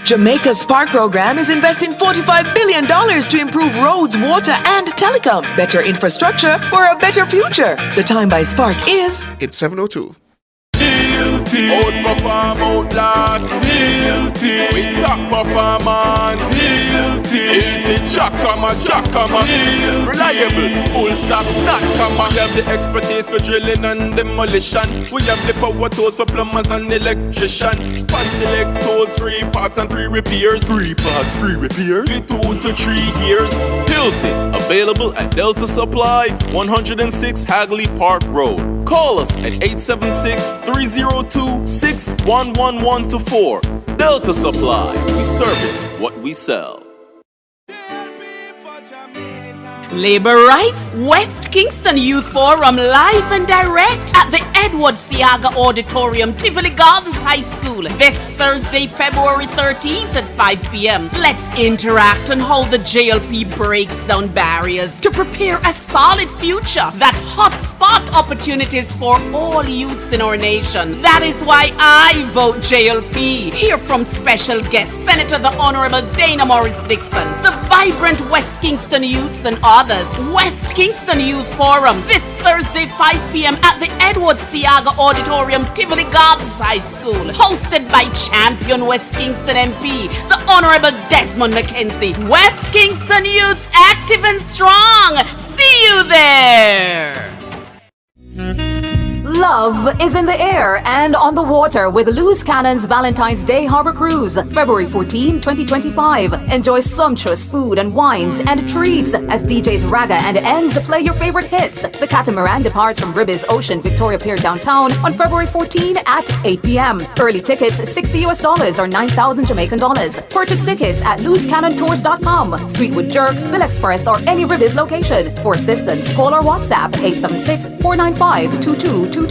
Jamaica's Spark program is investing $45 billion to improve roads, water, and telecom. Better infrastructure for a better future. The time by Spark is... It's 7:02. Outperform, outlast. With top performance. Chakama. Reliable, full stop, not comma. We have the expertise for drilling and demolition. We have the power tools for plumbers and electrician. Fancy select tools, free parts and free repairs. 3 parts, free repairs. 2 to 3 years. Hilton, available at Delta Supply, 106 Hagley Park Road. Call us at 876-302-61114. Delta Supply. We service what we sell. Labor Rights, West Kingston Youth Forum live and direct at the Edward Seaga Auditorium, Tivoli Gardens High School, this Thursday, February 13th at 5 p.m. Let's interact on how the JLP breaks down barriers to prepare a solid future that hotspot opportunities for all youths in our nation. That is why I vote JLP. Hear from special guest Senator the Honorable Dana Morris Dixon, the vibrant West Kingston youths and others. West Kingston Youth Forum this Thursday 5 p.m. at the Edward Seaga Auditorium, Tivoli Gardens High School, hosted by champion West Kingston MP, the Honorable Desmond McKenzie. West Kingston Youths active and strong. See you there. Love is in the air and on the water with Loose Cannon's Valentine's Day Harbor Cruise, February 14, 2025. Enjoy sumptuous food and wines and treats as DJs Raga and Enz play your favorite hits. The catamaran departs from Ribis Ocean Victoria Pier downtown on February 14 at 8 p.m. Early tickets $60 or 9,000 Jamaican dollars. Purchase tickets at loosecannontours.com, Sweetwood Jerk, Bill Express, or any Ribis location. For assistance, call or WhatsApp 876-495-2222.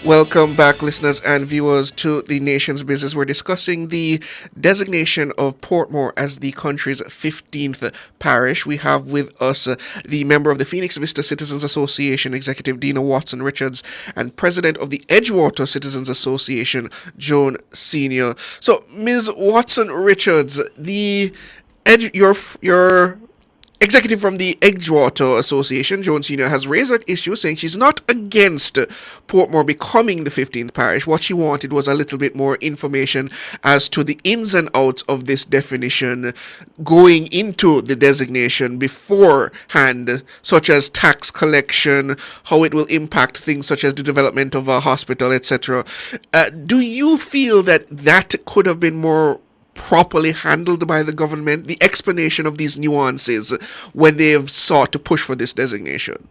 Welcome back, listeners and viewers, to the Nation's Business. We're discussing the designation of Portmore as the country's 15th parish. We have with us the member of the Phoenix Vista Citizens Association, Executive Dina Watson-Richards, and President of the Edgewater Citizens Association, Joan Senior. So, Ms. Watson-Richards, your Executive from the Edgewater Association, Joan Senior, has raised that issue, saying she's not against Portmore becoming the 15th parish. What she wanted was a little bit more information as to the ins and outs of this definition going into the designation beforehand, such as tax collection, how it will impact things such as the development of a hospital, etc. Do you feel that that could have been more properly handled by the government, the explanation of these nuances when they have sought to push for this designation?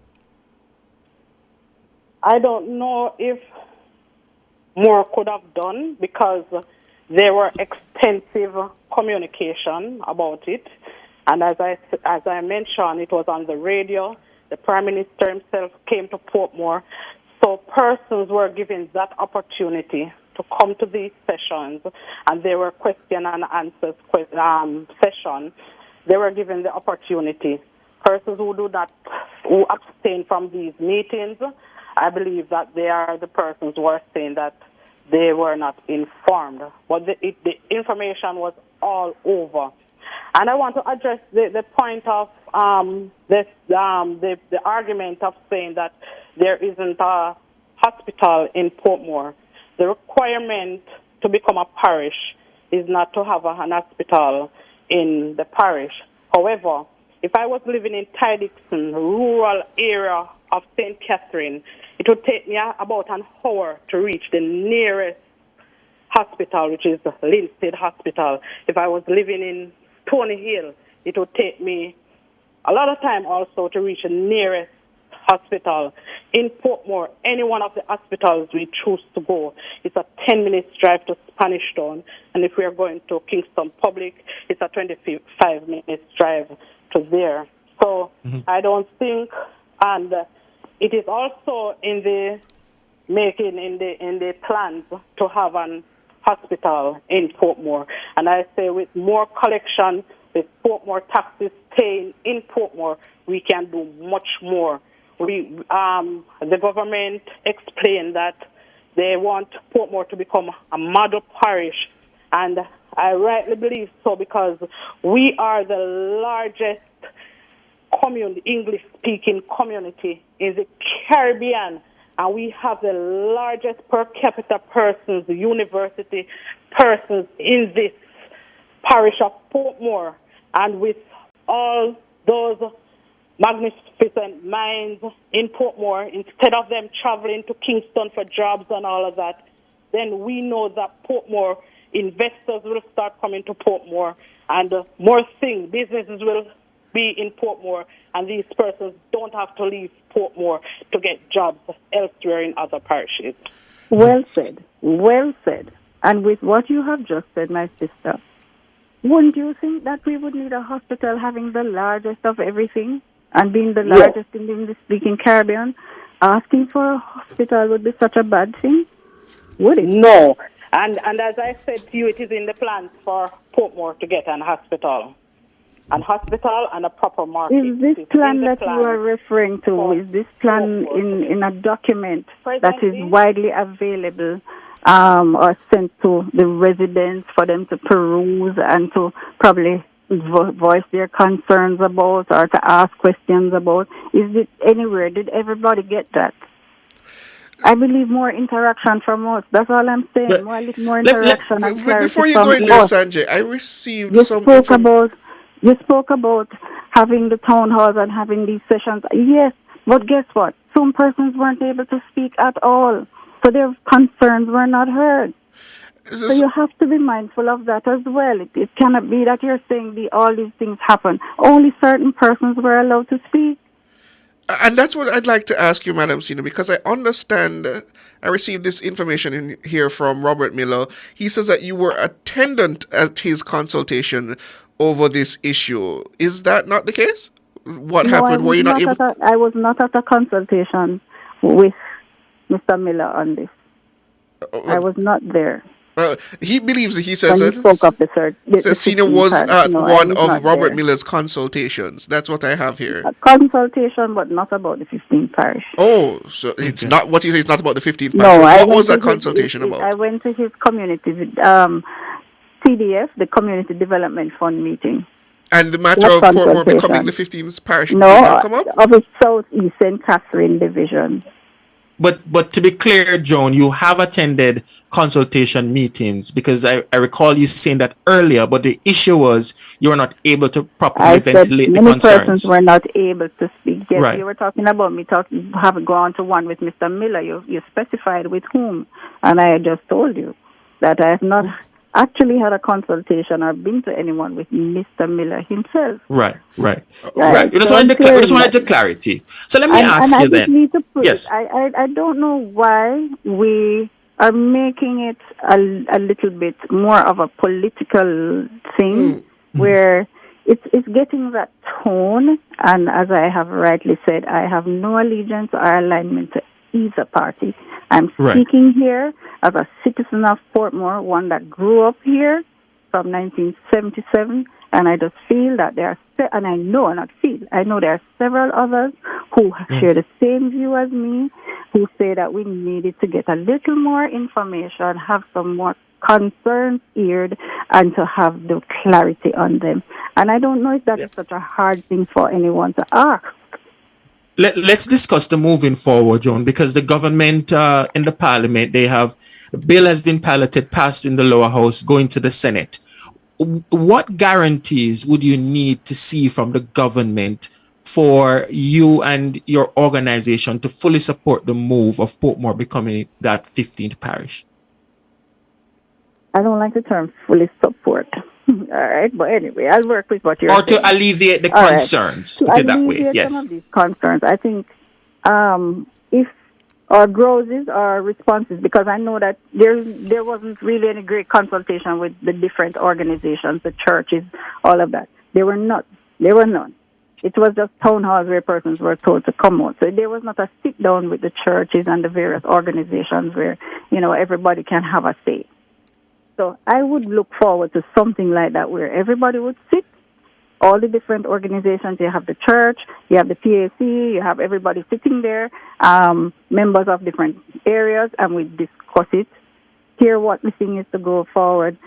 I don't know if more could have done, because there were extensive communication about it, and as I mentioned, it was on the radio. The Prime Minister himself came to Portmore, so persons were given that opportunity to come to these sessions, and they were question and answers session. They were given the opportunity. Persons who abstain from these meetings, I believe that they are the persons who are saying that they were not informed. But the information was all over. And I want to address the point of the argument of saying that there isn't a hospital in Portmore. The requirement to become a parish is not to have an hospital in the parish. However, if I was living in Tidixton, rural area of St. Catherine, it would take me about an hour to reach the nearest hospital, which is the Linstead Hospital. If I was living in Tony Hill, it would take me a lot of time also to reach the nearest hospital. In Portmore, any one of the hospitals we choose to go, it's a 10-minute drive to Spanish Town, and if we are going to Kingston Public, it's a 25-minute drive to there. So I don't think, and it is also in the making, in the plans to have an hospital in Portmore, and I say with more collection, with Portmore taxes staying in Portmore, we can do much more. The government explained that they want Portmore to become a model parish, and I rightly believe so, because we are the largest English-speaking community in the Caribbean, and we have the largest per capita persons, university persons in this parish of Portmore, and with all those magnificent minds in Portmore, instead of them traveling to Kingston for jobs and all of that, then we know that Portmore investors will start coming to Portmore, and more things, businesses will be in Portmore, and these persons don't have to leave Portmore to get jobs elsewhere in other parishes. Well said. Well said. And with what you have just said, my sister, wouldn't you think that we would need a hospital having the largest of everything and being the largest in the English-speaking Caribbean? Asking for a hospital would be such a bad thing, would it? No. And as I said to you, it is in the plans for Portmore to get an hospital. An hospital and a proper market. Is this plan that you are referring to, is this plan in a document that is widely available or sent to the residents for them to peruse and to probably voice their concerns about or to ask questions about? Is it anywhere? Did everybody get that? I believe more interaction from us. That's all I'm saying. But more interaction and clarity before you from go in there, us. Sanjay, I received You spoke about having the town halls and having these sessions. Yes, but guess what? Some persons weren't able to speak at all, so their concerns were not heard. So you have to be mindful of that as well. It cannot be that you're saying all these things happen. Only certain persons were allowed to speak. And that's what I'd like to ask you, Madam Senior, because I understand, I received this information in here from Robert Miller. He says that you were attendant at his consultation over this issue. Is that not the case? What happened? Were you not able? I was not at a consultation with Mr. Miller on this. I was not there. He believes, he says when that spoke of the Senior was at one of Robert there. Miller's consultations. That's what I have here. A consultation, but not about the 15th parish. Oh, so it's not what you say. It's not about the 15th No, parish. What was that consultation about? I went to his community CDF, the Community Development Fund meeting. And the matter What of Portmore consultation? becoming the 15th parish did No, not come up? of the Southeast St. Catherine Division. But to be clear, Joan, you have attended consultation meetings because I recall you saying that earlier, but the issue was you were not able to properly I said ventilate the many concerns. persons were not able to speak. Yes, Right. you were talking about me have gone to one with Mr. Miller. You specified with whom, and I just told you that I have not actually had a consultation or been to anyone with Mr. Miller himself. Right. Right. We just So wanted clearly- the clarity. So let me and ask I you just then. need to put Yes. it. I don't know why we are making it a little bit more of a political thing where it's getting that tone. And as I have rightly said, I have no allegiance or alignment to either party. I'm Right. speaking here as a citizen of Portmore, one that grew up here from 1977, and I just feel that there are, and I know there are several others who share the same view as me, who say that we needed to get a little more information, have some more concerns eared, and to have the clarity on them. And I don't know if that is such a hard thing for anyone to ask. Let's discuss the moving forward, Joan, because the government in the parliament, the bill has been piloted, passed in the lower house, going to the Senate. What guarantees would you need to see from the government for you and your organization to fully support the move of Portmore becoming that 15th parish? I don't like the term fully support. All right, but anyway, I'll work with what you're saying. Or to alleviate the All right. concerns, To put it that way, alleviate yes. some of these concerns, I think if our growths or responses, because I know that there wasn't really any great consultation with the different organizations, the churches, all of that. There were none. It was just town halls where persons were told to come out. So there was not a sit down with the churches and the various organizations where, everybody can have a say. So I would look forward to something like that where everybody would sit, all the different organizations. You have the church, you have the PAC, you have everybody sitting there, members of different areas, and we discuss it, hear what the thing is to go forward,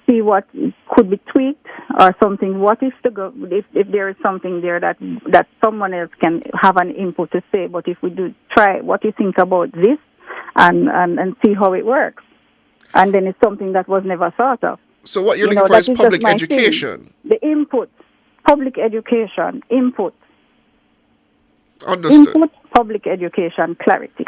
see what could be tweaked or something. What if if there is something there that someone else can have an input to say, but if we do try, what do you think about this, and see how it works? And then it's something that was never thought of. So what you're looking for is public education. The input, public education, input. Understood. Input, public education, clarity.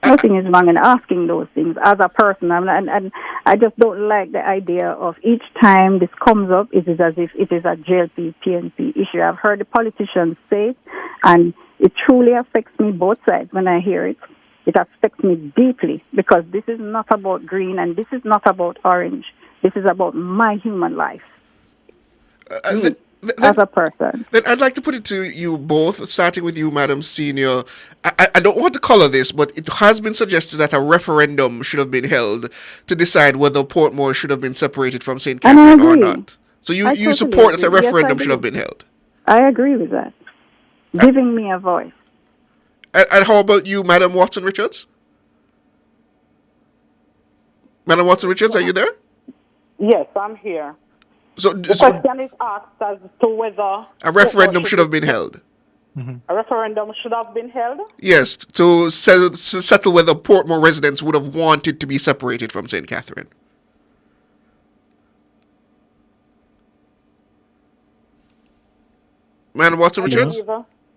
Nothing is wrong in asking those things as a person. And I just don't like the idea of each time this comes up, it is as if it is a JLP, PNP issue. I've heard the politicians say it, and it truly affects me both sides when I hear it. It affects me deeply because this is not about green and this is not about orange. This is about my human life. As a person. Then I'd like to put it to you both, starting with you, Madam Senior. I don't want to color this, but it has been suggested that a referendum should have been held to decide whether Portmore should have been separated from St. Catherine or not. So you totally support that a agree. Yes, referendum I should have do. been held. I agree with that. Giving me a voice. And how about you, Madam Watson Richards? Madam Watson Richards, are you there? Yes, I'm here. So The question is asked as to whether a referendum should have been held. a referendum should have been held. Yes, to settle whether Portmore residents would have wanted to be separated from St. Catherine. Madam Watson Richards?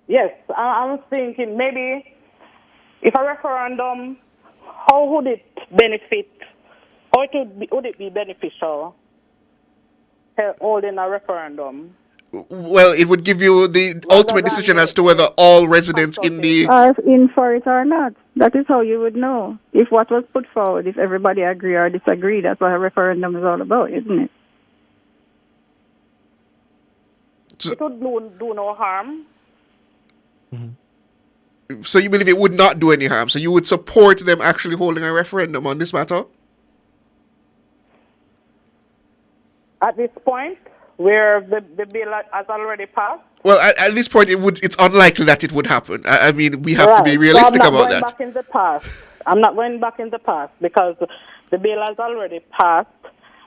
Yes, I'm thinking maybe if a referendum, how would it benefit, or would it be beneficial holding a referendum? Well, it would give you the ultimate decision as to whether all residents in the... Are in for it or not. That is how you would know if what was put forward, if everybody agree or disagree. That's what a referendum is all about, isn't it? It would do no harm. So you believe it would not do any harm? So you would support them actually holding a referendum on this matter? At this point, where the bill has already passed? Well, at this point, it's unlikely that it would happen. I mean, we have to be realistic about that. Back in the past. I'm not going back in the past because the bill has already passed,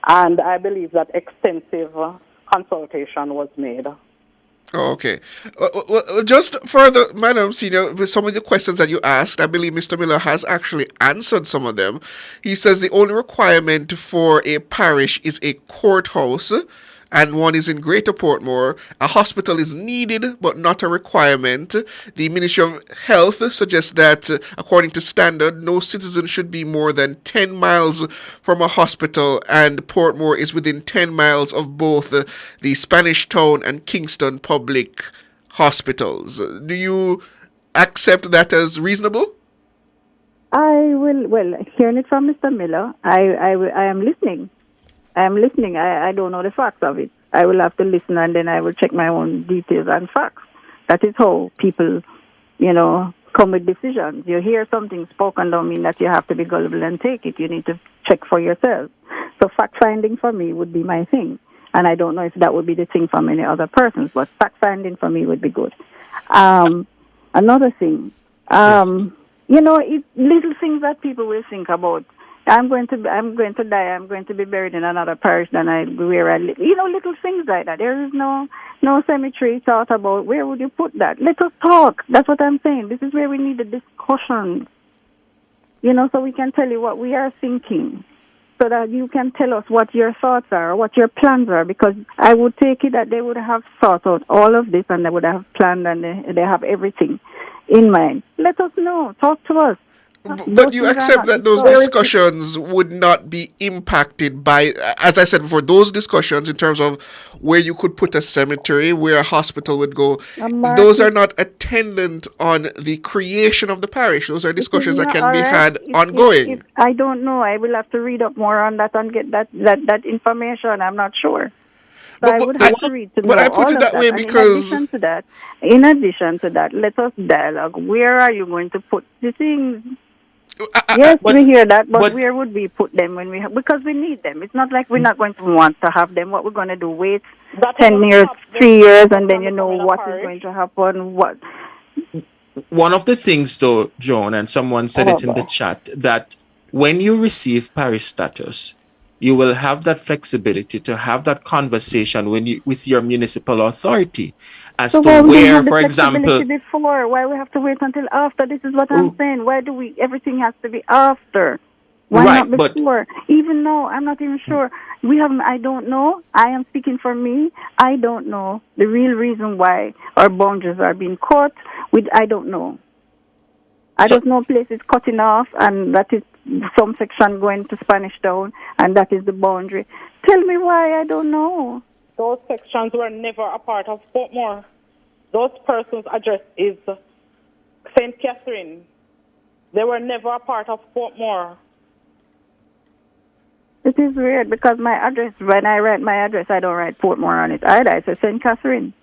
and I believe that extensive consultation was made. Oh, okay. Well, just further, Madam Senior, with some of the questions that you asked, I believe Mr. Miller has actually answered some of them. He says the only requirement for a parish is a courthouse, and one is in Greater Portmore. A hospital is needed, but not a requirement. The Ministry of Health suggests that, according to standard, no citizen should be more than 10 miles from a hospital, and Portmore is within 10 miles of both the Spanish Town and Kingston public hospitals. Do you accept that as reasonable? I will, hearing it from Mr. Miller, I am listening. I don't know the facts of it. I will have to listen and then I will check my own details and facts. That is how people, come with decisions. You hear something spoken don't mean that you have to be gullible and take it. You need to check for yourself. So fact-finding for me would be my thing. And I don't know if that would be the thing for many other persons, but fact-finding for me would be good. Another thing, it's little things that people will think about. I'm going to die. I'm going to be buried in another parish than where I live. Little things like that. There is no cemetery thought about. Where would you put that? Let us talk. That's what I'm saying. This is where we need the discussions. So we can tell you what we are thinking, so that you can tell us what your thoughts are, or what your plans are. Because I would take it that they would have thought out all of this, and they would have planned, and they have everything in mind. Let us know. Talk to us. But you accept that those discussions would not be impacted by, as I said before, those discussions in terms of where you could put a cemetery, where a hospital would go, those are not attendant on the creation of the parish. Those are discussions that can be had ongoing. I don't know. I will have to read up more on that and get that information. I'm not sure. So I would have to read to know. But I put it that way because... In addition to that, let us dialogue. Where are you going to put the things? Yes, we hear that, but where would we put them because we need them. It's not like we're not going to want to have them. What we're going to do, wait 10 years, 3 years, and then what is going to happen. One of the things, though, Joan, and someone said it in the chat, that when you receive parish status, you will have that flexibility to have that conversation with your municipal authority as to where, for example... Before? Why we have to wait until after? This is what I'm saying. Why do everything has to be after? Why not before? Even though I'm not even sure. I don't know. I am speaking for me. I don't know the real reason why our boundaries are being cut. I don't know. I just know places cutting off, and that is some section going to Spanish Town, and that is the boundary. Tell me why. I don't know. Those sections were never a part of Portmore. Those persons' address is St. Catherine. They were never a part of Portmore. It is weird because my address, when I write my address, I don't write Portmore on it either. I say St. Catherine.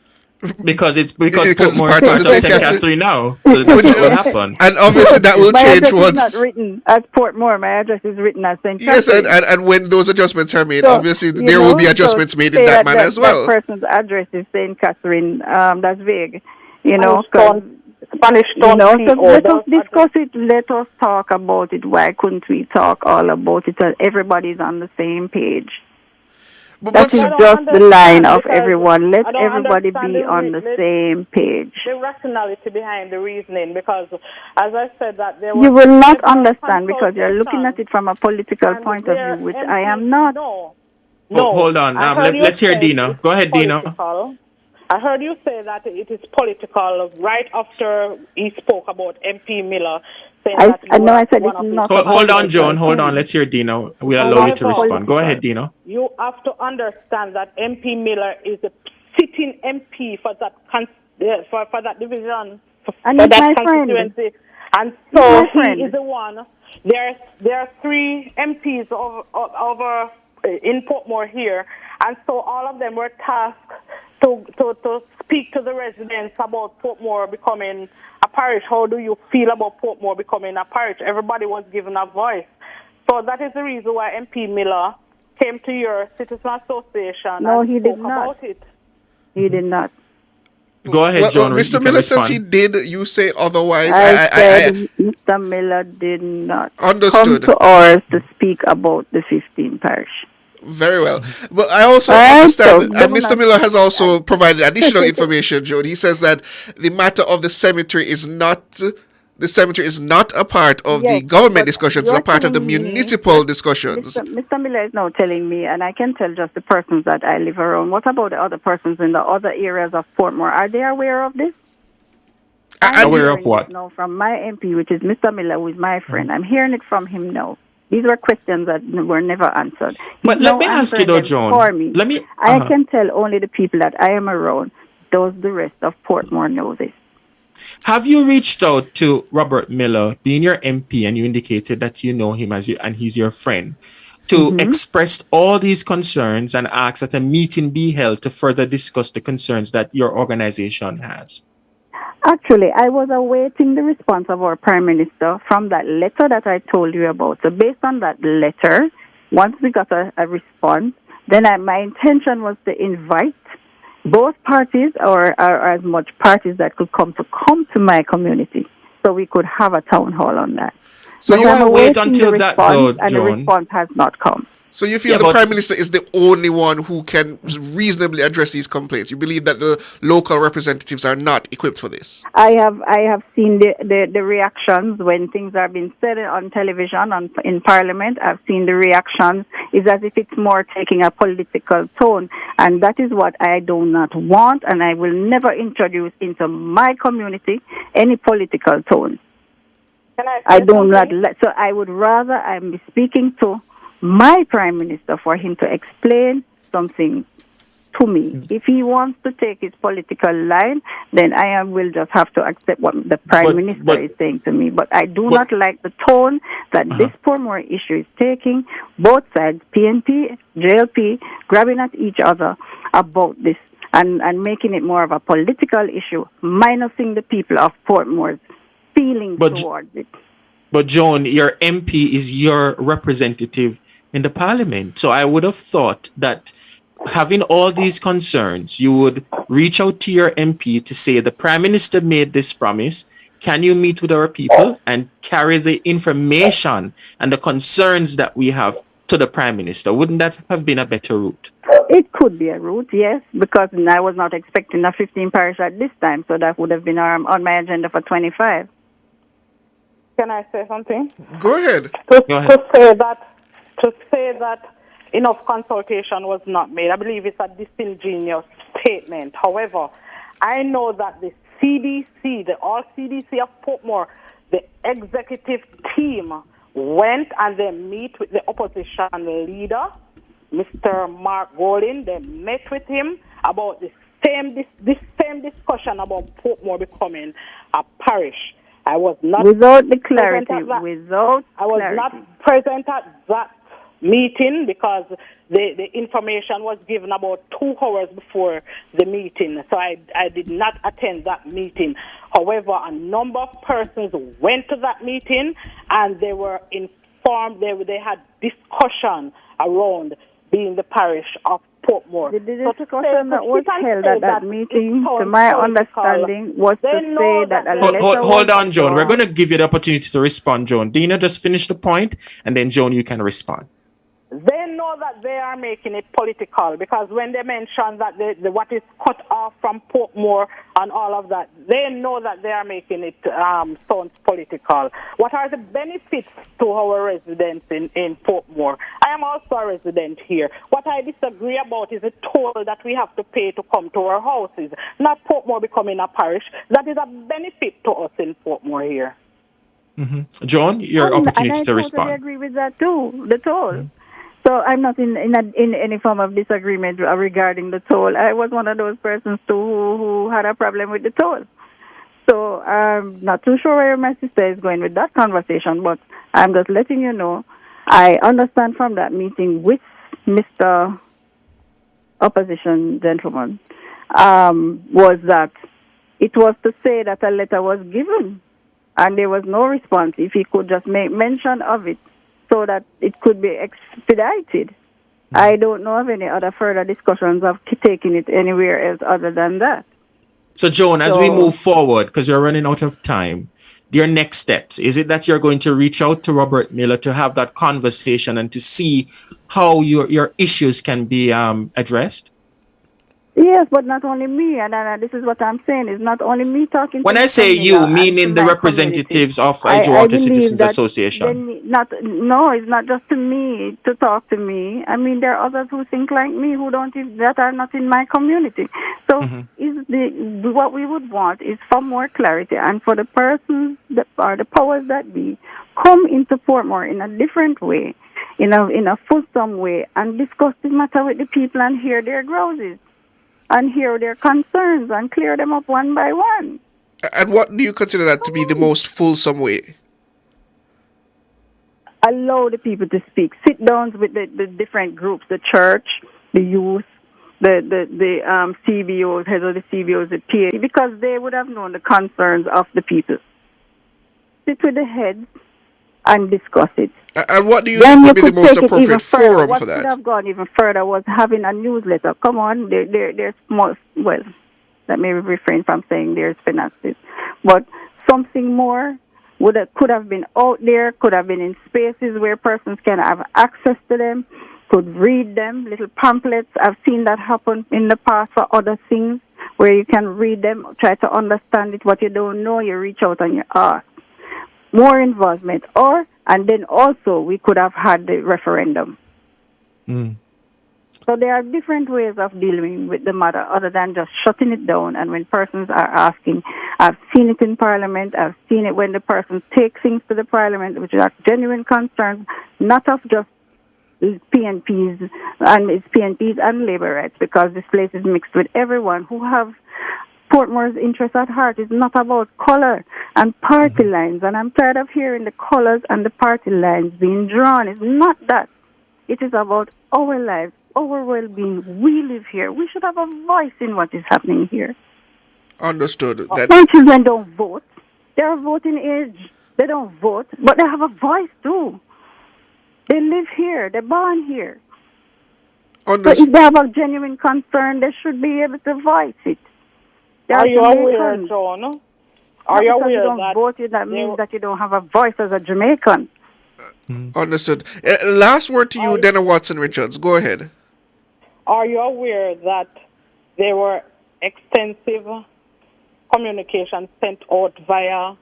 Because Portmore is part of St. Catherine now. So that's what happened. And obviously that will change once... My address is not written as Portmore. My address is written as St. Yes, Catherine. and when those adjustments are made, obviously there will be adjustments made in that manner as well. That person's address is St. Catherine. That's vague. Spanish Town. So let us discuss it. Let us talk about it. Why couldn't we talk all about it? Everybody's on the same page. That is just the line of everyone. Let everybody be on the same page. The rationality behind the reasoning, because as I said that there was... You will not understand because you're looking at it from a political point of view, which I am not. No. Hold on. Let's hear Dino. Go ahead, Dino. I heard you say that it is political right after he spoke about MP Miller. I said it's not. Hold on, Joan. Hold on. Let's hear Dino. We'll allow you to respond. Go ahead, Dino. You have to understand that MP Miller is a sitting MP for that for that division, for that constituency, and so he is the one. There are 3 MPs over in Portmore here, and so all of them were tasked to speak to the residents about Portmore becoming a parish. How do you feel about Portmore becoming a parish? Everybody was given a voice. So that is the reason why MP Miller came to your citizen association and spoke about it. He did not. Go ahead, John. Mr. Miller says he did. You say otherwise. I said Mr. Miller did not understood. Come to ours to speak about the 15 parish. Very well. But I also understand, and Mr. Miller has also provided additional information, Joan. He says that the matter of the cemetery is not a part of the government discussions, it's a part of the municipal discussions. Mr. Miller is now telling me, and I can tell just the persons that I live around. What about the other persons in the other areas of Portmore? Are they aware of this? I'm aware of what? No, from my MP, which is Mr. Miller, who is my friend. I'm hearing it from him now. These were questions that were never answered. But let me ask you though, Joan. For me. I can tell only the people that I am around. Does the rest of Portmore know this? Have you reached out to Robert Miller, being your MP, and you indicated that you know him and he's your friend, to express all these concerns and ask that a meeting be held to further discuss the concerns that your organization has? Actually, I was awaiting the response of our Prime Minister from that letter that I told you about. So based on that letter, once we got a response, then my intention was to invite both parties or as much parties that could come to my community so we could have a town hall on that. So you want to wait until that, though, and the response has not come. So you feel the Prime Minister is the only one who can reasonably address these complaints? You believe that the local representatives are not equipped for this? I have seen the reactions when things are being said on television, in Parliament. I've seen the reactions. It's as if it's more taking a political tone. And that is what I do not want, and I will never introduce into my community any political tone. I do not. So I would rather I'm speaking to my Prime Minister for him to explain something to me. If he wants to take his political line, then I will just have to accept what the Prime Minister is saying to me. But I do not like the tone that this Portmore issue is taking. Both sides, PNP, JLP, grabbing at each other about this and making it more of a political issue, minusing the people of Portmore's feelings towards it. But Joan, your MP is your representative in the Parliament. So I would have thought that having all these concerns, you would reach out to your MP to say the Prime Minister made this promise. Can you meet with our people and carry the information and the concerns that we have to the Prime Minister? Wouldn't that have been a better route? It could be a route, yes, because I was not expecting a 15 parish at this time, so that would have been on my agenda for 25. Can I say something? Go ahead. To say that enough consultation was not made, I believe it's a disingenuous statement. However, I know that the CDC, the all CDC of Portmore, the executive team went and they meet with the opposition leader, Mr. Mark Golding. They met with him about this same discussion about Portmore becoming a parish. I was not without the clarity. I was not present at that meeting because the information was given about 2 hours before the meeting. So I did not attend that meeting. However, a number of persons went to that meeting and they were informed. They had discussion around being the parish of Portmore. The discussion that was held at that meeting, to my understanding, was to say that a letter Hold on, Joan. We're going to give you the opportunity to respond, Joan. Dina, just finish the point, and then, Joan, you can respond. They know that they are making it political because when they mention that what is cut off from Portmore and all of that, they know that they are making it sound political. What are the benefits to our residents in Portmore? I am also a resident here. What I disagree about is the toll that we have to pay to come to our houses, not Portmore becoming a parish. That is a benefit to us in Portmore here. John, your opportunity to respond. I totally agree with that too, the toll. So I'm not in any form of disagreement regarding the toll. I was one of those persons too who had a problem with the toll. So I'm not too sure where my sister is going with that conversation, but I'm just letting you know. I understand from that meeting with Mr. Opposition gentleman was that it was to say that a letter was given and there was no response. If he could just make mention of it, so that it could be expedited. I don't know of any other further discussions of taking it anywhere else other than that. So, Joan, as we move forward, because we're running out of time, your next steps? Is it that you're going to reach out to Robert Miller to have that conversation and to see how your issues can be addressed? Yes, but not only me, and this is what I'm saying. It's not only me talking. When to I say you, and meaning to the my representatives community. of Edgewater I believe Citizens that Association. No, it's not just to me to talk to me. I mean, there are others who think like me that are not in my community. So, what we would want is for more clarity and for the persons that are the powers that be come into Portmore in a different way, in a fulsome way, and discuss this matter with the people and hear their grouses. And hear their concerns and clear them up one by one. And what do you consider that to be the most fulsome way? Allow the people to speak. Sit downs with the different groups, the church, the youth, the CBOs, heads of the CBOs, the PA, because they would have known the concerns of the people. Sit with the heads and discuss it. And what do you think would be the most appropriate forum for that? What could have gone even further was having a newsletter. Come on, there's more, well, let me refrain from saying there's finances. But something more could have been out there, could have been in spaces where persons can have access to them, could read them, little pamphlets. I've seen that happen in the past for other things, where you can read them, try to understand it. What you don't know, you reach out and you ask. More involvement, and then also we could have had the referendum. So there are different ways of dealing with the matter other than just shutting it down. And when persons are asking, I've seen it in Parliament, I've seen it when the persons take things to the Parliament, which are genuine concerns, not of just PNPs and Labour rights, because this place is mixed with everyone who have Portmore's interest at heart. Is not about color and party lines, and I'm tired of hearing the colors and the party lines being drawn. It's not that. It is about our lives, our well-being. We live here. We should have a voice in what is happening here. Understood. My children don't vote. They're voting age. They don't vote, but they have a voice too. They live here. They're born here. So if they have a genuine concern, they should be able to voice it. Are you aware, John? Are you aware that vote, that means that you don't have a voice as a Jamaican? Understood. Last word to you, Dana Watson Richards. Go ahead. Are you aware that there were extensive communications sent out via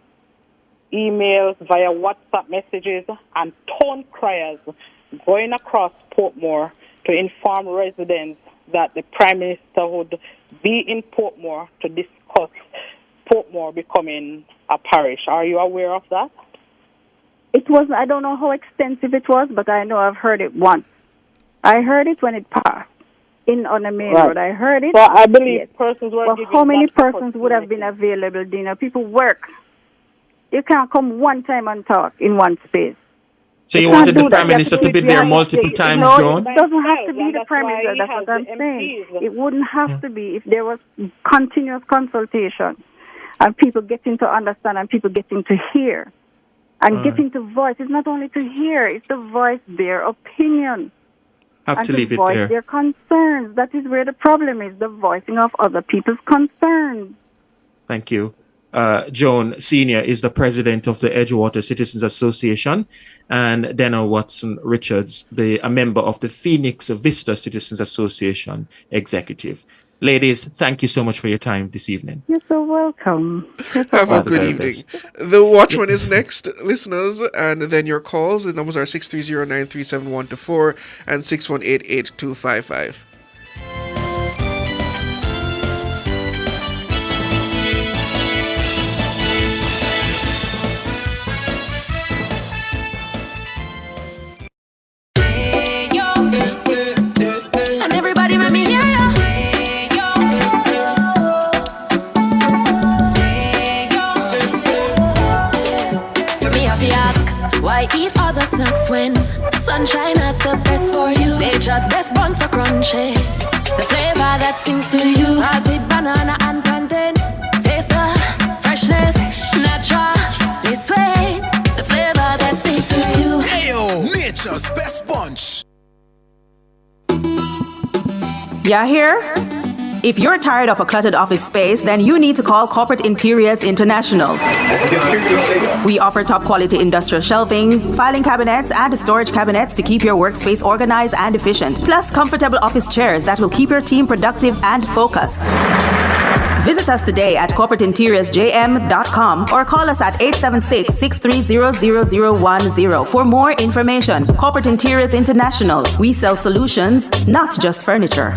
emails, via WhatsApp messages, and tone criers going across Portmore to inform residents that the Prime Minister would be in Portmore to discuss Portmore becoming a parish? Are you aware of that? It was, I don't know how extensive it was, but I know I've heard it once. I heard it when it passed on the main road. I heard it. So I believe persons were But how many persons would have been available, Dina? People work. You can't come one time and talk in one space. So you wanted the Prime Minister to be there multiple times, John? It doesn't have to be the Prime Minister. That's what I'm saying. It wouldn't have to be if there was continuous consultation and people getting to understand and people getting to hear and getting to voice. It's not only to hear, it's to voice their opinion. Have to leave it voice there. Their concerns. That is where the problem is, the voicing of other people's concerns. Thank you. Joan Sr. is the president of the Edgewater Citizens Association, and Dana Watson Richards, a member of the Phoenix Vista Citizens Association executive. Ladies, thank you so much for your time this evening. You're so welcome. Have a good evening. The Watchman is next, listeners, and then your calls. The numbers are 630-937-124 and 618-8255. Eat other snacks when sunshine has the best for you. Nature's best buns are crunchy. The flavor that sings to you. Salted banana and plantain. Taste the freshness, naturally sweet. The flavor that sings to you. Ayo, nature's best bunch. Yeah, here? If you're tired of a cluttered office space, then you need to call Corporate Interiors International. We offer top quality industrial shelving, filing cabinets, and storage cabinets to keep your workspace organized and efficient, plus comfortable office chairs that will keep your team productive and focused. Visit us today at corporateinteriorsjm.com or call us at 876-630-0010 for more information. Corporate Interiors International. We sell solutions, not just furniture.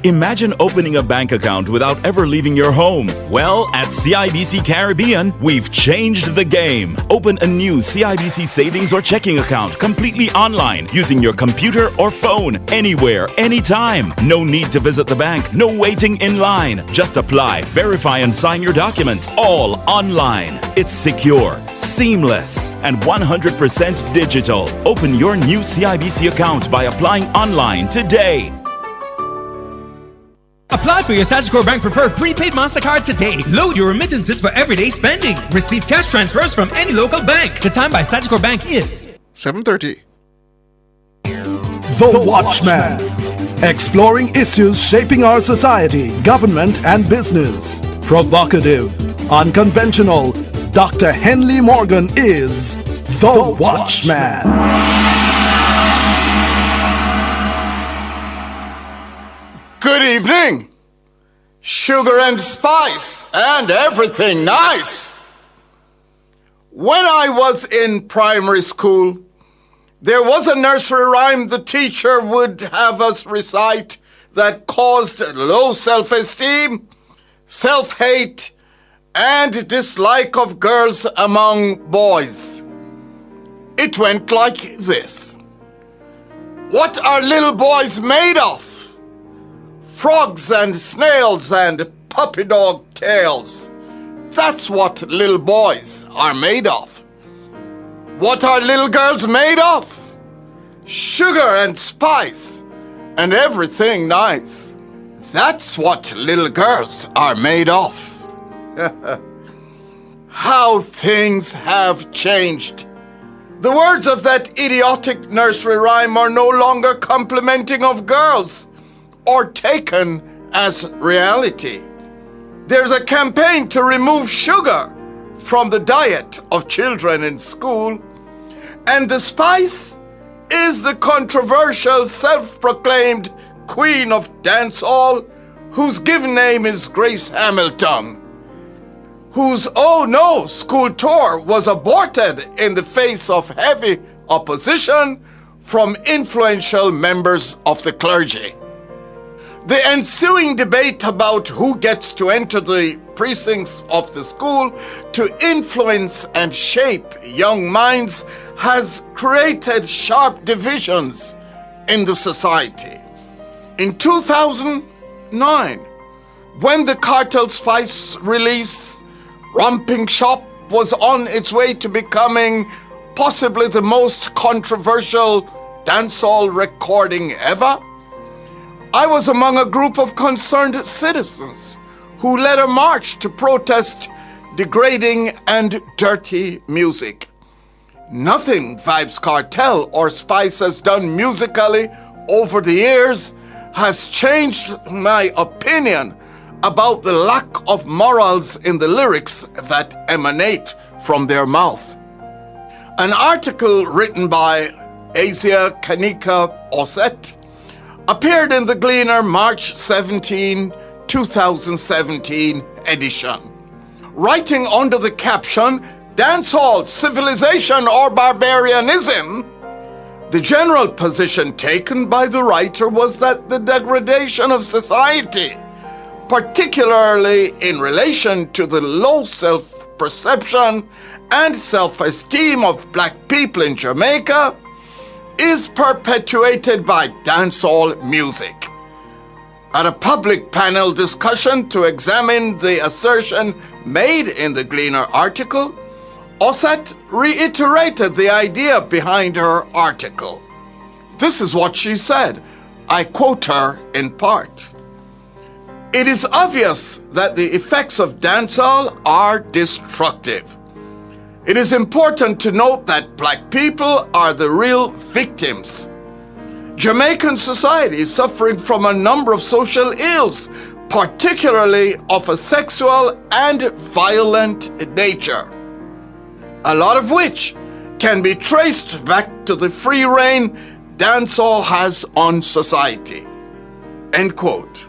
Imagine opening a bank account without ever leaving your home. Well, at CIBC Caribbean, we've changed the game. Open a new CIBC savings or checking account completely online using your computer or phone, anywhere, anytime. No need to visit the bank, no waiting in line. Just apply, verify, and sign your documents, all online. It's secure, seamless, and 100% digital. Open your new CIBC account by applying online today. Apply for your Sagicor Bank Preferred Prepaid MasterCard today. Load your remittances for everyday spending. Receive cash transfers from any local bank. The time by Sagicor Bank is 7:30. The Watchman. Exploring issues shaping our society, government, and business. Provocative, unconventional. Dr. Henley Morgan is The Watchman. Good evening. Sugar and spice and everything nice. When I was in primary school, there was a nursery rhyme the teacher would have us recite that caused low self-esteem, self-hate, and dislike of girls among boys. It went like this. What are little boys made of? Frogs and snails and puppy dog tails. That's what little boys are made of. What are little girls made of? Sugar and spice and everything nice. That's what little girls are made of. How things have changed. The words of that idiotic nursery rhyme are no longer complimenting of girls or taken as reality. There's a campaign to remove sugar from the diet of children in school, and the spice is the controversial self-proclaimed queen of dancehall, whose given name is Grace Hamilton, whose Oh No school tour was aborted in the face of heavy opposition from influential members of the clergy. The ensuing debate about who gets to enter the precincts of the school to influence and shape young minds has created sharp divisions in the society. In 2009, when the Cartel Spice release, Romping Shop was on its way to becoming possibly the most controversial dancehall recording ever, I was among a group of concerned citizens who led a march to protest degrading and dirty music. Nothing Vybz Kartel or Spice has done musically over the years has changed my opinion about the lack of morals in the lyrics that emanate from their mouth. An article written by Asia Kanika Osset appeared in the Gleaner March 17, 2017 edition. Writing under the caption, Dancehall, Civilization or Barbarianism, the general position taken by the writer was that the degradation of society, particularly in relation to the low self-perception and self-esteem of black people in Jamaica, is perpetuated by dancehall music. At a public panel discussion to examine the assertion made in the Gleaner article, Osset reiterated the idea behind her article. This is what she said. I quote her in part. It is obvious that the effects of dancehall are destructive. It is important to note that black people are the real victims. Jamaican society is suffering from a number of social ills, particularly of a sexual and violent nature, a lot of which can be traced back to the free reign dancehall has on society. End quote.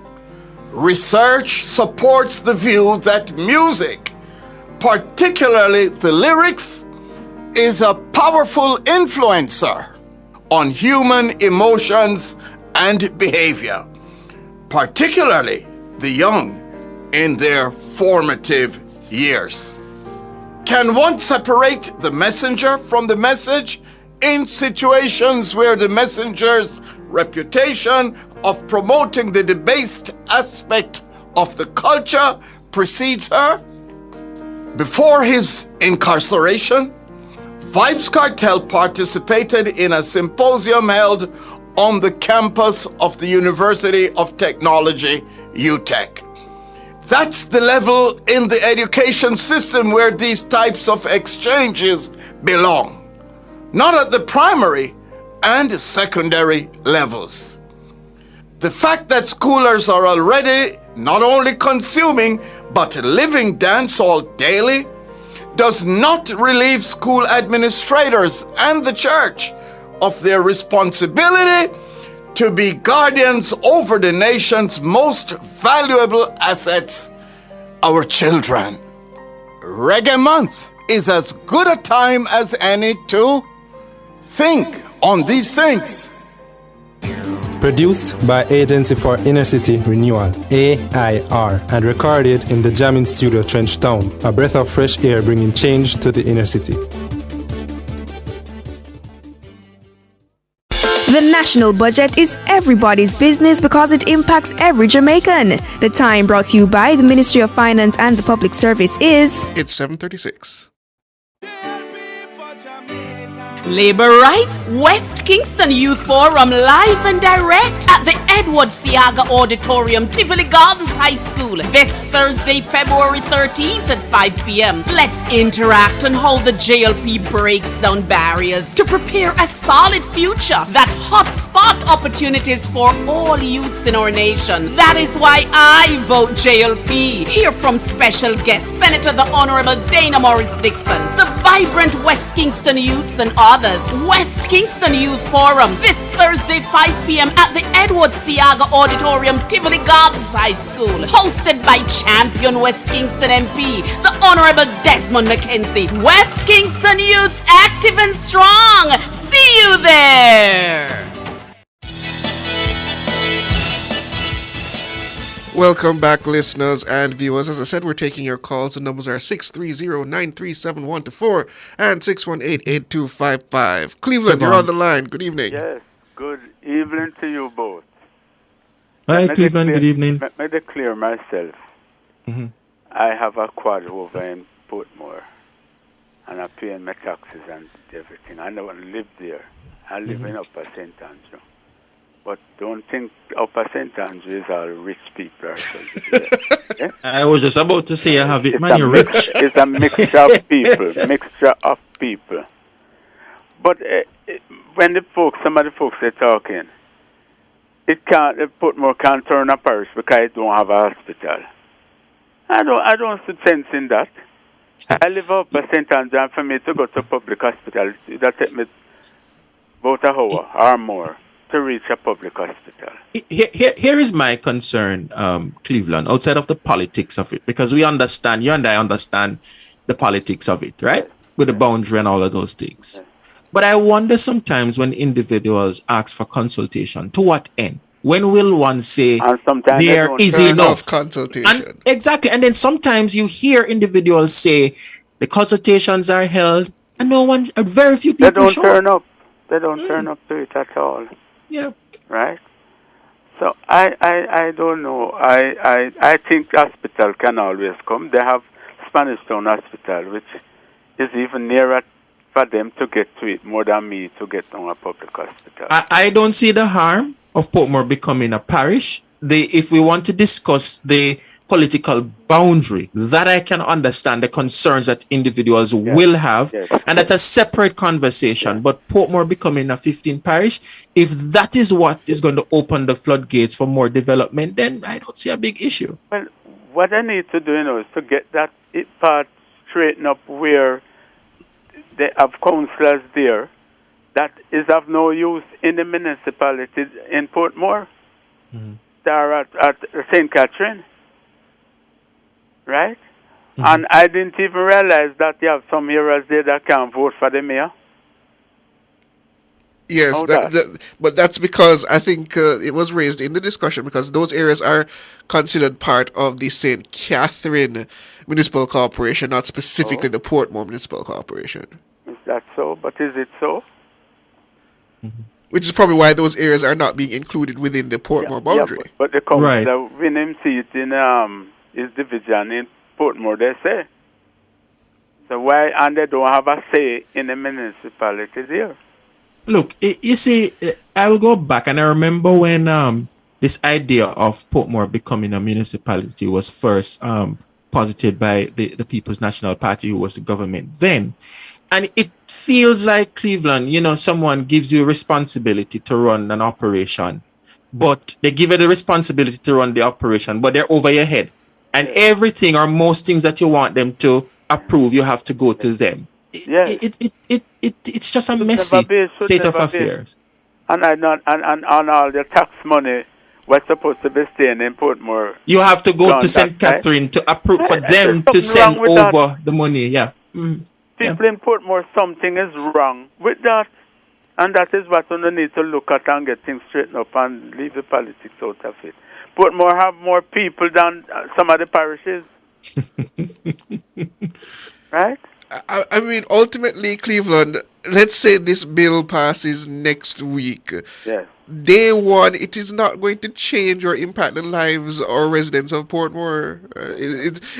Research supports the view that music, particularly the lyrics, is a powerful influencer on human emotions and behavior, particularly the young in their formative years. Can one separate the messenger from the message in situations where the messenger's reputation of promoting the debased aspect of the culture precedes her? Before his incarceration, Vybz Kartel participated in a symposium held on the campus of the University of Technology, UTech. That's the level in the education system where these types of exchanges belong, not at the primary and secondary levels. The fact that schoolers are already not only consuming but living dancehall daily does not relieve school administrators and the church of their responsibility to be guardians over the nation's most valuable assets, our children. Reggae Month is as good a time as any to think on these things. Produced by Agency for Inner City Renewal, AIR, and recorded in the Jamming Studio Trenchtown, a breath of fresh air bringing change to the inner city. The national budget is everybody's business because it impacts every Jamaican. The time brought to you by the Ministry of Finance and the Public Service is... It's 7:36. Labor Rights, West Kingston Youth Forum live and direct at the Edward Siaga Auditorium, Tivoli Gardens High School, this Thursday, February 13th at 5 p.m. Let's interact on how the JLP breaks down barriers to prepare a solid future that hotspot opportunities for all youths in our nation. That is why I vote JLP. Hear from special guest Senator the Honorable Dana Morris Dixon, the vibrant West Kingston youths and others. West Kingston Youth Forum this Thursday 5 p.m. at the Edward Siaga Auditorium, Tivoli Gardens High School, hosted by champion West Kingston MP, the Honorable Desmond McKenzie. West Kingston Youths active and strong. See you there. Welcome back, listeners and viewers. As I said, we're taking your calls. The numbers are 630-937-124 and 618-8255. Cleveland, you're on the line. Good evening. Yes, good evening to you both. Hi, Cleveland. Good evening. Let me declare myself. Mm-hmm. I have a quad over in Portmore, and I'm paying my taxes and everything. I don't live there. I live in Upper St. Andrew. But don't think Upper St. Andrew is all rich people. Yeah? I was just about to say, I have it, man, you're rich. It's a mixture of people. But when some of the folks are talking, Portmore can't turn a parish because it don't have a hospital. I don't see sense in that. I live up at St. Andrew, and for me to go to public hospital, that takes me about an hour or more to reach a public hospital. Here is my concern, Cleveland, outside of the politics of it, because we understand, you and I understand the politics of it, right? With the boundary and all of those things. Yes. But I wonder sometimes when individuals ask for consultation, to what end? When will one say there is enough consultation? And exactly. And then sometimes you hear individuals say the consultations are held and no one, very few people They don't turn up. They don't turn up to it at all. Yeah. Right? So I don't know. I think hospital can always come. They have Spanish Town Hospital, which is even nearer for them to get to it more than me to get on a public hospital. I don't see the harm of Portmore becoming a parish. If we want to discuss the political boundary, that I can understand the concerns that individuals will have, and that's a separate conversation. But Portmore becoming a 15 parish, if that is what is going to open the floodgates for more development, then I don't see a big issue. Well, what I need to do, is to get that part straightened up where they have councillors there that is of no use in the municipality in Portmore. They are at St. Catherine. Right? And I didn't even realize that you have some areas there that can't vote for the mayor. Yes, but that's because I think it was raised in the discussion because those areas are considered part of the St. Catherine Municipal Corporation, not specifically the Portmore Municipal Corporation. Is that so? But is it so? Which is probably why those areas are not being included within the Portmore boundary. Yeah, but the councillor win him seat in his division in Portmore, they say. So why, and they don't have a say in the municipality there? Look, you see, I will go back and I remember when this idea of Portmore becoming a municipality was first posited by the People's National Party, who was the government then. And it feels like Cleveland, someone gives you responsibility to run an operation, but they give you the responsibility to run the operation, but they're over your head. And everything or most things that you want them to approve, you have to go to them. It's just a messy state of affairs. And all the tax money was supposed to be staying in Portmore. You have to go to St. Catherine to approve for them to send over the money. Yeah. People in Portmore, something is wrong with that. And that is what we need to look at and get things straightened up and leave the politics out of it. Portmore have more people than some of the parishes. Right? I mean, ultimately, Cleveland, let's say this bill passes next week. Yes. Day one, it is not going to change or impact the lives or residents of Portmore.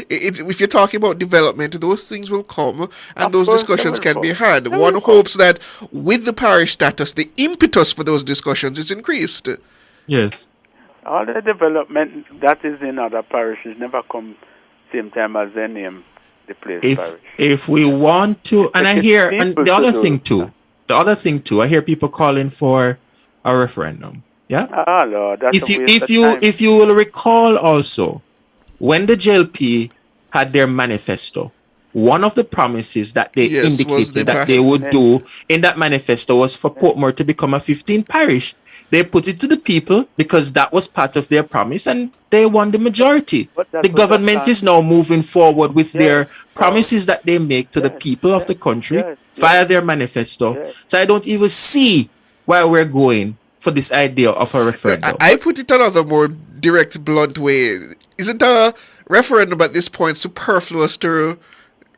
If you're talking about development, those things will come and those discussions can be had. One hopes that with the parish status, the impetus for those discussions is increased. Yes. All the development that is in other parishes never come same time as they name the place parish. If we want to, and I hear, and the other thing too, I hear people calling for a referendum. Yeah. Ah, Lord, that's if you will recall also, when the JLP had their manifesto, one of the promises that they indicated that they would do in that manifesto was for Portmore to become a 15 parish. They put it to the people because that was part of their promise and they won the majority. The government is now moving forward with their promises that they make to the people of the country via their manifesto. So I don't even see why we're going for this idea of a referendum. I put it another more direct, blunt way. Isn't a referendum at this point superfluous to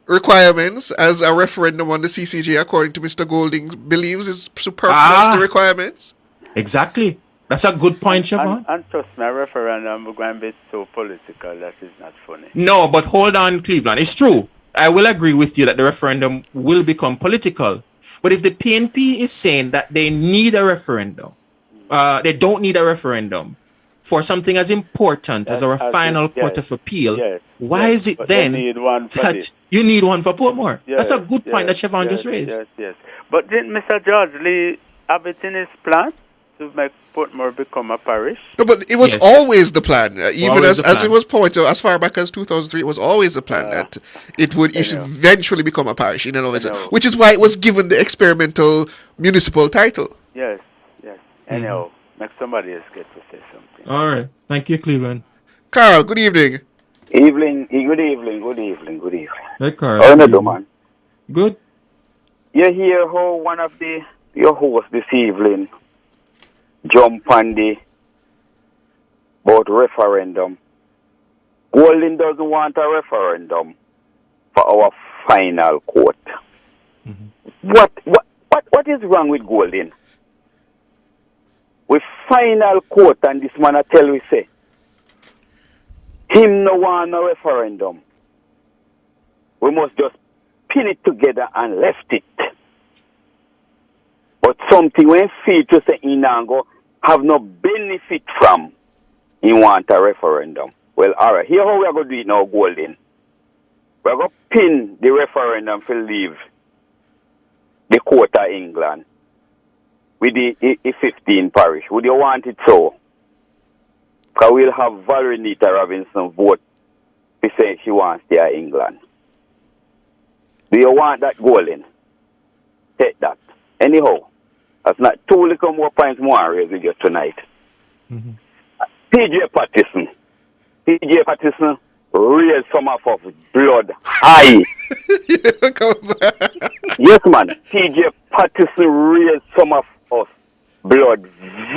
requirements, as a referendum on the CCJ, according to Mr. Golding, believes is superfluous to requirements? Exactly. That's a good point, Siobhan. And trust me, a referendum is going to be so political that is not funny. No, but hold on, Cleveland. It's true. I will agree with you that the referendum will become political. But if the PNP is saying that they need a referendum, they don't need a referendum for something as important as our final court of appeal, why is it then that you need one for Portmore? That's a good point that Siobhan just raised. Yes. But didn't Mr. George Lee have it in his plan to make Portmore become a parish? No, but it was always the plan. Even as it was pointed as far back as 2003, it was always the plan that it would eventually become a parish in and of itself, which is why it was given the experimental municipal title. Yes. Anyhow, make somebody else get to say something. All right. Thank you, Cleveland. Carl, good evening. Good evening. Hey, Carl. How you doing, man? Good. You hear how one of your hosts this evening jump on the about referendum. Golding doesn't want a referendum for our final court. What is wrong with Golding? We final court and this man I tell we say him no want a referendum. We must just pin it together and left it. But something when feel to say in and go have no benefit from, he want a referendum. Well, all right. Here how we are going to do it now, Golden. We are going to pin the referendum for leave the court of England with the 15 parish. Would you want it so? Because we'll have Valerie Nita Robinson vote to say she wants to stay in England. Do you want that, Golden? Take that. Anyhow, that's not two little more points more I raise with you tonight. PJ Patterson raised some of us blood high. Yes, man. PJ Patterson raised some of us blood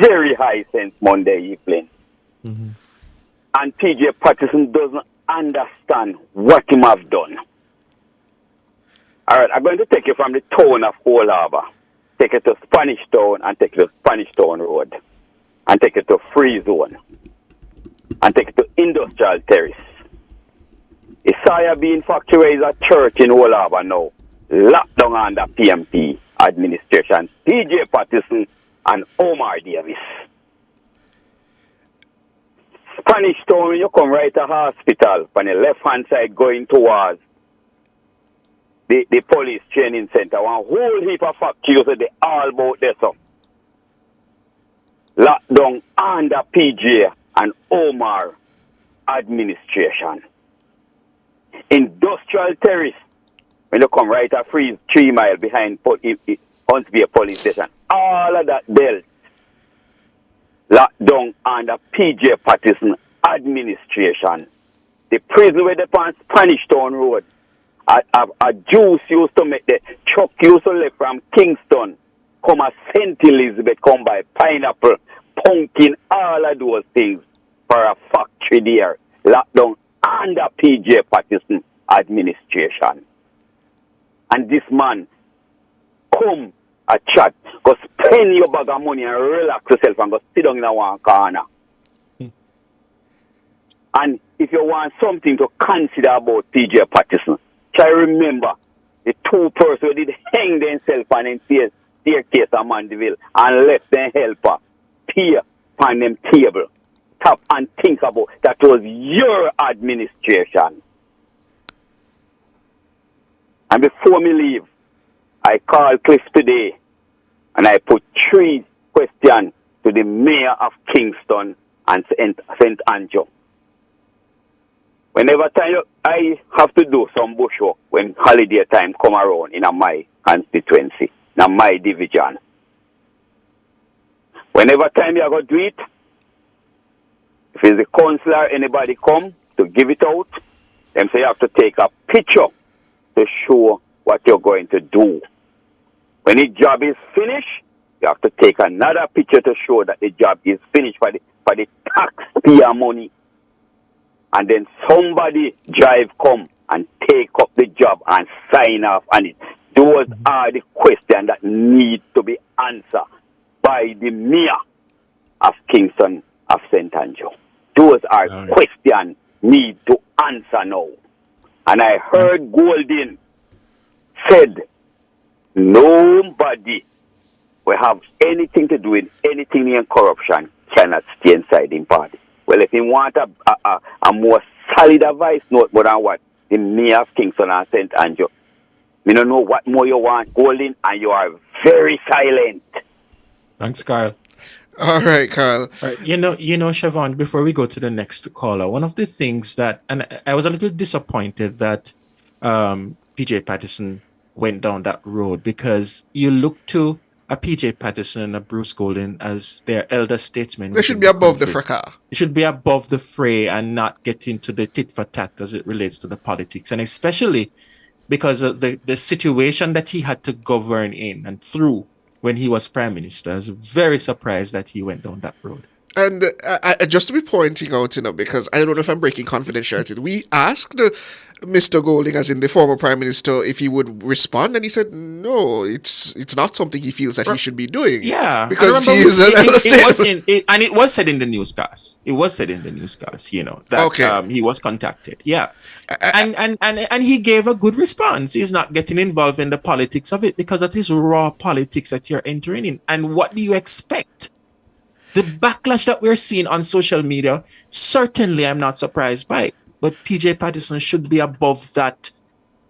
very high since Monday evening. And PJ Patterson doesn't understand what he have done. All right, I'm going to take you from the town of Old Harbour, take it to Spanish Town, and take it to Spanish Town Road, and take it to Free Zone, and take it to Industrial Terrace. Isaiah Bean Factory is a church in Old Harbour now, locked down under PMP administration, PJ Patterson and Omar Davis. Spanish Town, when you come right to hospital, on the left-hand side going towards the police training center, one whole heap of factories, they all about this up. Locked down under PJ and Omar administration. Industrial Terrace, when you come right at 3 miles behind Huntsville police station, all of that belt locked down under PJ Patterson administration. The prison where they on Spanish Town Road, a juice used to make the truck used to left from Kingston, come at St. Elizabeth, come by pineapple, pumpkin, all of those things for a factory there, locked down under PJ Patterson administration. And this man come a chat, go spend your bag of money and relax yourself and go sit down in a one corner. And if you want something to consider about PJ Patterson, try remember the two persons who did hang themselves on the staircase of Mandeville and left their helper peer on them table. Stop and think about that was your administration. And before me leave, I called Cliff today and I put 3 questions to the mayor of Kingston and St. Andrew. Whenever time I have to do some bush work when holiday time come around in my constituency, in my division. Whenever time you are going to do it, if it's the councillor, anybody come to give it out, them say you have to take a picture to show what you're going to do. When the job is finished, you have to take another picture to show that the job is finished for the taxpayer money. And then somebody drive come and take up the job and sign off on it. Those are the questions that need to be answered by the mayor of Kingston of St. Andrew. Those are questions need to answer now. And I heard Golden said nobody will have anything to do with anything in corruption cannot stay inside the party. Well, if you want a more solid advice note more than what the mayor of Kingston and St. Andrew, you don't know what more you want, Golden, and you are very silent. Thanks, Kyle. All right, Kyle. All right. You know, Siobhan, before we go to the next caller, one of the things that, and I was a little disappointed that PJ Patterson went down that road, because you look to a PJ Patterson and a Bruce Golden as their elder statesmen. They should be above the fracas. They should be above the fray and not get into the tit for tat as it relates to the politics. And especially because of the situation that he had to govern in and through when he was prime minister. I was very surprised that he went down that road. And just to be pointing out, because I don't know if I'm breaking confidentiality, we asked Mr. Golding, as in the former prime minister, if he would respond, and he said no, it's not something he feels that he should be doing. Yeah, because he is and it was said in the newscast. It was said in the newscast, that he was contacted. Yeah, and he gave a good response. He's not getting involved in the politics of it because that is raw politics that you're entering in. And what do you expect? The backlash that we're seeing on social media, certainly I'm not surprised by it. But PJ Patterson should be above that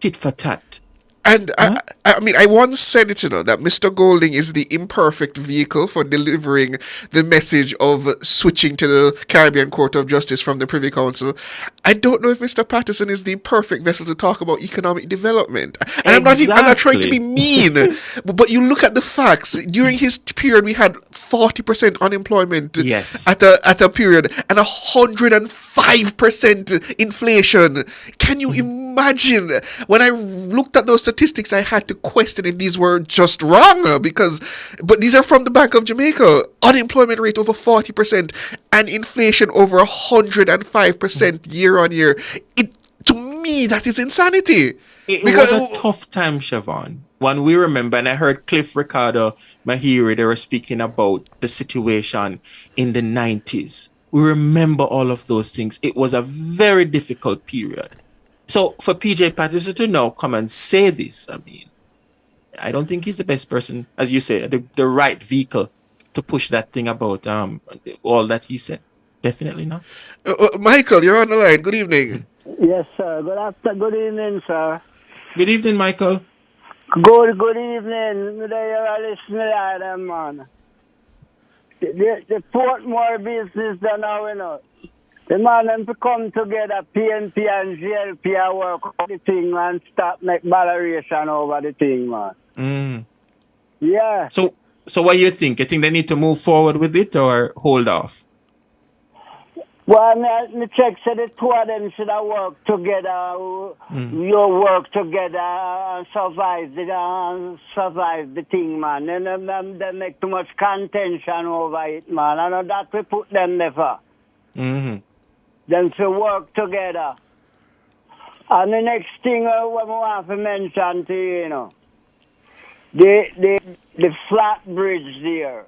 tit for tat. And I mean, I once said it, that Mr. Golding is the imperfect vehicle for delivering the message of switching to the Caribbean Court of Justice from the Privy Council. I don't know if Mr. Patterson is the perfect vessel to talk about economic development. And I'm not trying to be mean, but you look at the facts. During his period, we had 40% unemployment at a period and 105% inflation. Can you imagine? When I looked at those statistics, I had to question if these were just wrong, but these are from the Bank of Jamaica. Unemployment rate over 40% and inflation over 105% year on year. To me, that is insanity. It was a tough time, Siobhan. When we remember, and I heard Cliff Ricardo Mahiri, they were speaking about the situation in the 90s. We remember all of those things. It was a very difficult period. So for PJ Patterson to now come and say this, I mean, I don't think he's the best person, as you say, the right vehicle to push that thing about all that he said. Definitely not. Michael, you're on the line. Good evening. Yes, sir. Good evening, sir. Good evening, Michael. Good evening. You're listening, man. The Portmore business done now, The man them to come together, PNP and GLP, and work on the thing and stop make balleration over the thing, man. Yeah. So what do you think? You think they need to move forward with it or hold off? Well, me check say the two of them should have worked together. You work together and survive the thing, man. And they make too much contention over it, man. I know that we put them there for. Them to work together. And the next thing what I want to mention to you, the flat bridge there.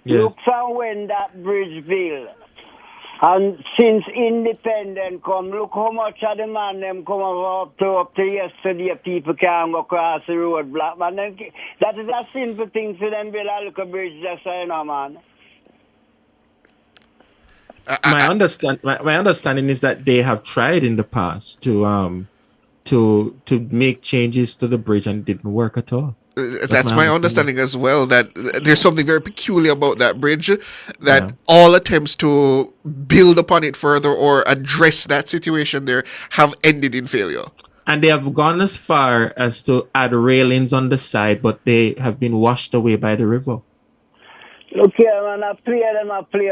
Yes. Look from when that bridge built. And since independent come, look how much of the man them come over up to yesterday. People can't go across the road block. Man, that is a simple thing for them build a little bridge just so man. My understanding is that they have tried in the past to make changes to the bridge and it didn't work at all. That's my understanding as well, that there's something very peculiar about that bridge, that all attempts to build upon it further or address that situation there have ended in failure. And they have gone as far as to add railings on the side, but they have been washed away by the river. Look here, man, I play,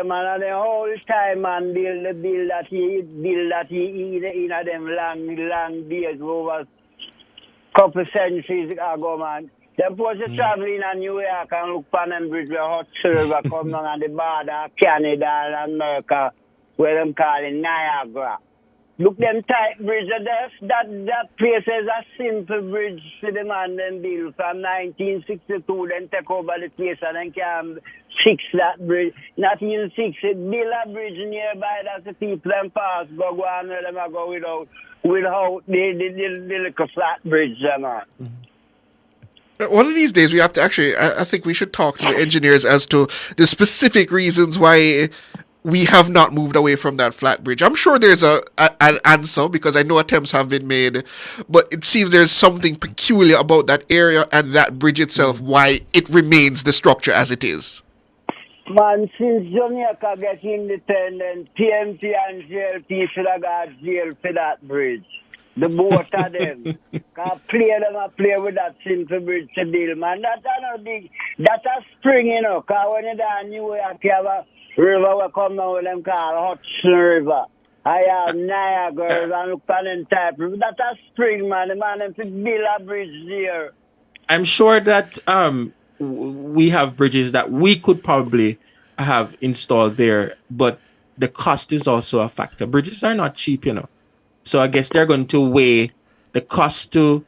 man, and the whole time, man, build that he in them long days over couple centuries ago, man. Them supposed to travel in New York and look upon them bridge where hot silver come down on the border of Canada and America, where them call it Niagara. Look them tight bridge, that place is a simple bridge for the man them built from 1962, then take over the place and then can fix that bridge. Not even fix it, build a bridge nearby that the people them pass, go and let them go without the little flat bridge, man. One of these days we have to actually, I think we should talk to the engineers as to the specific reasons why we have not moved away from that flat bridge. I'm sure there's an answer because I know attempts have been made, but it seems there's something peculiar about that area and that bridge itself, why it remains the structure as it is. Man, since Jamaica get independent, PNP and GLP should have got jail for that bridge. The both of them. Can play with that simple bridge to deal, man. That's a spring, because when you're down New York, you have a river will come down with them called Hudson River. I have Niagara and look at them type. That's a spring, man. The man them to build a bridge there. I'm sure that we have bridges that we could probably have installed there, but the cost is also a factor. Bridges are not cheap, So I guess they're going to weigh the cost to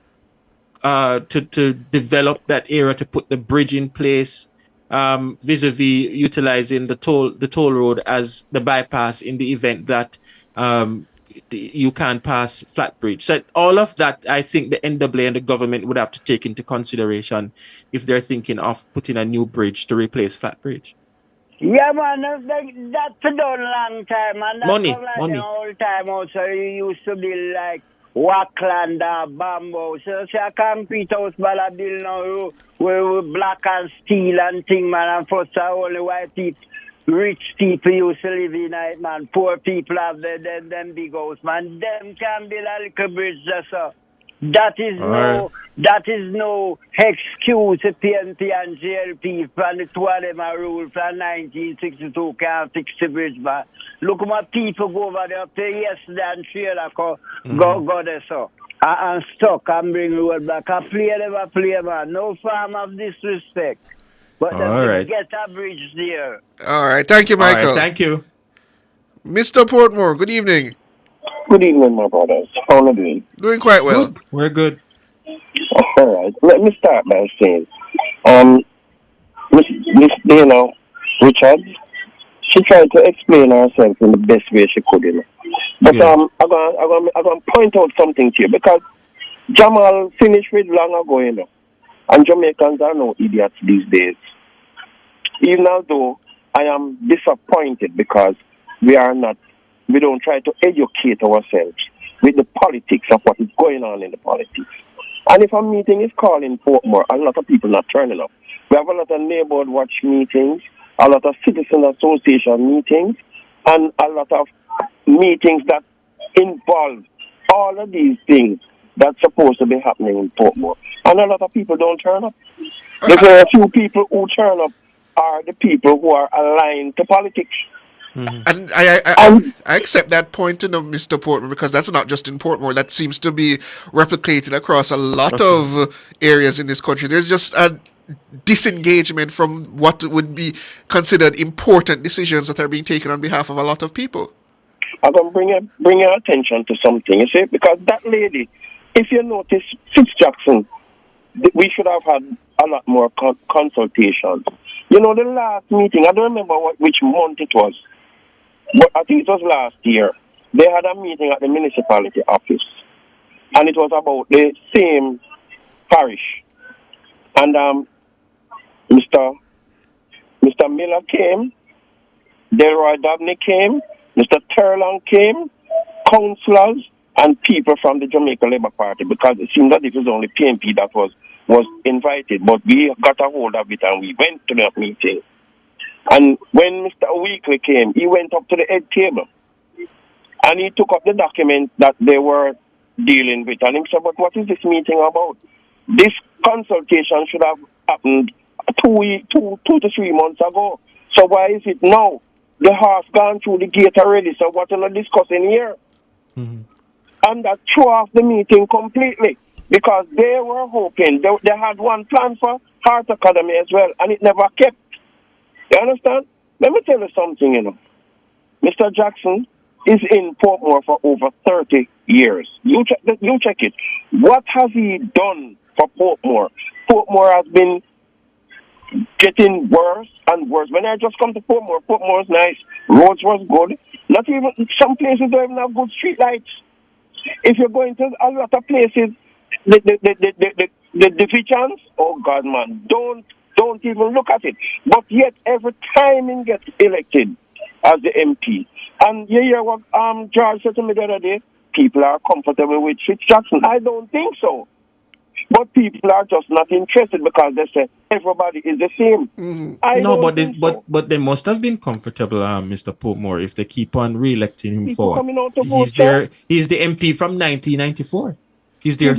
develop that area, to put the bridge in place, vis-a-vis utilizing the toll road as the bypass in the event that you can't pass flat bridge. So all of that, I think the NAA and the government would have to take into consideration if they're thinking of putting a new bridge to replace flat bridge. Yeah, man, that's done long time, and that's Money, from like money. the old time also. You used to build like Wackland or bamboo. So a concrete house, but I build now with black and steel and thing, man, and first only white people. Rich people used to live in it, man. Poor people have them big house, man. Them can build a little bridge just so. That is no excuse to PNP and JLP from the two of them are ruled from 1962 can't fix the bridge, man. Look at my people go over there up there yesterday and trailer go there so. And stuck and bring road back. I play, man. No form of disrespect. But Alright. get a bridge there. All right. Thank you, Michael. All right, thank you. Mr. Portmore, good evening. Good evening, my brothers. How are you doing? Doing quite well. Good. We're good. All right. Let me start by saying, Miss Dana Richards, she tried to explain herself in the best way she could, you know. But I'm going to point out something to you because Jamal finished with long ago, you know, and Jamaicans are no idiots these days. Even although I am disappointed because we don't try to educate ourselves with the politics of what is going on in the politics. And if a meeting is called in Portmore, a lot of people not turning up. We have a lot of neighborhood watch meetings, a lot of citizen association meetings, and a lot of meetings that involve all of these things that's supposed to be happening in Portmore. And a lot of people don't turn up. There's a few people who turn up are the people who are aligned to politics. Mm-hmm. And I accept that point, you know, Mr. Portmore, because that's not just in Portmore. That seems to be replicated across a lot of areas in this country. There's just a disengagement from what would be considered important decisions that are being taken on behalf of a lot of people. I'm going to bring your attention to something, you see, because that lady, if you notice, Fitzjackson, we should have had a lot more consultations. You know, the last meeting, I don't remember which month it was, but I think it was last year. They had a meeting at the municipality office, and it was about the same parish. And Mr. Miller came, Delroy Dabney came, Mr. Turlong came, councillors, and people from the Jamaica Labour Party, because it seemed that it was only PNP that was invited, but we got a hold of it and we went to that meeting. And when Mr. Weekly came, he went up to the head table and he took up the document that they were dealing with. And he said, but what is this meeting about? This consultation should have happened 2 to 3 months ago. So why is it now? The horse gone through the gate already, so what are we discussing here? Mm-hmm. And that threw off the meeting completely because they were hoping, they had one plan for Heart Academy as well, and it never kept. You understand? Let me tell you something, you know. Mr. Jackson is in Portmore for over 30 years. You check it. What has he done for Portmore? Portmore has been getting worse and worse. When I just come to Portmore, Portmore was nice. Roads was good. Not even, some places don't even have good street lights. If you're going to a lot of places, the divisions, oh God, man, don't even look at it. But yet, every time he gets elected as the MP, and you hear what George said to me the other day, people are comfortable with Fitzjackson. I don't think so. But people are just not interested because they say everybody is the same. Mm-hmm. But they must have been comfortable, Mr. Portmore, if they keep on re-electing him for. He's the MP from 1994. He's there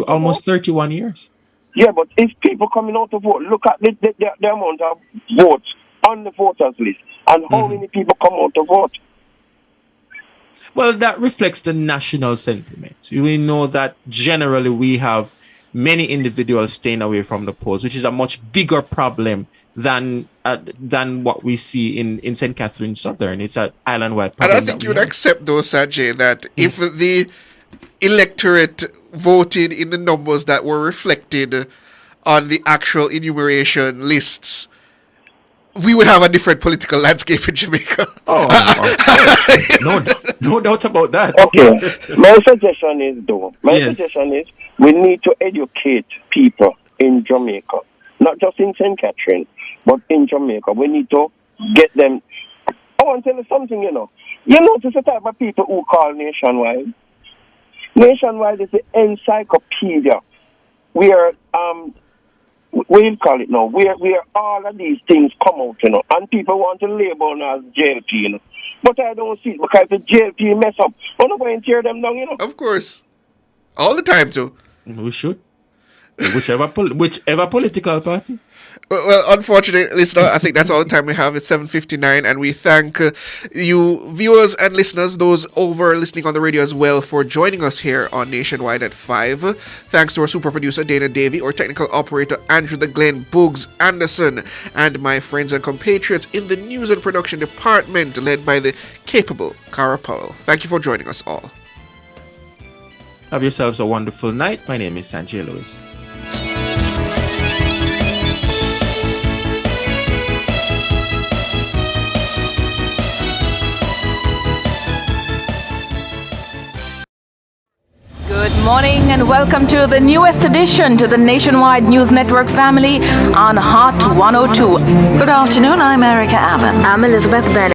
almost 31 years. Yeah, but if people coming out to vote, look at the amount of votes on the voters list and how many people come out to vote. Well, that reflects the national sentiment. We know that generally we have many individuals staying away from the polls, which is a much bigger problem than what we see in St. Catherine Southern. It's an island-wide problem. And I think you'd accept, though, Sajay, that if the electorate voted in the numbers that were reflected on the actual enumeration lists, we would have a different political landscape in Jamaica. Oh, of course. No doubt about that. Okay. My suggestion is we need to educate people in Jamaica, not just in St. Catherine, but in Jamaica. We need to get them. I want to tell you something, you know. You notice the type of people who call Nationwide. Nationwide is the encyclopedia where, what do you call it now? Where all of these things come out, you know, and people want to label as JLP, you know. But I don't see it because the JLP mess up. I'm not going to tear them down, you know. Of course. All the time, too. We should. Whichever political party. Well, unfortunately, listener, I think that's all the time we have. It's 7:59, and we thank you, viewers and listeners, those over listening on the radio as well, for joining us here on Nationwide at 5. Thanks to our super producer, Dana Davey, our technical operator, Andrew the Glen Boogs Anderson, and my friends and compatriots in the news and production department, led by the capable Cara Powell. Thank you for joining us all. Have yourselves a wonderful night. My name is Sanjay Lewis. Good morning and welcome to the newest addition to the Nationwide News Network family on Hot 102. Good afternoon, I'm Erica Allen. I'm Elizabeth Bennett.